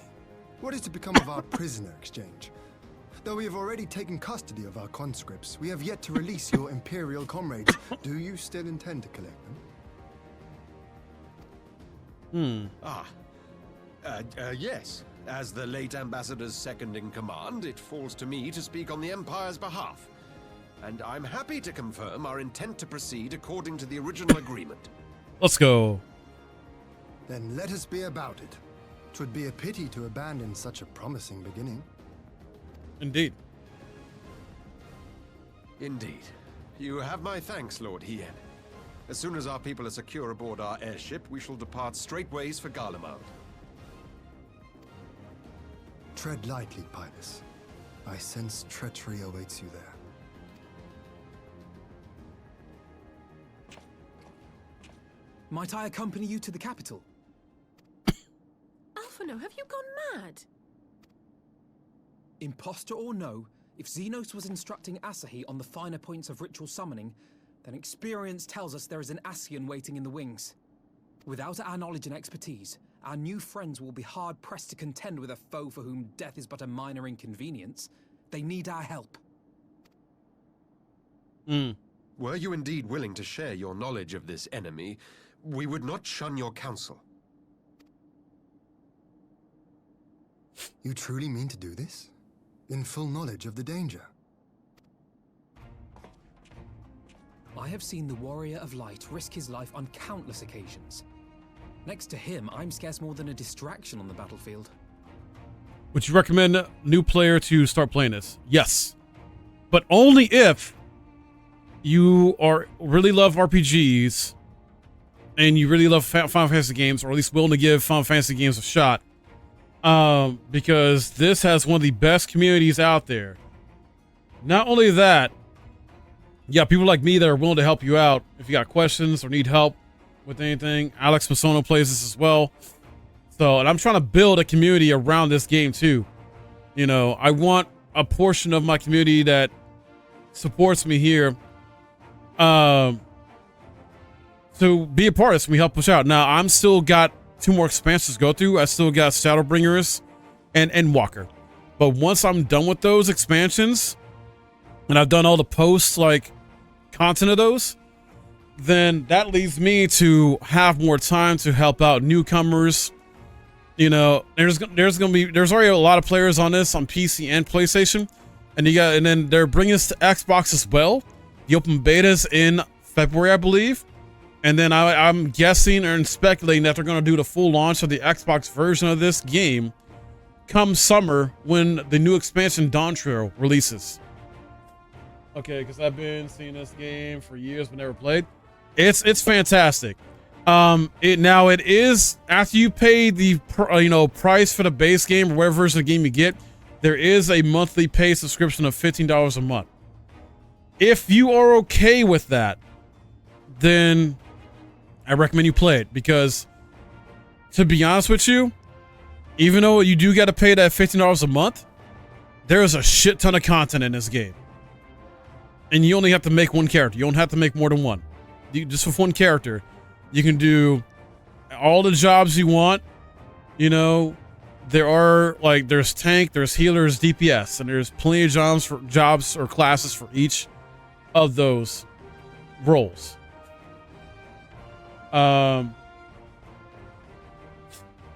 [SPEAKER 6] what is to become of our prisoner exchange? Though we have already taken custody of our conscripts, we have yet to release your Imperial comrades. Do you still intend to collect them?
[SPEAKER 14] Yes. As the late Ambassador's second in command, it falls to me to speak on the Empire's behalf. And I'm happy to confirm our intent to proceed according to the original agreement.
[SPEAKER 1] Let's go.
[SPEAKER 6] Then let us be about it. 'Twould be a pity to abandon such a promising beginning.
[SPEAKER 1] Indeed.
[SPEAKER 14] Indeed. You have my thanks, Lord Hien. As soon as our people are secure aboard our airship, we shall depart straightways for Garlemald.
[SPEAKER 6] Tread lightly, Pilus. I sense treachery awaits you there.
[SPEAKER 11] Might I accompany you to the capital?
[SPEAKER 4] Alphino, have you gone mad?
[SPEAKER 11] Imposter or no, if Xenos was instructing Asahi on the finer points of ritual summoning, then experience tells us there is an Ascian waiting in the wings. Without our knowledge and expertise, our new friends will be hard-pressed to contend with a foe for whom death is but a minor inconvenience. They need our help.
[SPEAKER 14] Were you indeed willing to share your knowledge of this enemy, we would not shun your counsel.
[SPEAKER 6] You truly mean to do this? In full knowledge of the danger?
[SPEAKER 11] I have seen the Warrior of Light risk his life on countless occasions. Next to him, I'm scarce more than a distraction on the battlefield.
[SPEAKER 1] Would you recommend a new player to start playing this? Yes. But only if you really love RPGs and you really love Final Fantasy games, or at least willing to give Final Fantasy games a shot. Because this has one of the best communities out there. Not only that, yeah, people like me that are willing to help you out if you got questions or need help with anything. Alex Masono plays this as well. So, and I'm trying to build a community around this game too. You know, I want a portion of my community that supports me here to be a part of this and we help push out. Now, I'm still got 2 more expansions to go through. I still got Shadowbringers and Endwalker. But once I'm done with those expansions and I've done all the post like content of those, then that leaves me to have more time to help out newcomers. You know, there's already a lot of players on this on PC and PlayStation, and then they're bringing this to Xbox as well. The open beta's in February, I believe, and then I'm guessing and speculating that they're going to do the full launch of the Xbox version of this game come summer when the new expansion Dawn Trail releases. Okay, because I've been seeing this game for years but never played. It's fantastic. It is, after you pay the price for the base game or whatever version of the game you get, there is a monthly paid subscription of $15 a month. If you are okay with that, then I recommend you play it, because to be honest with you, even though you do got to pay that $15 a month, there is a shit ton of content in this game. And you only have to make one character. You don't have to make more than one. Just with one character, you can do all the jobs you want. You know, there's tank, there's healers, DPS, and there's plenty of jobs or classes for each of those roles. Yeah,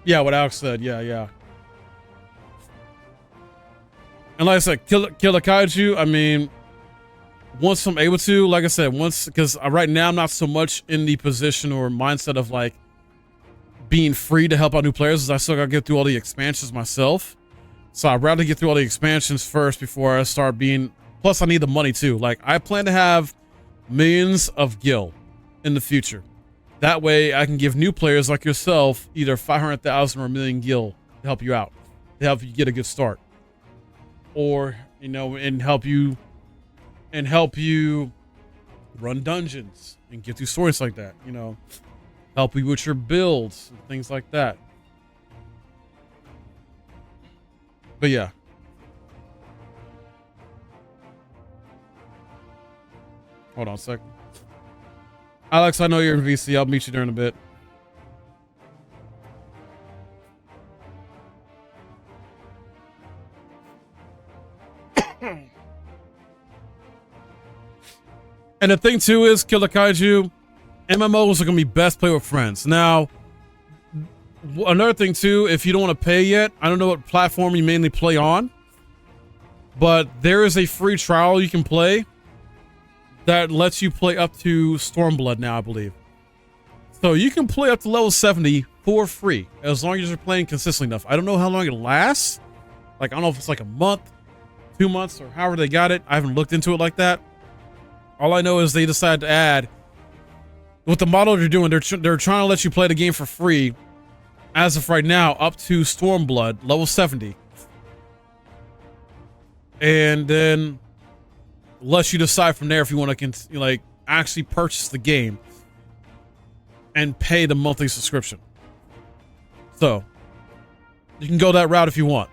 [SPEAKER 1] what Alex said. Yeah. And like I said, kill a kaiju. I mean, once I'm able to, like I said, because right now I'm not so much in the position or mindset of like being free to help out new players, as I still gotta get through all the expansions myself. So I'd rather get through all the expansions first before I start being. Plus, I need the money too. Like, I plan to have millions of gil in the future. That way, I can give new players like yourself either 500,000 or a million gil to help you out, to help you get a good start, or and help you run dungeons and get through stories like that. Help you with your builds and things like that. But yeah. Hold on a second. Alex, I know you're in VC. I'll meet you there in a bit. And the thing too is, Killer Kaiju, MMOs are going to be best played with friends. Now, another thing too, if you don't want to pay yet, I don't know what platform you mainly play on, but there is a free trial you can play that lets you play up to Stormblood now, I believe. So you can play up to level 70 for free, as long as you're playing consistently enough. I don't know how long it lasts. Like, I don't know if it's like a month, 2 months, or however they got it. I haven't looked into it like that. All I know is they decided to add, with the model they're doing, they're trying to let you play the game for free, as of right now, up to Stormblood, level 70. And then let you decide from there if you want to actually purchase the game and pay the monthly subscription. So you can go that route if you want.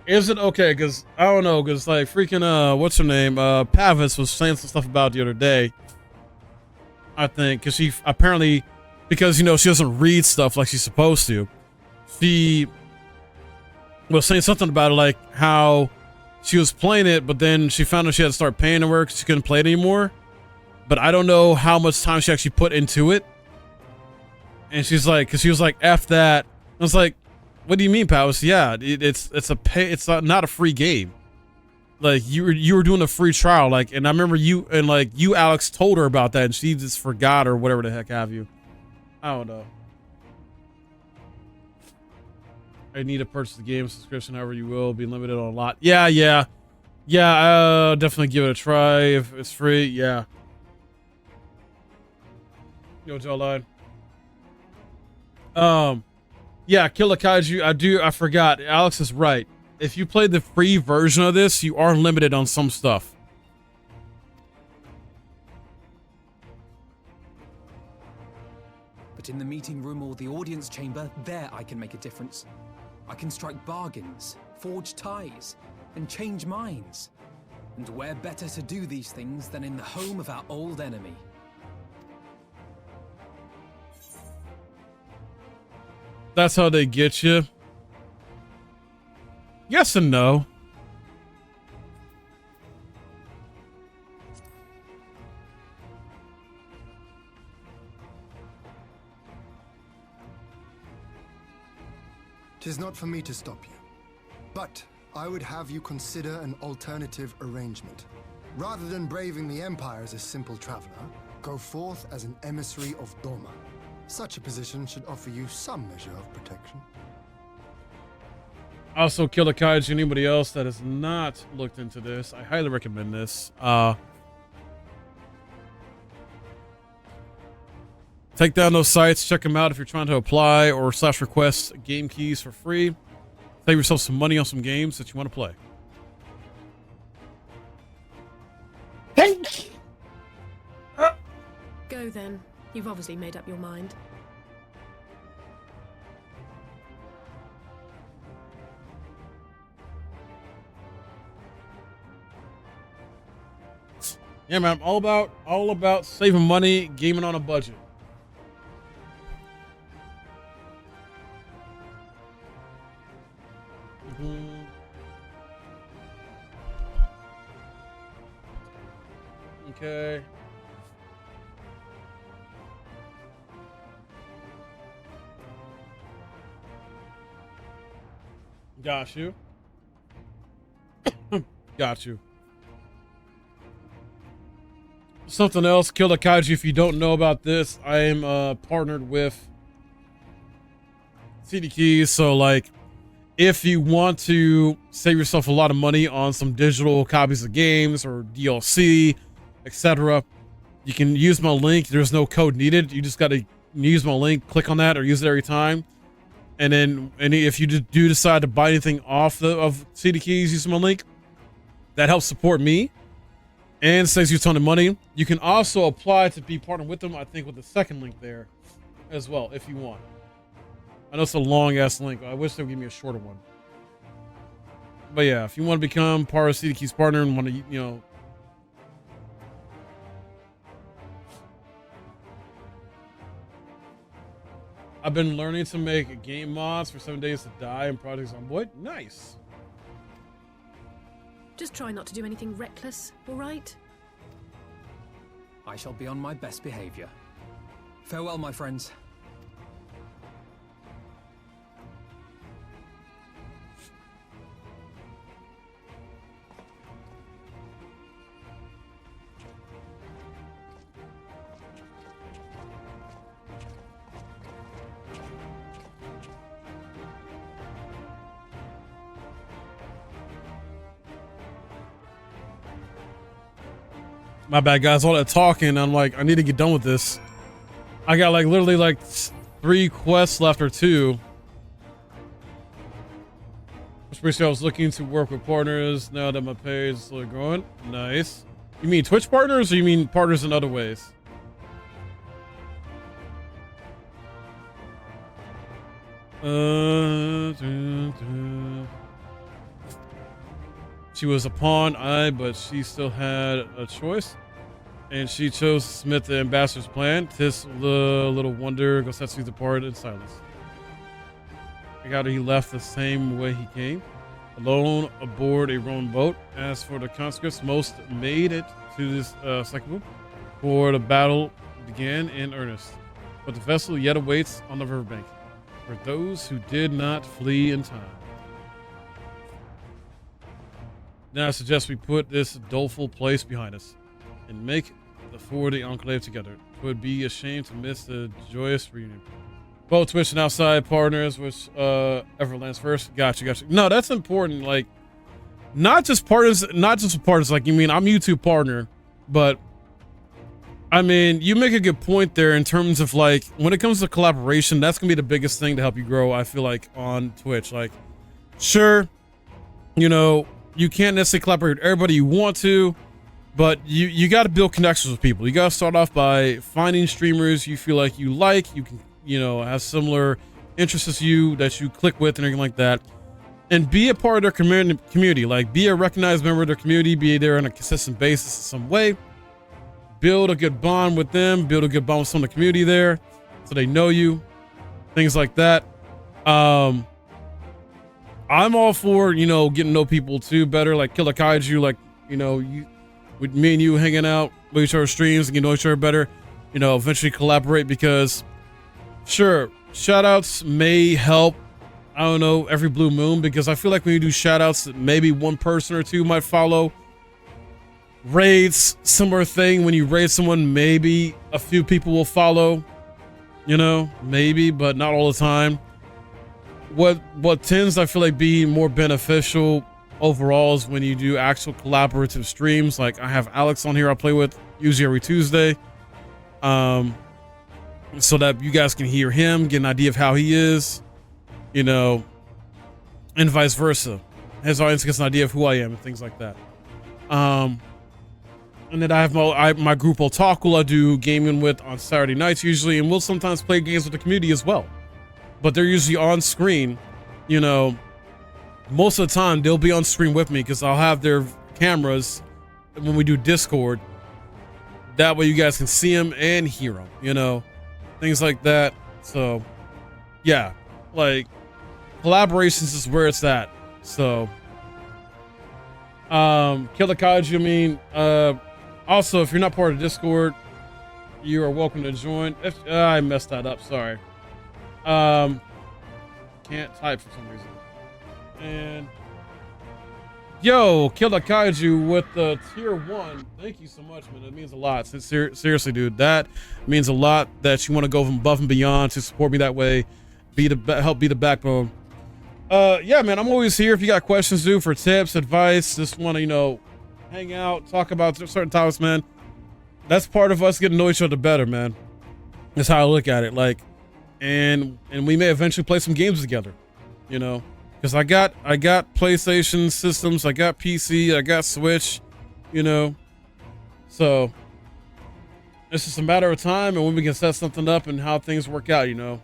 [SPEAKER 1] Is it okay? Because I don't know. Because like freaking what's her name? Pavis was saying some stuff about it the other day. I think because she apparently, because she doesn't read stuff like she's supposed to. She was saying something about it, like how she was playing it, but then she found out she had to start paying to work. She couldn't play it anymore. But I don't know how much time she actually put into it. And she's like, because she was like, F that. I was like, what do you mean, pal? Yeah, it's not a free game. Like you were doing a free trial. Like, and I remember you Alex told her about that, and she just forgot or whatever the heck have you. I don't know. I need to purchase the game subscription. However, you will be limited on a lot. Yeah. Definitely give it a try if it's free. Yeah. Yo, Jawline. Yeah, Kill a Kaiju. I forgot. Alex is right. If you play the free version of this, you are limited on some stuff.
[SPEAKER 11] But in the meeting room or the audience chamber, there I can make a difference. I can strike bargains, forge ties, and change minds. And where better to do these things than in the home of our old enemy?
[SPEAKER 1] That's how they get you. Yes and no.
[SPEAKER 6] Tis not for me to stop you, but I would have you consider an alternative arrangement. Rather than braving the Empire as a simple traveler, go forth as an emissary of Doma. Such a position should offer you some measure of protection.
[SPEAKER 1] Also, Kill a Kaiju. Anybody else that has not looked into this, I highly recommend this. Take down those sites, check them out if you're trying to apply or / request game keys for free. Save yourself some money on some games that you want to play.
[SPEAKER 4] Go then. You've obviously made up your mind.
[SPEAKER 1] Yeah, man, I'm all about saving money, gaming on a budget. Okay. Got you. Got you. Something else, Kill a Kaiju. If you don't know about this, I am partnered with CD Keys. So, like, if you want to save yourself a lot of money on some digital copies of games or DLC, etc., you can use my link. There's no code needed. You just got to use my link, click on that, or use it every time. And then, if you do decide to buy anything off of CD Keys using my link, that helps support me and saves you a ton of money. You can also apply to be partnered with them, I think, with the second link there as well, if you want. I know it's a long-ass link. I wish they would give me a shorter one. But yeah, if you want to become part of CD Keys partner and want to, you know... I've been learning to make game mods for 7 Days to Die and projects on Boyd. Nice.
[SPEAKER 4] Just try not to do anything reckless, all right?
[SPEAKER 11] I shall be on my best behavior. Farewell, my friends.
[SPEAKER 1] My bad, guys. All that talking, I'm like, I need to get done with this. I got like literally like 3 quests left or 2. Especially I was looking to work with partners now that my page is slowly growing. Nice. You mean Twitch partners or you mean partners in other ways? She was a pawn, but she still had a choice. And she chose to submit the ambassador's plan. Tis the little wonder Gosetsu departed in silence. I got he left the same way he came, alone aboard a rowing boat. As for the conscripts, most made it to this cycle, for the battle began in earnest. but the vessel yet awaits on the riverbank for those who did not flee in time. Now I suggest we put this doleful place behind us and make for the Enclave together. It would be a shame to miss the joyous reunion. Both Twitch and outside partners, which Everlands first. Gotcha. No, that's important. Like, not just partners, like, you mean I'm YouTube partner, but I mean, you make a good point there in terms of, like, when it comes to collaboration, that's gonna be the biggest thing to help you grow, I feel like, on Twitch. Like, sure, you know, you can't necessarily collaborate with everybody you want to, but you got to build connections with people. You got to start off by finding streamers you feel like you can, you know, have similar interests as you, that you click with and everything like that. And be a part of their community. Like, be a recognized member of their community, be there on a consistent basis in some way. Build a good bond with them, build a good bond with some of the community there so they know you, things like that. I'm all for, you know, getting to know people too better, like Killer Kaiju, like, you know, with me and you hanging out with each other's streams and getting to know each other better, you know, eventually collaborate, because sure, shout outs may help, I don't know, every blue moon, because I feel like when you do shout outs, maybe one person or two might follow. Raids, similar thing. When you raid someone, maybe a few people will follow, you know, maybe, but not all the time. What tends, I feel like, be more beneficial overall is when you do actual collaborative streams. Like, I have Alex on here I play with usually every Tuesday, so that you guys can hear him, get an idea of how he is, you know, and vice versa. His audience gets an idea of who I am and things like that. And then I have my group Otaku I do gaming with on Saturday nights usually, and we'll sometimes play games with the community as well. But they're usually on screen, you know. Most of the time they'll be on screen with me because I'll have their cameras when we do Discord. That way you guys can see them and hear them, you know, things like that. So yeah, like, collaborations is where it's at. So Killer Kaiju, I mean, also, if you're not part of Discord, you are welcome to join. If I messed that up, sorry. Can't type for some reason. And yo, Killer Kaiju with the tier 1. Thank you so much, man. It means a lot. Seriously, dude, that means a lot that you want to go above and beyond to support me that way. Help be the backbone. Yeah, man, I'm always here if you got questions, dude, for tips, advice, just want to, you know, hang out, talk about certain topics, man. That's part of us getting to know each other better, man. That's how I look at it. Like, and we may eventually play some games together, you know, because I got PlayStation systems, I got PC, I got Switch, you know, so it's just a matter of time and when we can set something up and how things work out, you know.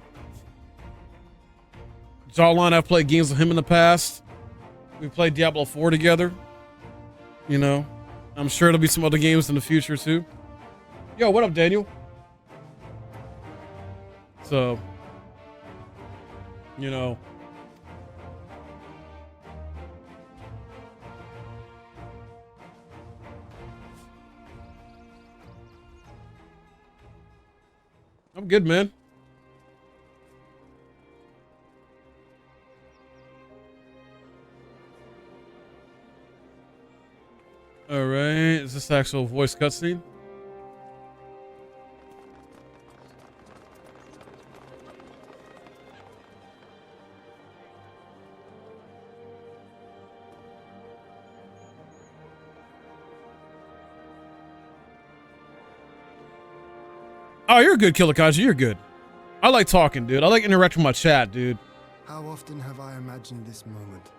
[SPEAKER 1] Jawline, I've played games with him in the past. We played Diablo 4 together. You know, I'm sure there'll be some other games in the future too. Yo, what up, Daniel? So, you know, I'm good, man. All right, is this actual voice cutscene? Oh, you're good, Killer Kaji. You're good. I like talking, dude. I like interacting with my chat, dude.
[SPEAKER 6] How often have I imagined this moment?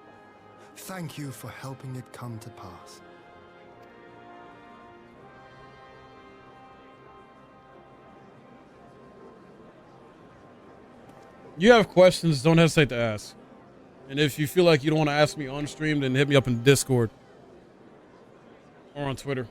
[SPEAKER 6] Thank you for helping it come to pass.
[SPEAKER 1] You have questions, don't hesitate to ask. And if you feel like you don't want to ask me on stream, then hit me up in Discord or on Twitter.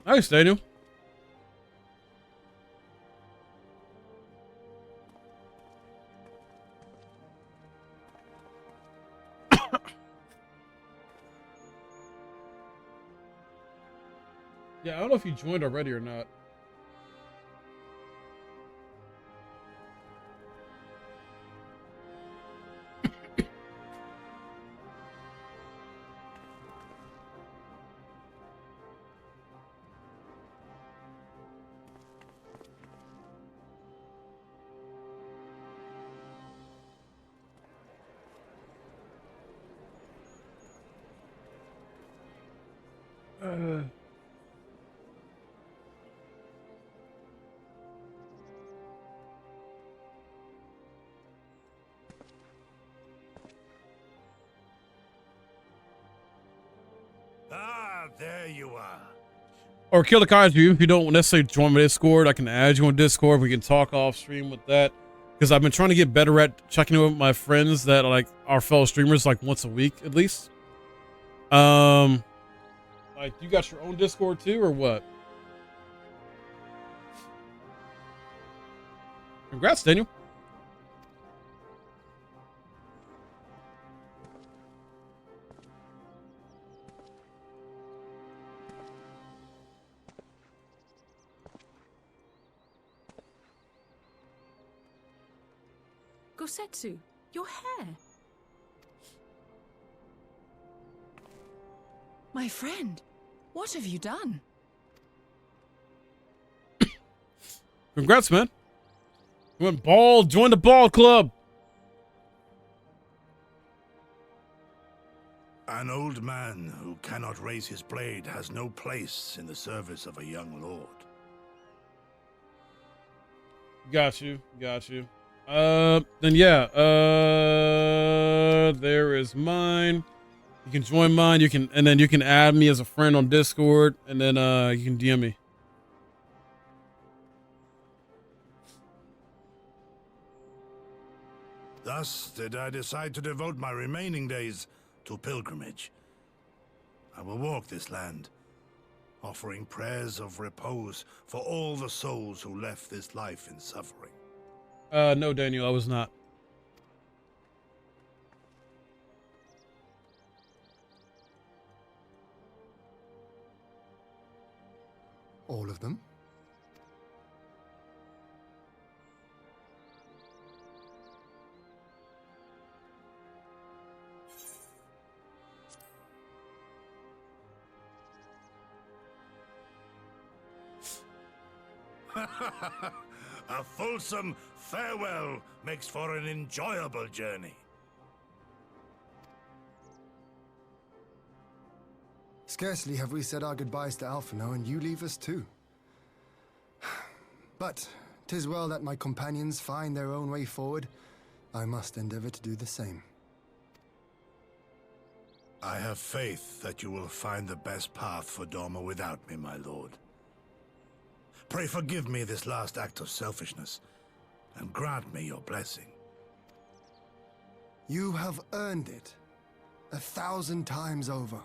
[SPEAKER 1] Nice, Daniel. Yeah, I don't know if you joined already or not.
[SPEAKER 2] Ah, there you are.
[SPEAKER 1] Or Killer Kaiju, if you don't necessarily join my Discord, I can add you on Discord. We can talk off stream with that. Because I've been trying to get better at checking in with my friends that are like our fellow streamers like once a week at least. Like you got your own Discord too, or what? Congrats, Daniel.
[SPEAKER 4] Gosetsu, your hair.
[SPEAKER 15] My friend, what have you done?
[SPEAKER 1] Congrats, man. You went bald. Join the ball club.
[SPEAKER 2] An old man who cannot raise his blade has no place in the service of a young lord.
[SPEAKER 1] Got you. Got you. Then yeah. There is mine. You can join mine. You can, and then you can add me as a friend on Discord, and then you can DM me.
[SPEAKER 2] Thus did I decide to devote my remaining days to pilgrimage. I will walk this land, offering prayers of repose for all the souls who left this life in suffering.
[SPEAKER 1] No, Daniel, I was not.
[SPEAKER 6] All of them?
[SPEAKER 2] A fulsome farewell makes for an enjoyable journey.
[SPEAKER 6] Scarcely have we said our goodbyes to Alphino, and you leave us too. But 'tis well that my companions find their own way forward. I must endeavor to do the same.
[SPEAKER 2] I have faith that you will find the best path for Doma without me, my lord. Pray forgive me this last act of selfishness, and grant me your blessing.
[SPEAKER 6] You have earned it 1,000 times over.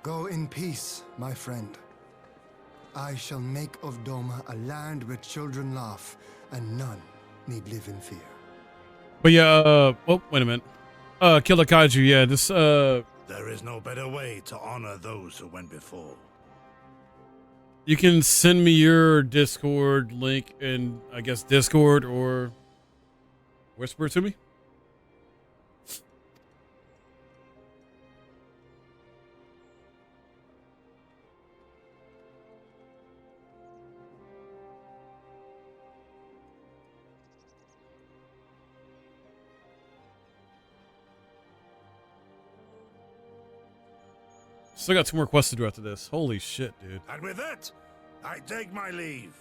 [SPEAKER 6] Go in peace, my friend. I shall make of Doma a land where children laugh and none need live in fear.
[SPEAKER 1] But yeah, oh, wait a minute. Killer Kaiju, yeah, this,
[SPEAKER 2] There is no better way to honor those who went before.
[SPEAKER 1] you can send me your Discord link in, I guess, Discord or whisper to me. Still got 2 more quests to do after this. Holy shit, dude.
[SPEAKER 2] And with that, I take my leave.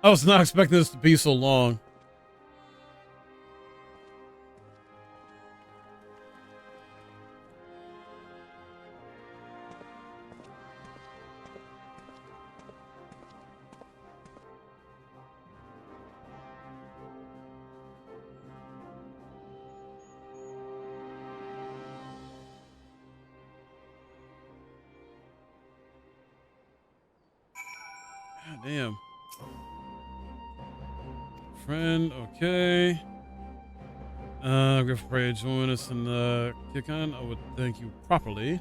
[SPEAKER 1] I was not expecting this to be so long. God damn. Friend, okay. Griff, pray join us in the kick-on. I would thank you properly.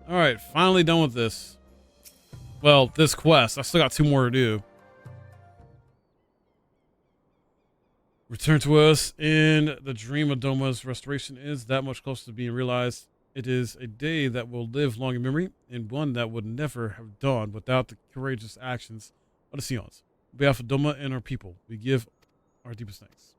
[SPEAKER 1] All right, finally done with this. Well, this quest. I still got 2 more to do. Return to us, and the dream of Doma's restoration is that much closer to being realized. It is a day that will live long in memory, and one that would never have dawned without the courageous actions of the Sions. On behalf of Doma and our people, we give our deepest thanks.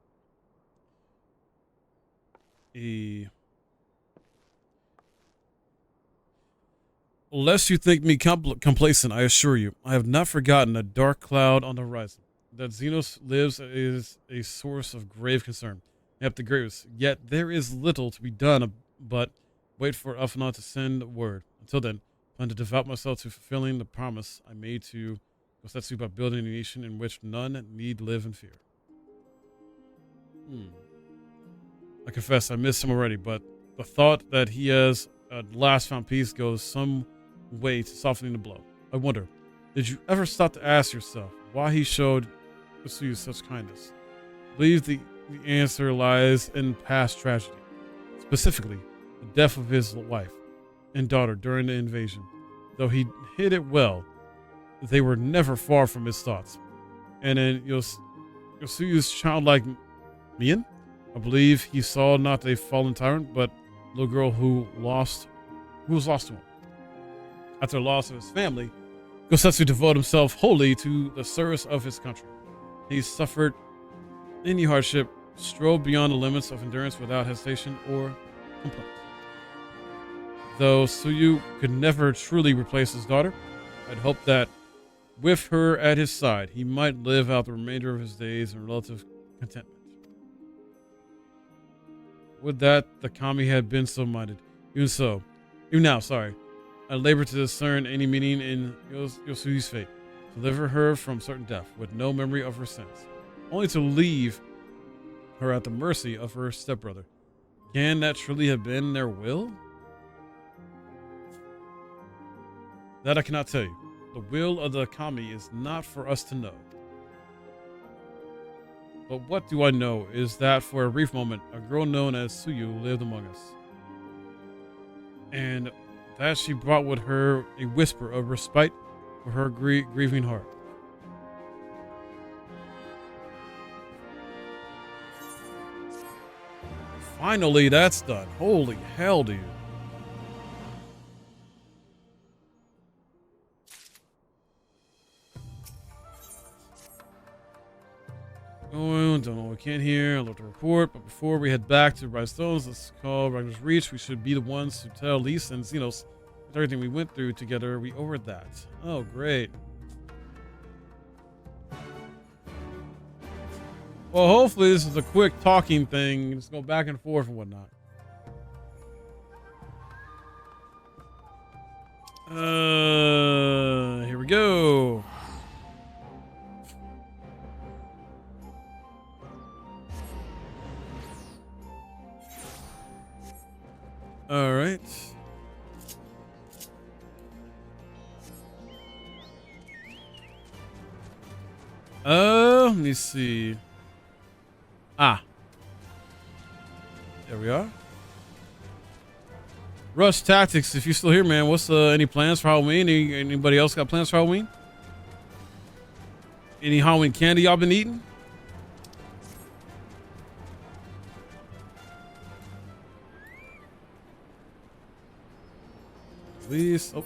[SPEAKER 1] Lest you think me complacent, I assure you, I have not forgotten a dark cloud on the horizon. That Xenos lives is a source of grave concern. Yet there is little to be done but wait for Elfenon to send word. Until then, I plan to devote myself to fulfilling the promise I made to Gosetsu about building a nation in which none need live in fear. I confess I missed him already, but the thought that he has at last found peace goes some way to softening the blow. I wonder, did you ever stop to ask yourself why he showed you such kindness? I believe the answer lies in past tragedy, specifically the death of his wife and daughter during the invasion. Though he hid it well, they were never far from his thoughts. And in Yosuyu's childlike mien, I believe he saw not a fallen tyrant, but a little girl who was lost to him. After the loss of his family, Gosetsu devoted himself wholly to the service of his country. He suffered any hardship, strove beyond the limits of endurance without hesitation or complaint. Though Suyu could never truly replace his daughter, I'd hope that with her at his side, he might live out the remainder of his days in relative contentment. Would that the kami had been so minded. Even now, I labor to discern any meaning in Yosuyu's fate, to deliver her from certain death, with no memory of her sins, only to leave her at the mercy of her stepbrother. Can that truly have been their will? That I cannot tell you. The will of the kami is not for us to know. But what do I know is that for a brief moment, a girl known as Suyu lived among us. And that she brought with her a whisper of respite for her grieving heart. Finally, that's done. Holy hell, dude. Don't know what we can't hear. I looked at the report, but before we head back to Rise Stones, let's call Ragnar's Reach. We should be the ones to tell Lise and Xenos everything we went through together. We over that. Oh, great. Well, hopefully this is a quick talking thing. Just go back and forth and whatnot. Here we go. All right. Let me see. There we are. Rush Tactics, if you're still here, man, what's any plans for Halloween? Anybody else got plans for Halloween? Any Halloween candy y'all been eating? Please. Oh.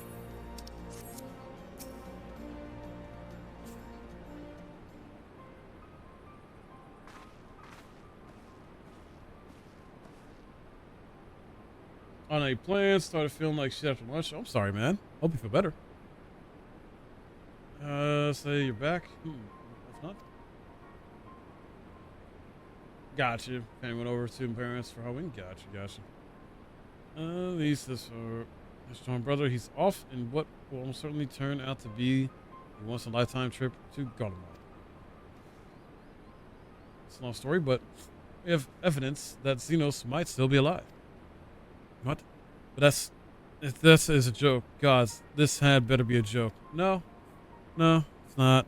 [SPEAKER 1] On a plan, started feeling like shit after lunch. I'm sorry, man. Hope you feel better. Say you're back. If not. Gotcha. Family went over to parents for Halloween. Gotcha. At least this for his strong brother. He's off in what will almost certainly turn out to be a once-in-a-lifetime trip to Guatemala. It's a long story, but we have evidence that Xenos might still be alive. What? But that's If this is a joke, gods, this had better be a joke. No, no, it's not.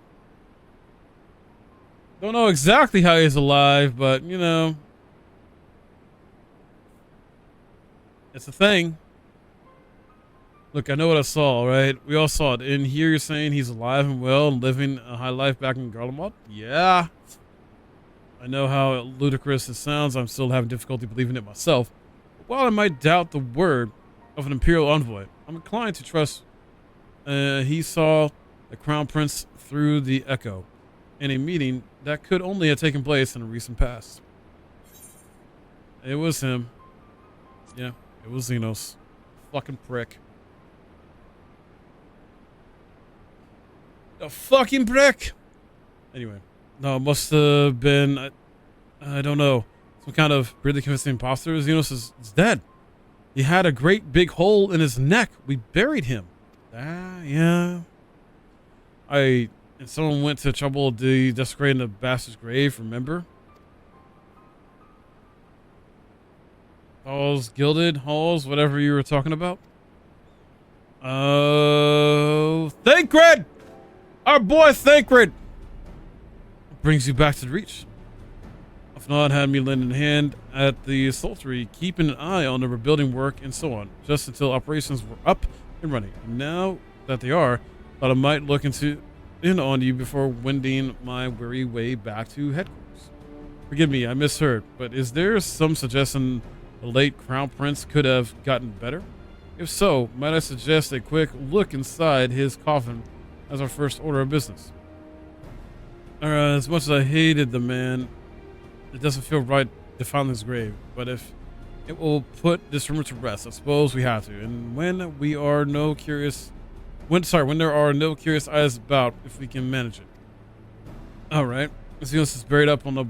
[SPEAKER 1] Don't know exactly how he's alive, but you know, it's a thing. Look, I know what I saw, right? We all saw it. In here, you're saying he's alive and well and living a high life back in Garlemald? Yeah. I know how ludicrous it sounds. I'm still having difficulty believing it myself. But while I might doubt the word of an Imperial envoy, I'm inclined to trust he saw the Crown Prince through the Echo in a meeting that could only have taken place in a recent past. It was him. Yeah, it was Xenos. Fucking prick. A fucking prick! Anyway. No, it must have been... I don't know. Some kind of really convincing imposter. Xenos is dead. He had a great big hole in his neck. We buried him. Yeah. And someone went to trouble desecrating the bastard's grave, remember? Halls, Gilded Halls, whatever you were talking about. Oh, Thancred! Our boy Thancred! Brings you back to the Reach. Afnod had me lend a hand at the Sultry, keeping an eye on the rebuilding work and so on, just until operations were up and running. And now that they are, thought I might look in on you before wending my weary way back to headquarters. Forgive me, I misheard, but is there some suggestion the late Crown Prince could have gotten better? If so, might I suggest a quick look inside his coffin as our first order of business? As much as I hated the man, it doesn't feel right to find his grave, but if it will put this rumor to rest, I suppose we have to. And when there are no curious eyes about, if we can manage it. Alright. Xenos is buried up on the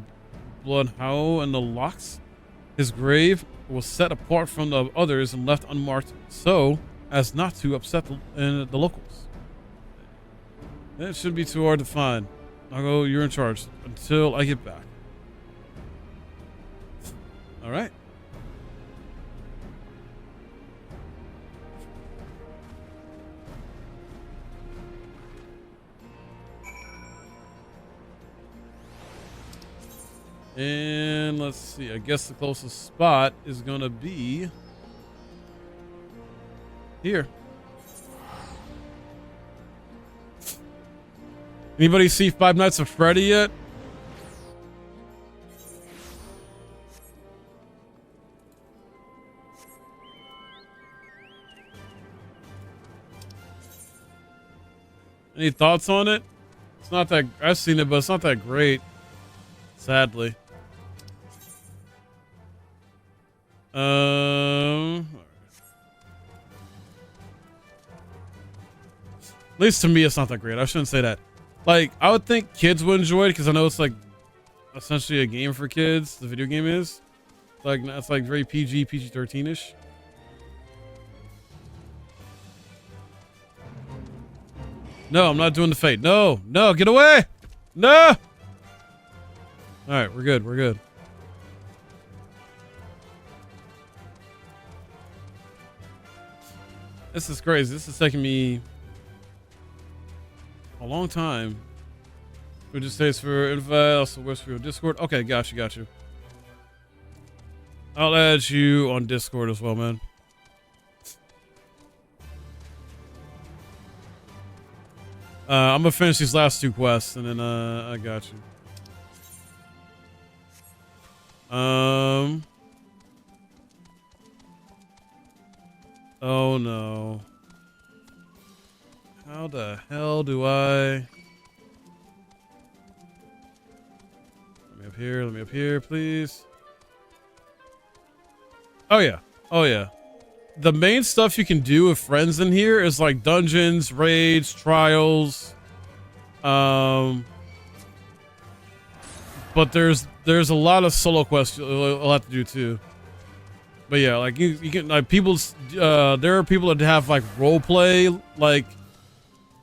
[SPEAKER 1] blood how and the locks. His grave was set apart from the others and left unmarked so as not to upset the locals. It shouldn't be too hard to find. I'll go, you're in charge until I get back. All right. And let's see, I guess the closest spot is gonna be here. Anybody see Five Nights at Freddy yet? Any thoughts on it? It's not that, I've seen it, but it's not that great. Sadly. At least to me, it's not that great. I shouldn't say that. Like, I would think kids would enjoy it because I know it's like essentially a game for kids. The video game is like, it's like very PG-13ish. No, I'm not doing the Fate. No, get away. No. All right, we're good. We're good. This is crazy. This is taking me a long time. We just say it's for invite, also works for your Discord. Okay, got you. I'll add you on Discord as well, man. I'm gonna finish these last two quests and then I got you. Oh no. How the hell do I... Let me up here, please. Oh yeah. The main stuff you can do with friends in here is like dungeons, raids, trials. But there's a lot of solo quests you'll have to do too. But yeah, like you can like there are people that have like role play like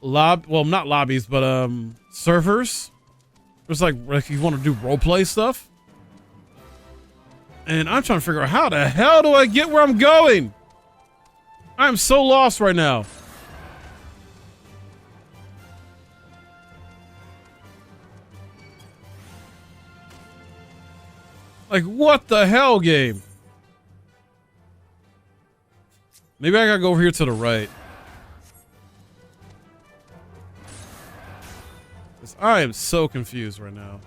[SPEAKER 1] not lobbies, but servers. There's like you want to do role play stuff. And I'm trying to figure out how the hell do I get where I'm going? I'm so lost right now. Like, what the hell, game? Maybe I gotta go over here to the right. 'Cause I am so confused right now.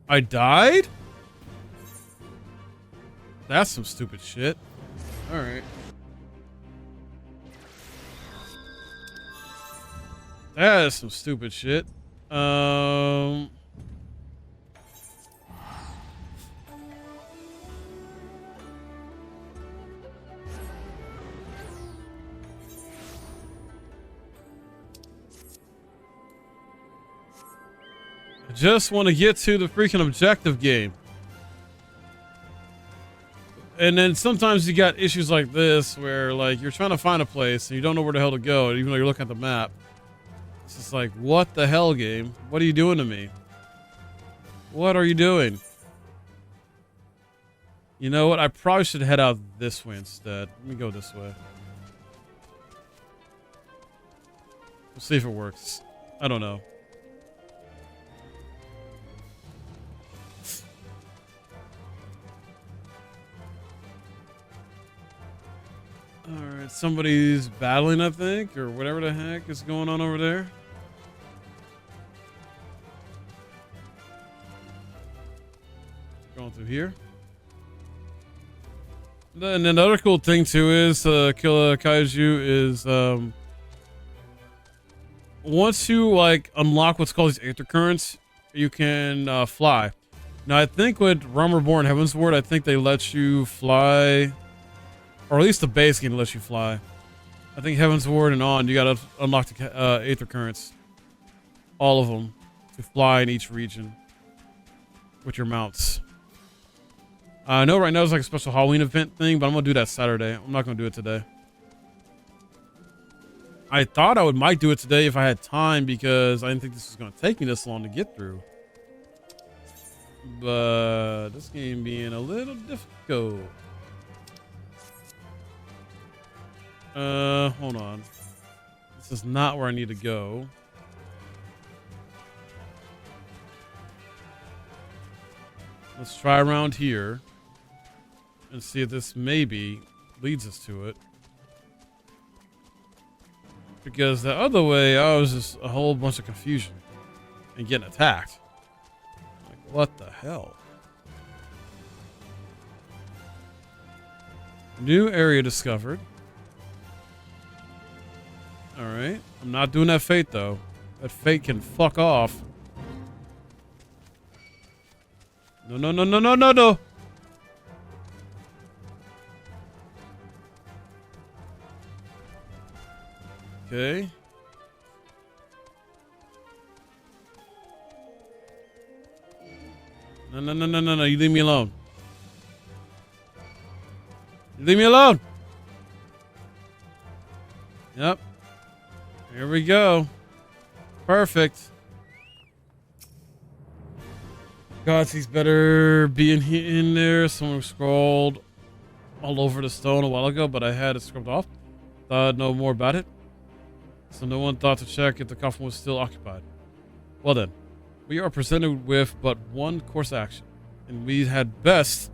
[SPEAKER 1] I died? That's some stupid shit. Alright. That is some stupid shit. I just want to get to the freaking objective game. And then sometimes you got issues like this where like you're trying to find a place and you don't know where the hell to go, even though you're looking at the map. It's just like, what the hell, game? What are you doing to me? What are you doing? You know what? I probably should head out this way instead. Let me go this way. We'll see if it works. I don't know. Alright, somebody's battling, I think, or whatever the heck is going on over there. Going through here. And then another cool thing too is kill a kaiju is once you like unlock what's called these aether currents, you can fly. Now I think with Realm Reborn Heavensward, I think they let you fly, or at least the base game lets you fly. I think Heavensward and on, you gotta unlock the aether currents, all of them, to fly in each region with your mounts. I know right now it's like a special Halloween event thing, but I'm gonna do that Saturday. I'm not gonna do it today. I thought I might do it today if I had time because I didn't think this was gonna take me this long to get through. But this game being a little difficult. Hold on. This is not where I need to go. Let's try around here and see if this maybe leads us to it. Because the other way, I was just a whole bunch of confusion and getting attacked. Like, what the hell? New area discovered. Alright. I'm not doing that fate, though. That fate can fuck off. No, no, no, no, no, no, no. Okay. No, no, no, no, no, no. You leave me alone. You leave me alone. Yep. Here we go. Perfect. Gods, he's better being in there. Someone scrolled all over the stone a while ago, but I had it scrubbed off. Thought I'd know more about it. So no one thought to check if the coffin was still occupied. Well then, we are presented with but one course action, and we had best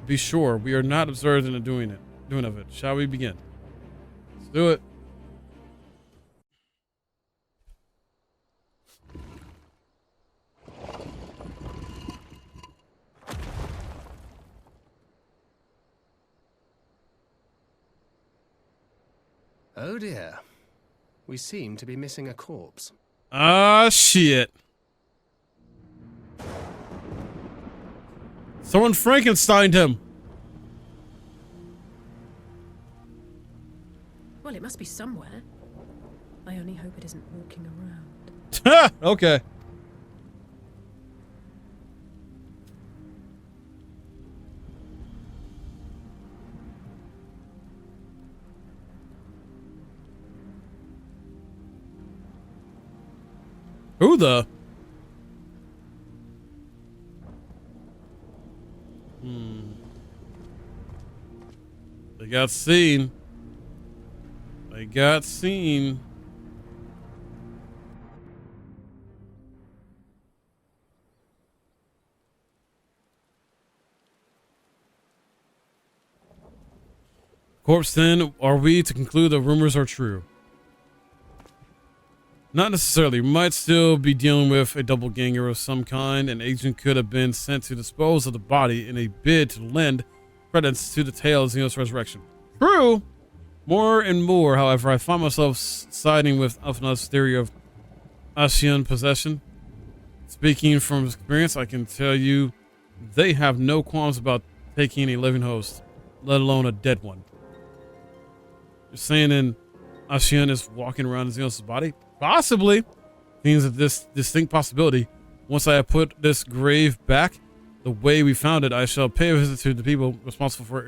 [SPEAKER 1] be sure we are not observed in the doing of it. Shall we begin? Let's do it.
[SPEAKER 16] Oh dear. We seem to be missing a corpse.
[SPEAKER 1] Ah, shit. Someone Frankensteined him.
[SPEAKER 4] Well, it must be somewhere. I only hope it isn't walking around.
[SPEAKER 1] Okay. Who the? got seen. They got seen. Corpse, then, are we to conclude the rumors are true? Not necessarily. We might still be dealing with a doppelganger of some kind. An agent could have been sent to dispose of the body in a bid to lend credence to the tale of Xenos' resurrection. True! More and more, however, I find myself siding with Alphinaud's theory of Ascian possession. Speaking from experience, I can tell you they have no qualms about taking a living host, let alone a dead one. You're saying then Ascian is walking around in Xenos' body? Possibly. Means that this distinct possibility. Once I have put this grave back the way we found it, I shall pay a visit to the people responsible for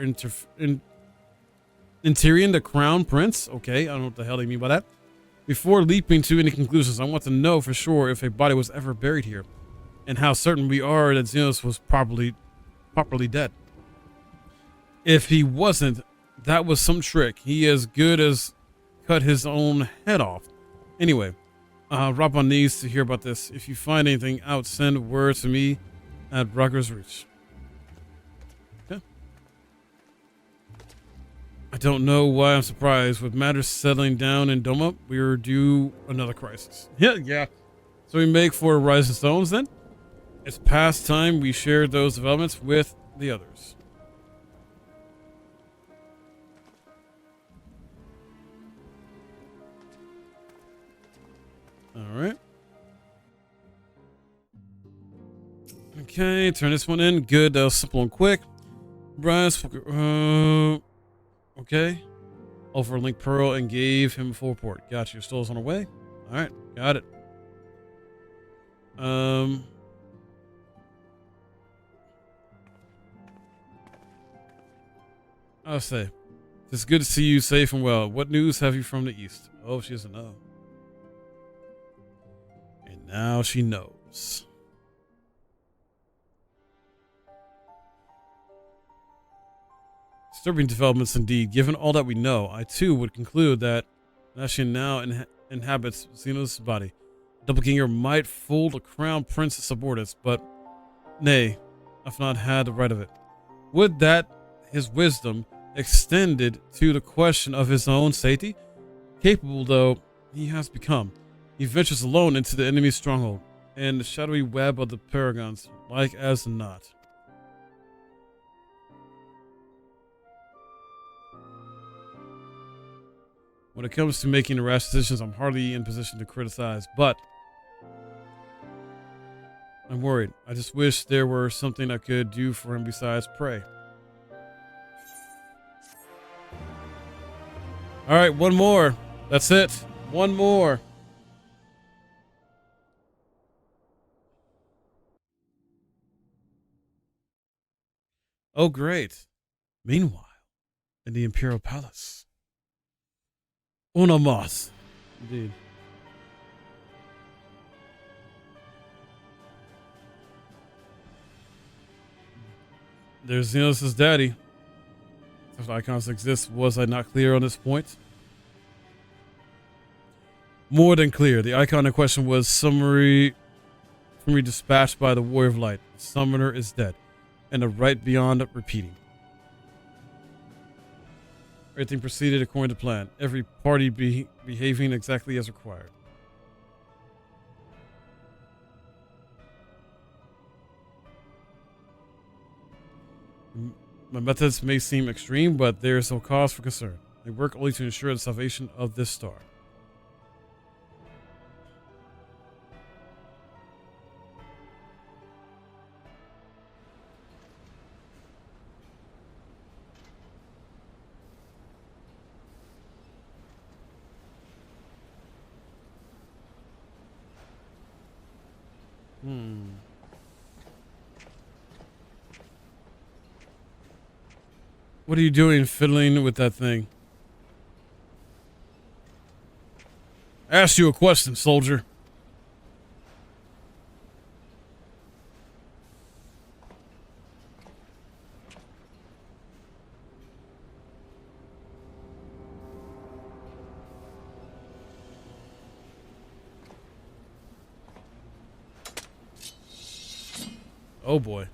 [SPEAKER 1] interring the crown prince. Okay, I don't know what the hell they mean by that. Before leaping to any conclusions, I want to know for sure if a body was ever buried here, and how certain we are that Xenos was properly dead. If he wasn't, that was some trick. He as good as cut his own head off. Anyway, Rob on knees to hear about this. If you find anything out, send word to me at Brocker's Reach. Okay. I don't know why I'm surprised. With matters settling down in Doma, we're due another crisis. Yeah. So we make for Rising Stones then? It's past time we shared those developments with the others. Alright. Okay, turn this one in. Good, simple and quick. Bryce, okay. Overlink Pearl and gave him full report. Gotcha, your stole's on the way. Alright, got it. I'll say. It's good to see you safe and well. What news have you from the east? Oh, she doesn't know. And now she knows. Disturbing developments indeed. Given all that we know, I too would conclude that Ascian now inhabits Xenos' body. Doppelganger might fool the crown prince's subordinates, but nay, I've not had the right of it. Would that his wisdom extended to the question of his own safety? Capable though he has become, he ventures alone into the enemy's stronghold and the shadowy web of the paragons, like as not. When it comes to making rash decisions, I'm hardly in position to criticize, but I'm worried. I just wish there were something I could do for him besides pray. All right, one more. That's it. One more. Oh, great. Meanwhile, in the Imperial Palace. Una mas. Indeed. There's Xenos' daddy. If icons exist, was I not clear on this point? More than clear. The icon in question was summary dispatched by the Warrior of Light. The summoner is dead, and the right beyond repeating. Everything proceeded according to plan. Every party behaving exactly as required. My methods may seem extreme, but there is no cause for concern. I work only to ensure the salvation of this star. What are you doing fiddling with that thing? I asked you a question, soldier. Oh boy.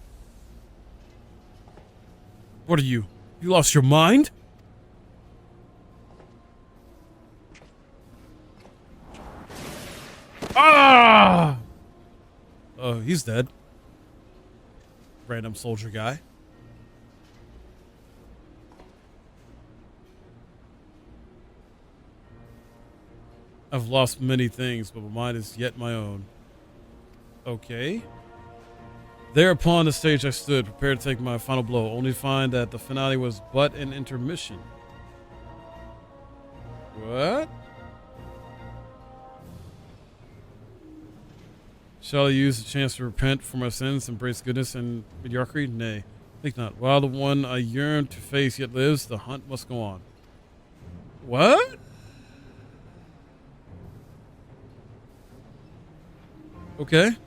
[SPEAKER 1] What are you? You lost your mind? Ah! Oh, he's dead. Random soldier guy. I've lost many things, but my mind is yet my own. Okay. There upon the stage I stood, prepared to take my final blow, only to find that the finale was but an intermission. What? Shall I use the chance to repent for my sins, embrace goodness and mediocrity? Nay, think not. While the one I yearn to face yet lives, the hunt must go on. What? Okay.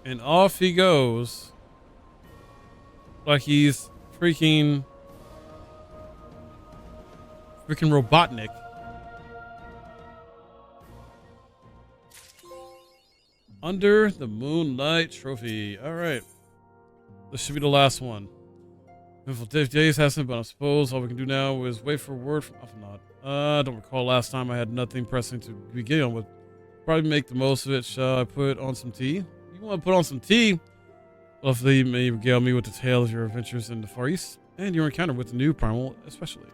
[SPEAKER 1] And off he goes. Like he's freaking Robotnik. Under the Moonlight Trophy. All right. This should be the last one. Eventful days hasn't, but I suppose all we can do now is wait for word from Alphanot. I don't recall last time I had nothing pressing to begin on with. Probably make the most of it. Shall I put on some tea? You want to put on some tea? Lovely, may you regale me with the tale of your adventures in the Far East and your encounter with the new primal, especially.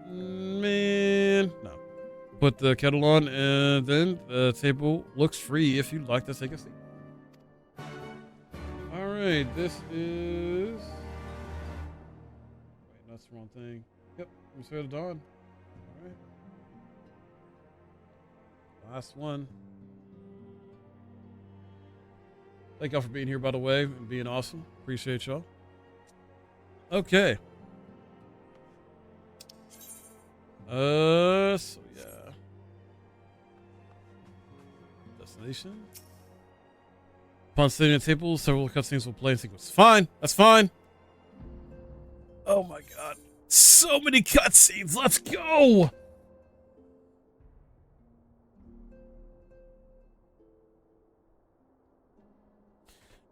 [SPEAKER 1] Man, no. Put the kettle on, and then the table looks free if you'd like to take a seat. All right, this is. Wait, that's the wrong thing. Yep, we said it on. All right. Last one. Thank y'all for being here, by the way, and being awesome. Appreciate y'all. Okay. So yeah. Destination. Upon sitting at the table, several cutscenes will play in sequence. Fine, that's fine. Oh my god. So many cutscenes. Let's go.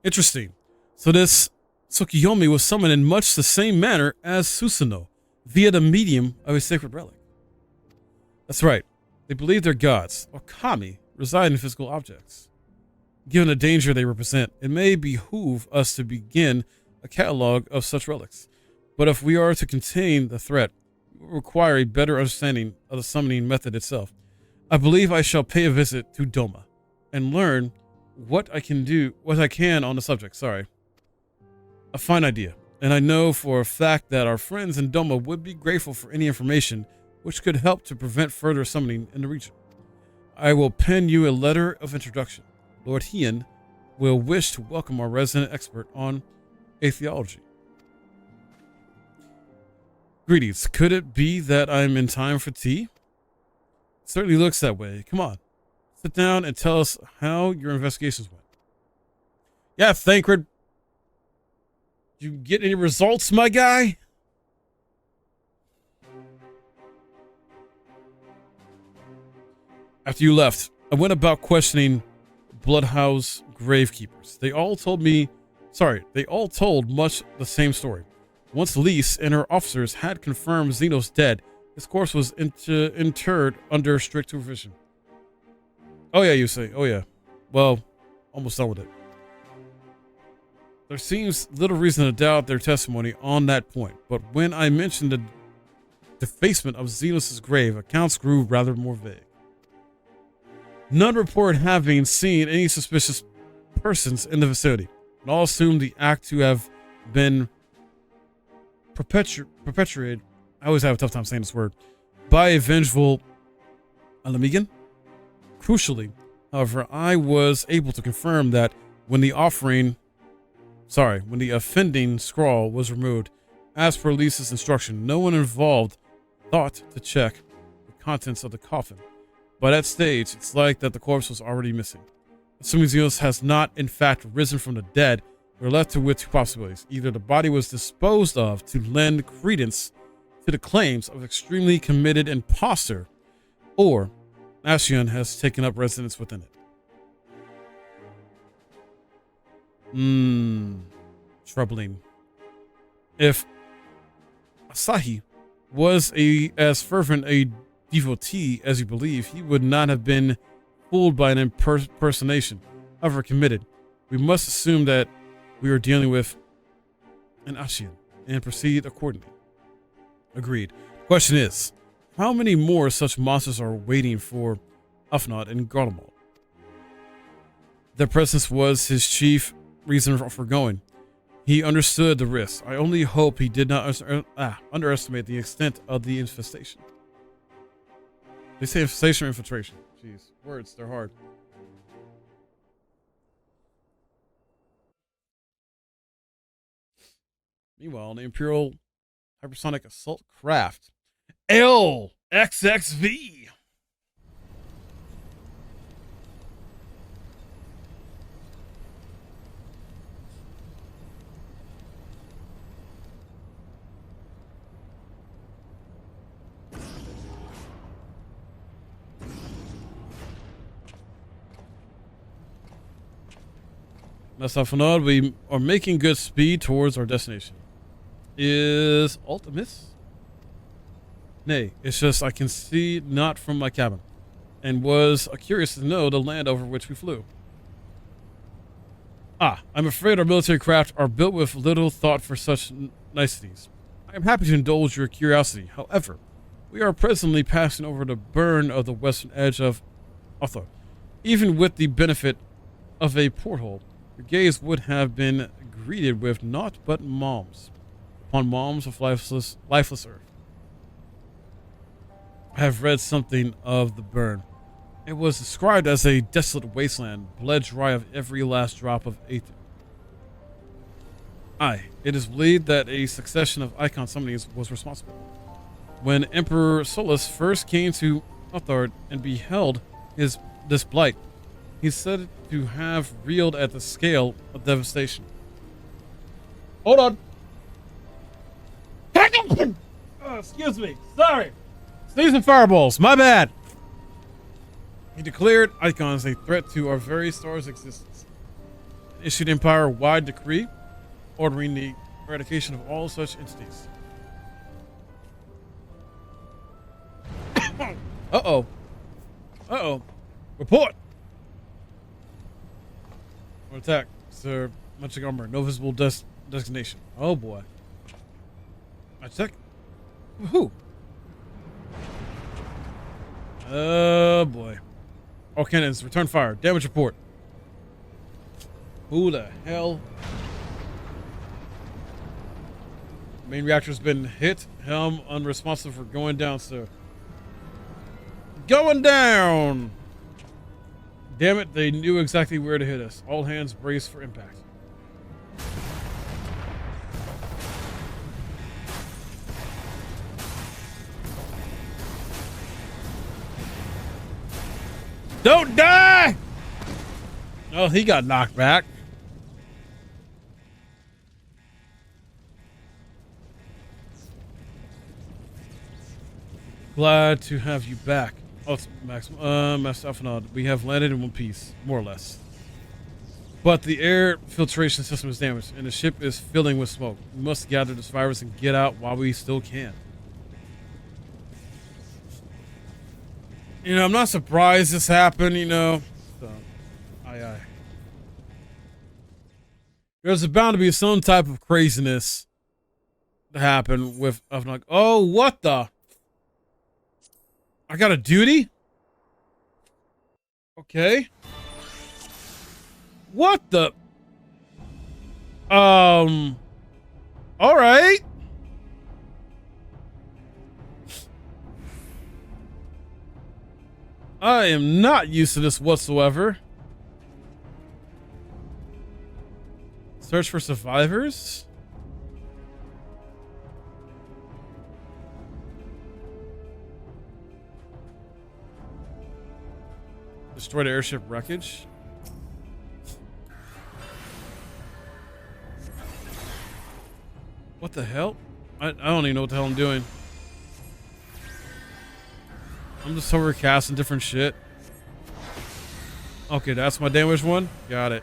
[SPEAKER 1] Interesting. So this Tsukiyomi was summoned in much the same manner as Susanoo, via the medium of a sacred relic. That's right. They believe their gods, or kami, reside in physical objects. Given the danger they represent, it may behoove us to begin a catalog of such relics. But if we are to contain the threat, we will require a better understanding of the summoning method itself. I believe I shall pay a visit to Doma and learn what I can on the subject. Sorry. A fine idea. And I know for a fact that our friends in Doma would be grateful for any information which could help to prevent further summoning in the region. I will pen you a letter of introduction. Lord Hien will wish to welcome our resident expert on atheology. Greetings. Could it be that I'm in time for tea? It certainly looks that way. Come on. Sit down and tell us how your investigations went. Yeah, Thancred. Did you get any results, my guy? After you left, I went about questioning Bloodhouse gravekeepers. They all told much the same story. Once Lise and her officers had confirmed Xenos dead, his corpse was interred under strict supervision. Oh yeah, you say. Oh yeah. Well, almost done with it. There seems little reason to doubt their testimony on that point, but when I mentioned the defacement of Xenos' grave, accounts grew rather more vague. None report having seen any suspicious persons in the vicinity, and all assumed the act to have been perpetuated. I always have a tough time saying this word. By a vengeful Alamigan. Crucially, however, I was able to confirm that when the offending scrawl was removed, as per Lisa's instruction, no one involved thought to check the contents of the coffin. By that stage, it's like that the corpse was already missing. Assuming Xenos has not, in fact, risen from the dead, we're left with two possibilities. Either the body was disposed of to lend credence to the claims of extremely committed imposter, or Ascian has taken up residence within it. Troubling. If Asahi was as fervent a devotee as you believe, he would not have been fooled by an impersonation of her committed. We must assume that we are dealing with an Ascian and proceed accordingly. Agreed. Question is, how many more such monsters are waiting for Ufnod and Garlemald? Their presence was his chief reason for going. He understood the risk. I only hope he did not underestimate the extent of the infestation. They say infestation or infiltration. Jeez, words, they're hard. Meanwhile, the Imperial Hypersonic Assault Craft LXXV. Masafanod, we are making good speed towards our destination. Is Ultimus? Nay, it's just I can see not from my cabin, and was curious to know the land over which we flew. I'm afraid our military craft are built with little thought for such niceties. I am happy to indulge your curiosity. However, we are presently passing over the burn of the western edge of Othar. Even with the benefit of a porthole, your gaze would have been greeted with naught but moms upon moms of lifeless earth. I have read something of the burn. It was described as a desolate wasteland, bled dry of every last drop of aether. Aye, it is believed that a succession of icon summonings was responsible. When Emperor Solus first came to Othard and beheld this blight, he said to have reeled at the scale of devastation. Hold on. Excuse me. Sorry. Sneezing fireballs. My bad. He declared icons a threat to our very star's existence. Issued empire-wide decree ordering the eradication of all such entities. Uh-oh. Uh-oh. Report. Attack, sir. Magic armor. No visible designation. Oh boy. I check. Who? Oh boy. All cannons, return fire. Damage report. Who the hell? Main reactor's been hit. Helm unresponsive for going down, sir. Going down! Damn it, they knew exactly where to hit us. All hands brace for impact. Don't die! Oh, he got knocked back. Glad to have you back. Oh, it's Master Alphanod. We have landed in one piece, more or less. But the air filtration system is damaged, and the ship is filling with smoke. We must gather the survivors and get out while we still can. You know, I'm not surprised this happened, you know. So, aye. There's bound to be some type of craziness to happen with, oh, what the? I got a duty? Okay. What the? All right. I am not used to this whatsoever. Search for survivors? Destroyed airship wreckage? What the hell? I don't even know what the hell I'm doing. I'm just overcasting different shit. Okay, that's my damage one. Got it.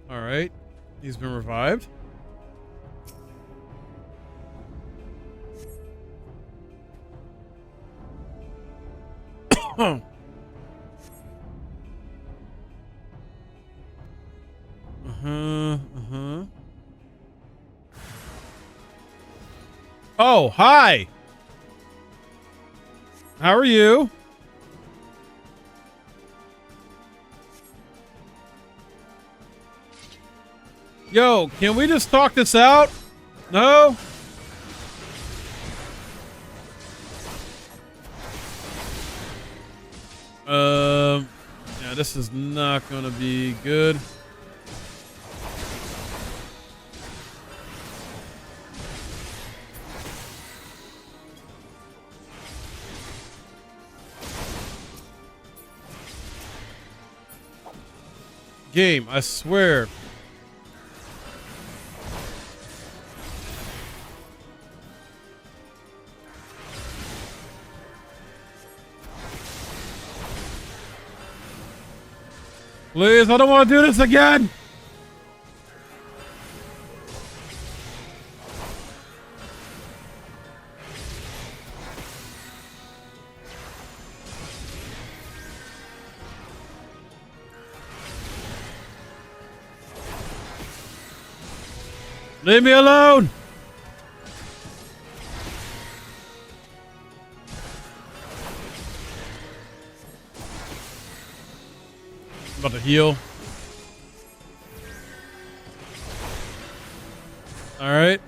[SPEAKER 1] All right. He's been revived. Uh-huh. Oh, hi. How are you? Yo, can we just talk this out? No? Yeah, this is not gonna be good. Game, I swear. Please, I don't want to do this again. Leave me alone. I'm about to heal. All right.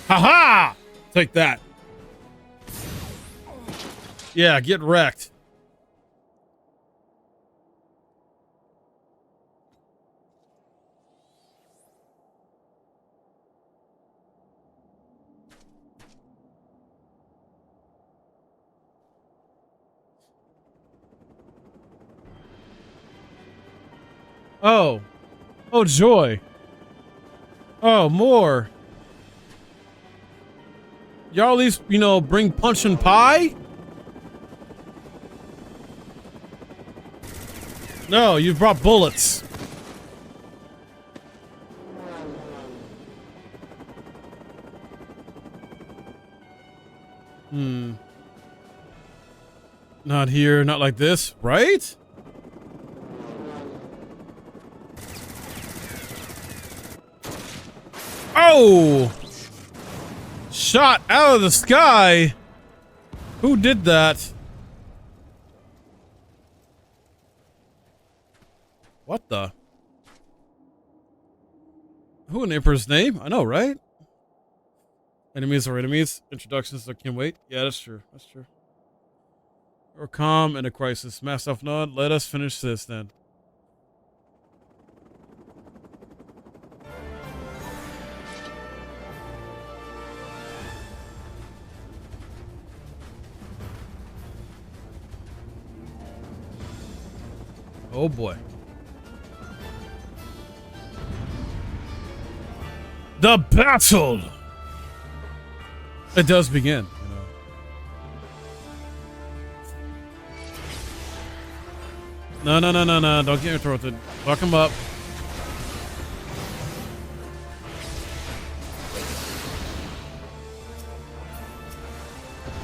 [SPEAKER 1] Haha! Take that. Yeah, get wrecked. Oh. Oh, joy. Oh, more. Y'all at least, you know, bring punch and pie? No, you've brought bullets. Not here, not like this, right? Oh! Shot out of the sky! Who did that? What the? Who in the Emperor's name? I know, right? Enemies are enemies. Introductions, I can't wait. Yeah, that's true. That's true. Or calm in a crisis. Master of Nod, let us finish this then. Oh boy. The battle! It does begin, you know. No. Don't get interrupted. Fuck him up.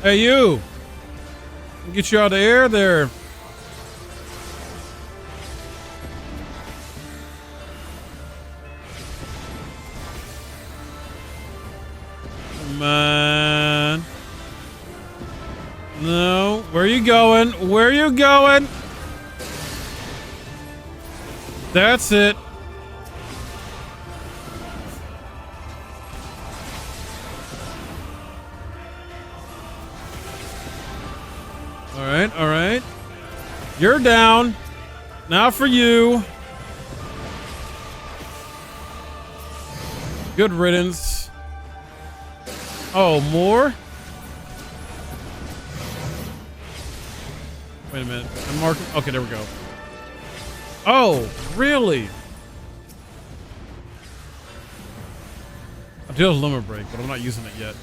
[SPEAKER 1] Hey, you! Get you out of the air there. Man. No. Where are you going? Where are you going? That's it. All right. You're down. Not for you. Good riddance. Oh, more? Wait a minute. I'm marking. Okay, there we go. Oh, really? I do have a limit break, but I'm not using it yet.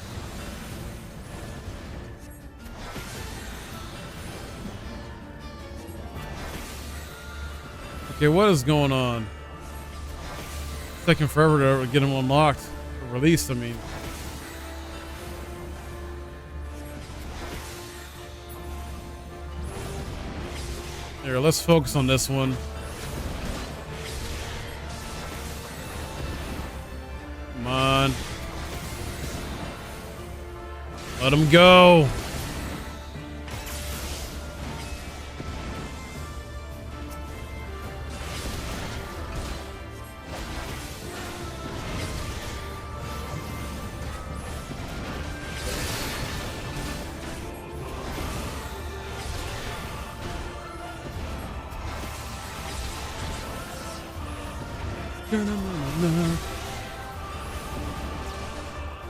[SPEAKER 1] Okay, what is going on? It's taking forever to get them unlocked or released, I mean. Here, let's focus on this one. Come on. Let him go.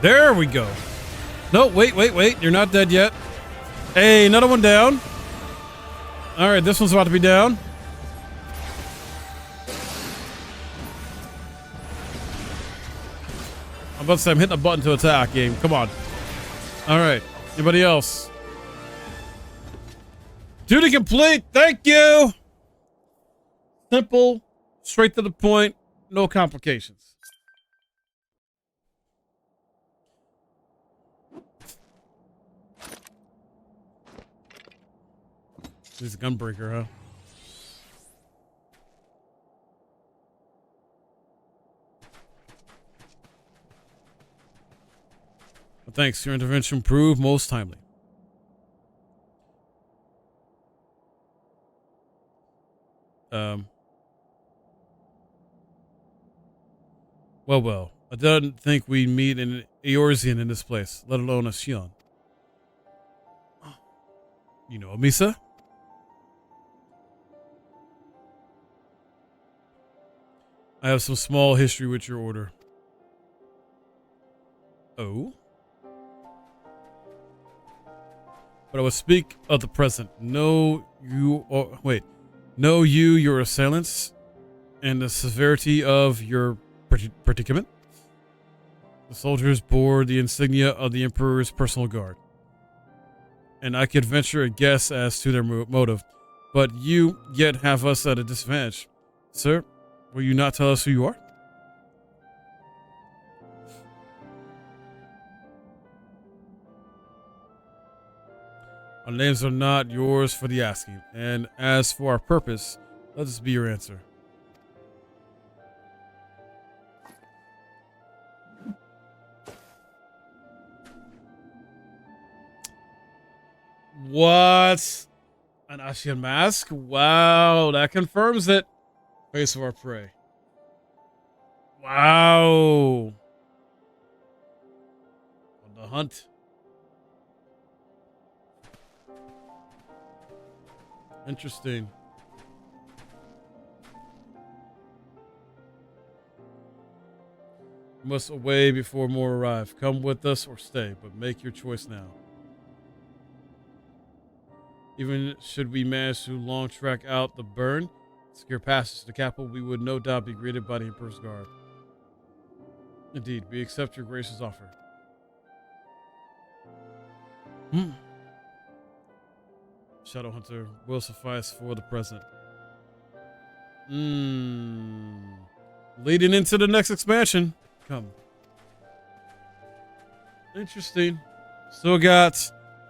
[SPEAKER 1] There we go. No, wait. You're not dead yet. Hey, another one down. All right, this one's about to be down. I'm about to say I'm hitting a button to attack, game. Come on. All right. Anybody else? Duty complete. Thank you. Simple, straight to the point, no complications. He's a gunbreaker, huh? Well, thanks. Your intervention proved most timely. Well. I didn't think we'd meet an Eorzean in this place, let alone a Shion. You know Misa? I have some small history with your order. Oh? But I will speak of the present. Know your assailants and the severity of your predicament. The soldiers bore the insignia of the Emperor's personal guard. And I could venture a guess as to their motive, but you yet have us at a disadvantage. Sir, will you not tell us who you are? Our names are not yours for the asking, and as for our purpose, let this be your answer. What? An Ashian mask? Wow, that confirms it. Face of our prey. Wow. On the hunt. Interesting. We must away before more arrive. Come with us or stay, but make your choice now. Even should we manage to long track out the burn, secure passage to the capital, we would no doubt be greeted by the Emperor's guard. Indeed, we accept your gracious offer. Shadowhunter will suffice for the present. Leading into the next expansion. Come. Interesting. Still got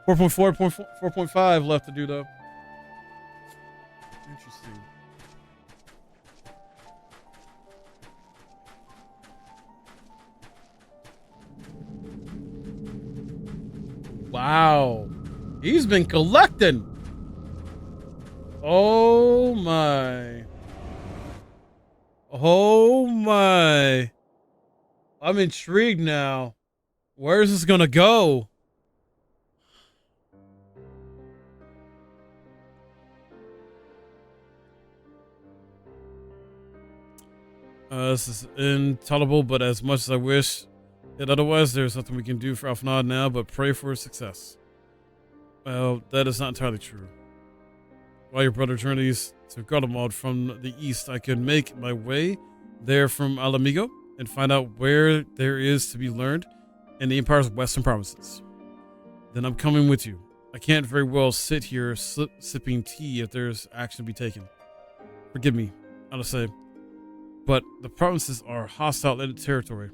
[SPEAKER 1] 4.4, 4.5 left to do, though. Interesting. Wow. He's been collecting. Oh, my. Oh, my. I'm intrigued now. Where is this going to go? This is intolerable, but as much as I wish it otherwise, there's nothing we can do for Alphanod now but pray for his success. Well, that is not entirely true. While your brother journeys to Garlemald from the east, I can make my way there from Alamigo and find out where there is to be learned in the Empire's western provinces. Then I'm coming with you. I can't very well sit here sipping tea if there's action to be taken. Forgive me, I'll say, but the provinces are hostile territory,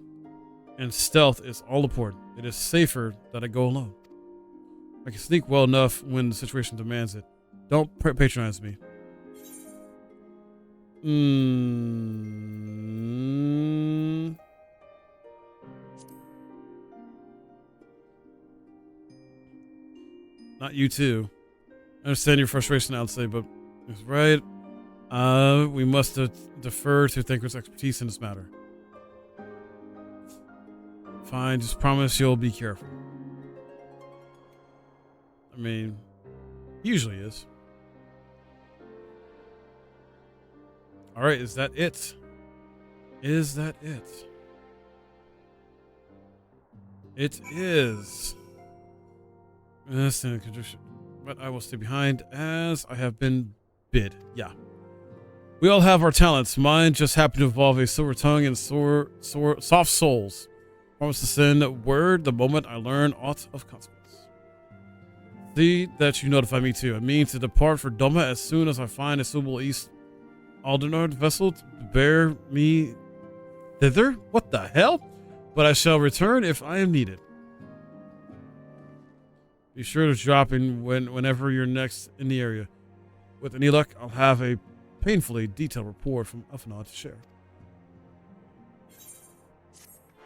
[SPEAKER 1] and stealth is all important. It is safer that I go alone. I can sneak well enough when the situation demands it. Don't patronize me. Not you too. I understand your frustration, I'll say, but it's right. We must defer to Thinker's expertise in this matter. Fine, just promise you'll be careful. I mean, usually is. Alright, is that it? Is that it? It is. That's in a condition. But I will stay behind as I have been bid. Yeah. We all have our talents. Mine just happened to involve a silver tongue and soft souls. Promise to send word the moment I learn aught of consequence. See that you notify me too. I mean to depart for Doma as soon as I find a suitable East Aldenard vessel to bear me thither. What the hell? But I shall return if I am needed. Be sure to drop in whenever you're next in the area. With any luck, I'll have a painfully detailed report from Alphanod to share.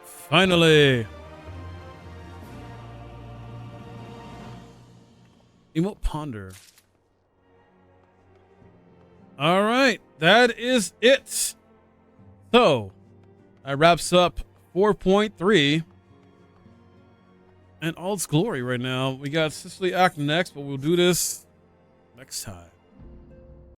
[SPEAKER 1] Finally! Emote Ponder. Alright, that is it. So, that wraps up 4.3 in all its glory right now. We got Sicily Act next, but we'll do this next time.